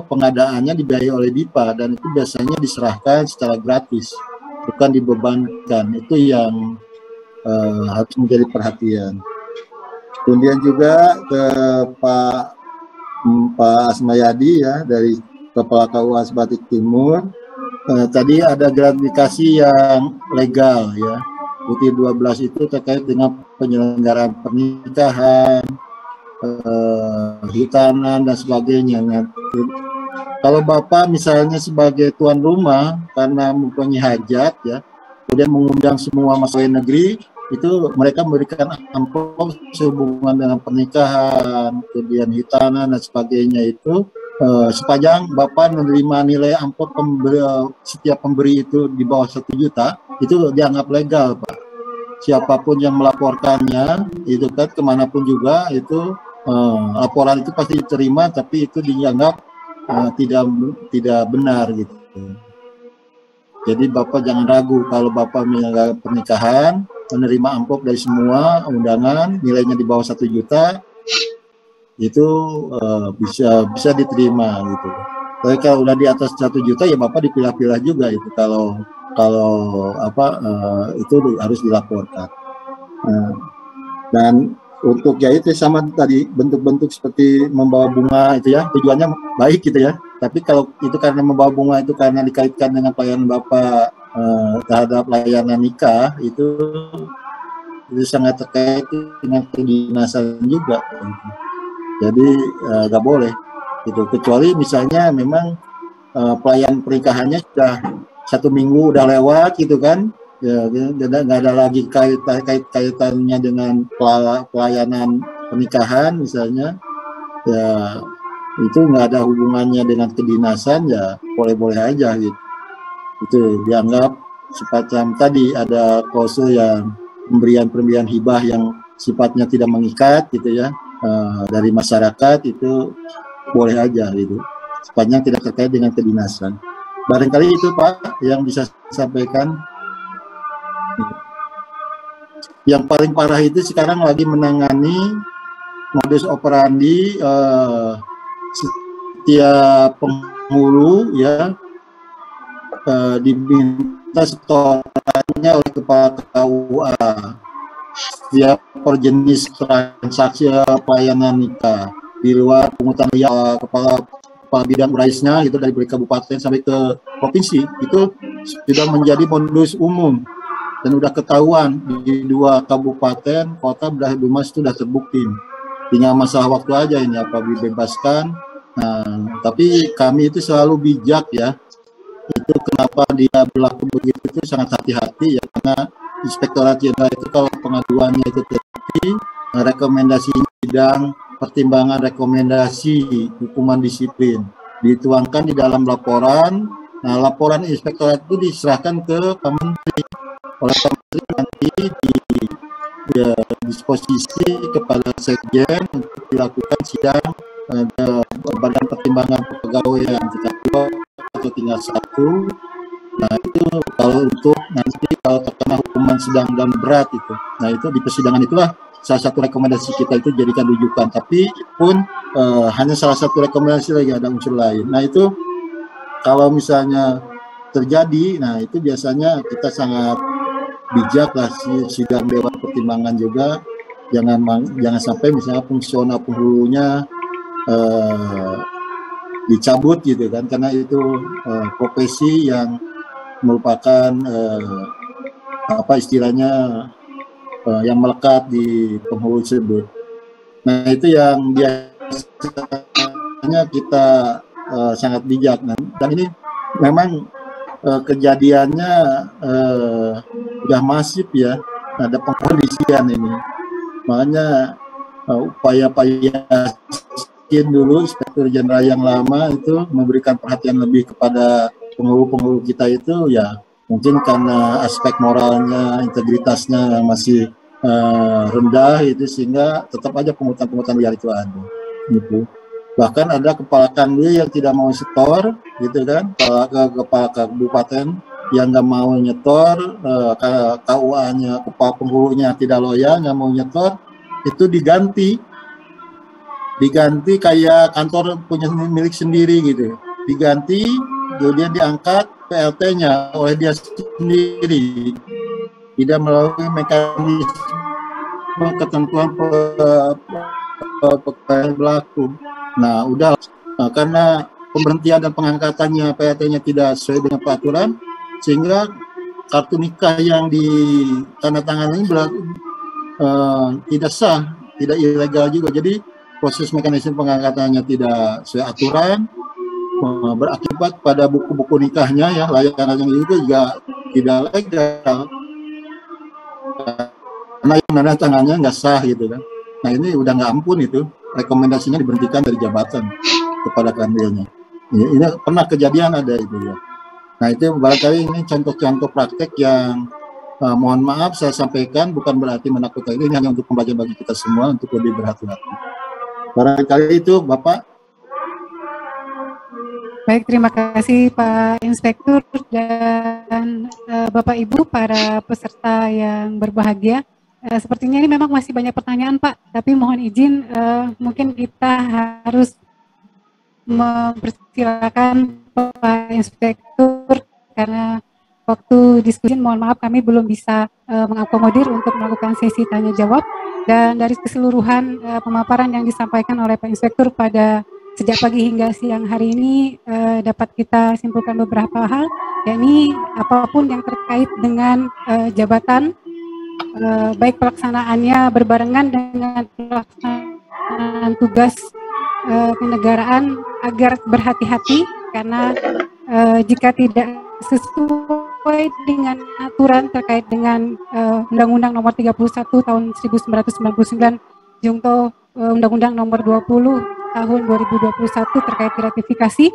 pengadaannya dibiayai oleh DIPA dan itu biasanya diserahkan secara gratis, bukan dibebankan. Itu yang harus menjadi perhatian. Kemudian juga ke Pak Asmayadi ya dari Kepala KUA Sebatik Timur, tadi ada gratifikasi yang legal ya. Butir 12 itu terkait dengan penyelenggaraan pernikahan, hitanan dan sebagainya. Nah, kalau Bapak misalnya sebagai tuan rumah karena mempunyai hajat ya, kemudian mengundang semua masyarakat negeri, itu mereka memberikan amplop sehubungan dengan pernikahan, kemudian hitanan dan sebagainya itu, sepanjang Bapak menerima nilai amplop setiap pemberi itu di bawah 1 juta, itu dianggap legal Pak. Siapapun yang melaporkannya itu kan kemanapun juga itu laporan itu pasti diterima, tapi itu dianggap tidak benar gitu. Jadi Bapak jangan ragu kalau Bapak menyelenggarakan pernikahan, menerima amplop dari semua undangan nilainya di bawah 1 juta itu bisa diterima gitu. Tapi kalau udah di atas 1 juta ya Bapak dipilah-pilah juga itu, kalau itu harus dilaporkan. Dan untuk ya itu sama tadi bentuk-bentuk seperti membawa bunga itu ya, tujuannya baik gitu ya, tapi kalau itu karena membawa bunga itu karena dikaitkan dengan pelayanan Bapak terhadap layanan nikah, itu sangat terkait dengan kedinasan juga, jadi nggak boleh gitu, kecuali misalnya memang pelayan pernikahannya sudah 1 minggu udah lewat gitu kan ya, nggak ada lagi kaitannya dengan pelayanan pernikahan misalnya ya, itu nggak ada hubungannya dengan kedinasan ya, boleh-boleh aja gitu. Itu dianggap semacam tadi ada klausul yang pemberian hibah yang sifatnya tidak mengikat gitu ya, dari masyarakat, itu boleh aja gitu, sepanjang tidak terkait dengan kedinasan. Barangkali itu Pak yang bisa saya sampaikan. Yang paling parah itu sekarang lagi menangani modus operandi setiap penghulu ya diminta setorannya oleh Kepala KUA. setiap per jenis transaksi pelayanan nikah di luar pungutan biaya kepala bidang URAIS-nya itu dari kabupaten sampai ke provinsi itu sudah menjadi modus umum dan sudah ketahuan di 2 kabupaten kota Bumi itu sudah terbukti. Tinggal masalah waktu aja ini apa dibebaskan. Nah, tapi kami itu selalu bijak ya. Itu kenapa dia berlaku begitu itu sangat hati-hati ya, karena Inspektorat Jenderal itu kalau pengaduannya itu terjadi, rekomendasi sidang, pertimbangan rekomendasi hukuman disiplin dituangkan di dalam laporan. Nah, laporan Inspektorat itu diserahkan ke Pak Menteri. Oleh Pak Menteri nanti disposisi kepada Sekjen untuk dilakukan sidang Badan Pertimbangan Kepegawaian tingkat 2 atau tingkat 1. Nah, itu kalau untuk nanti kalau terkena hukuman sedang dan berat itu. Nah, itu di persidangan itulah salah satu rekomendasi kita itu jadikan rujukan. Tapi pun hanya salah satu rekomendasi lagi, ada unsur lain. Nah, itu kalau misalnya terjadi, nah itu biasanya kita sangat bijak lah sidang Dewan Pertimbangan juga. Jangan sampai misalnya fungsional penghulunya dicabut gitu kan, karena itu profesi yang merupakan apa istilahnya yang melekat di penghulu tersebut. Nah, itu yang biasanya kita sangat bijak, dan ini memang kejadiannya sudah masif ya, ada pengkondisian ini, makanya upaya-upaya dulu Inspektur Jenderal yang lama itu memberikan perhatian lebih kepada penghulu-penghulu kita itu ya, mungkin karena aspek moralnya, integritasnya yang masih rendah itu, sehingga tetap aja pungutan-pungutan liar itu ada gitu. Bahkan ada kepala kanwil yang tidak mau setor gitu kan, kepala kabupaten yang nggak mau nyetor, KUA-nya kepala penghulunya tidak loyal, nggak mau nyetor, itu diganti kayak kantor punya milik sendiri gitu, diganti, kemudian diangkat PLT-nya oleh dia sendiri, tidak melalui mekanisme ketentuan pegawai berlaku. Nah, udah karena pemberhentian dan pengangkatannya PLT-nya tidak sesuai dengan peraturan, sehingga kartu nikah yang ditandatangani tidak sah, tidak ilegal juga. Jadi proses mekanisme pengangkatannya tidak sesuai aturan, berakibat pada buku-buku nikahnya ya, layanan yang itu juga tidak legal karena yang menandatangannya nggak sah gitu kan. Nah, ini udah nggak ampun, itu rekomendasinya diberhentikan dari jabatan kepada kanwilnya. Ini pernah kejadian ada itu ya. Nah, itu barangkali ini contoh-contoh praktek yang mohon maaf saya sampaikan, bukan berarti menakutkan, ini hanya untuk pembelajaran bagi kita semua untuk lebih berhati-hati. Barangkali itu Bapak. Baik, terima kasih Pak Inspektur dan Bapak Ibu para peserta yang berbahagia. Sepertinya ini memang masih banyak pertanyaan Pak, tapi mohon izin mungkin kita harus mempersilakan Pak Inspektur karena waktu diskusi, mohon maaf kami belum bisa mengakomodir untuk melakukan sesi tanya jawab. Dan dari keseluruhan pemaparan yang disampaikan oleh Pak Inspektur pada sejak pagi hingga siang hari ini dapat kita simpulkan beberapa hal, yakni apapun yang terkait dengan jabatan, baik pelaksanaannya berbarengan dengan pelaksanaan tugas kenegaraan, agar berhati-hati karena jika tidak sesuai dengan aturan terkait dengan Undang-Undang Nomor 31 Tahun 1999 Jungto Undang-Undang Nomor 20 Tahun 2021 terkait gratifikasi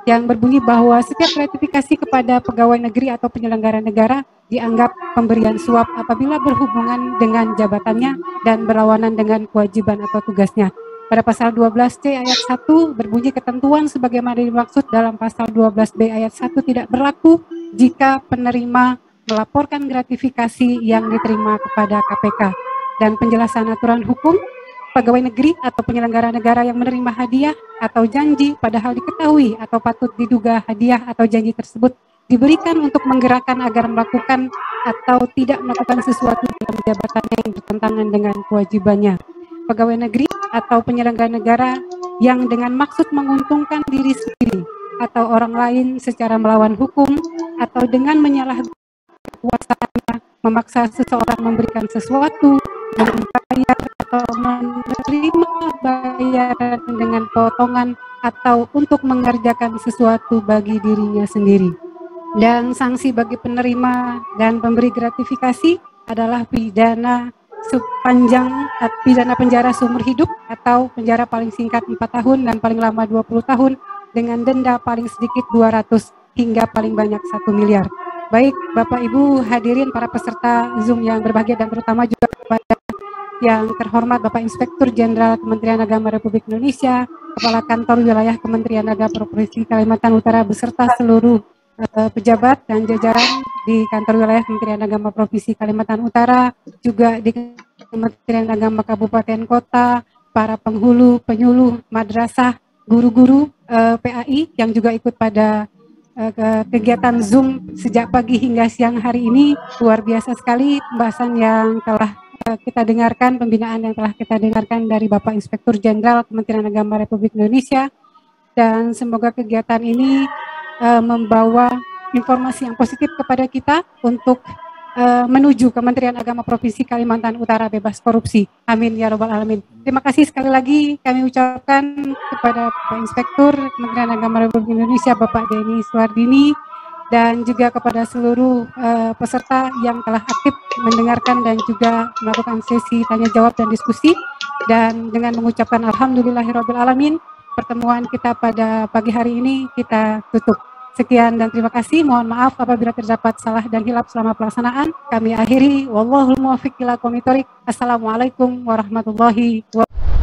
yang berbunyi bahwa setiap gratifikasi kepada pegawai negeri atau penyelenggara negara dianggap pemberian suap apabila berhubungan dengan jabatannya dan berlawanan dengan kewajiban atau tugasnya. Pada pasal 12C ayat 1 berbunyi ketentuan sebagaimana dimaksud dalam pasal 12B ayat 1 tidak berlaku jika penerima melaporkan gratifikasi yang diterima kepada KPK. Dan penjelasan aturan hukum, pegawai negeri atau penyelenggara negara yang menerima hadiah atau janji padahal diketahui atau patut diduga hadiah atau janji tersebut diberikan untuk menggerakkan agar melakukan atau tidak melakukan sesuatu dalam jabatannya yang bertentangan dengan kewajibannya. Pegawai negeri atau penyelenggara negara yang dengan maksud menguntungkan diri sendiri atau orang lain secara melawan hukum atau dengan menyalahgunakan kekuasaannya memaksa seseorang memberikan sesuatu, membayar atau menerima bayaran dengan potongan atau untuk mengerjakan sesuatu bagi dirinya sendiri. Dan sanksi bagi penerima dan pemberi gratifikasi adalah pidana pidana penjara seumur hidup atau penjara paling singkat 4 tahun dan paling lama 20 tahun dengan denda paling sedikit 200 hingga paling banyak 1 miliar. Baik Bapak Ibu hadirin para peserta Zoom yang berbahagia dan terutama juga kepada yang terhormat Bapak Inspektur Jenderal Kementerian Agama Republik Indonesia, Kepala Kantor Wilayah Kementerian Agama Provinsi Kalimantan Utara beserta seluruh pejabat dan jajaran di Kantor Wilayah Kementerian Agama Provinsi Kalimantan Utara, juga di Kementerian Agama Kabupaten Kota, para penghulu, penyuluh, madrasah, guru-guru PAI yang juga ikut pada kegiatan Zoom sejak pagi hingga siang hari ini. Luar biasa sekali pembahasan yang telah kita dengarkan, pembinaan yang telah kita dengarkan dari Bapak Inspektur Jenderal Kementerian Agama Republik Indonesia, dan semoga kegiatan ini membawa informasi yang positif kepada kita untuk menuju Kementerian Agama Provinsi Kalimantan Utara bebas korupsi. Amin ya robbal alamin. Terima kasih sekali lagi kami ucapkan kepada Pak Inspektur Kementerian Agama Republik Indonesia Bapak Denny Suwardini, dan juga kepada seluruh peserta yang telah aktif mendengarkan dan juga melakukan sesi tanya jawab dan diskusi. Dan dengan mengucapkan alhamdulillahirabbil alamin, pertemuan kita pada pagi hari ini kita tutup. Sekian dan terima kasih. Mohon maaf apabila terdapat salah dan hilap selama pelaksanaan. Kami akhiri. Wallahul muwaffiq ila aqwamit thoriq. Assalamualaikum warahmatullahi wabarakatuh.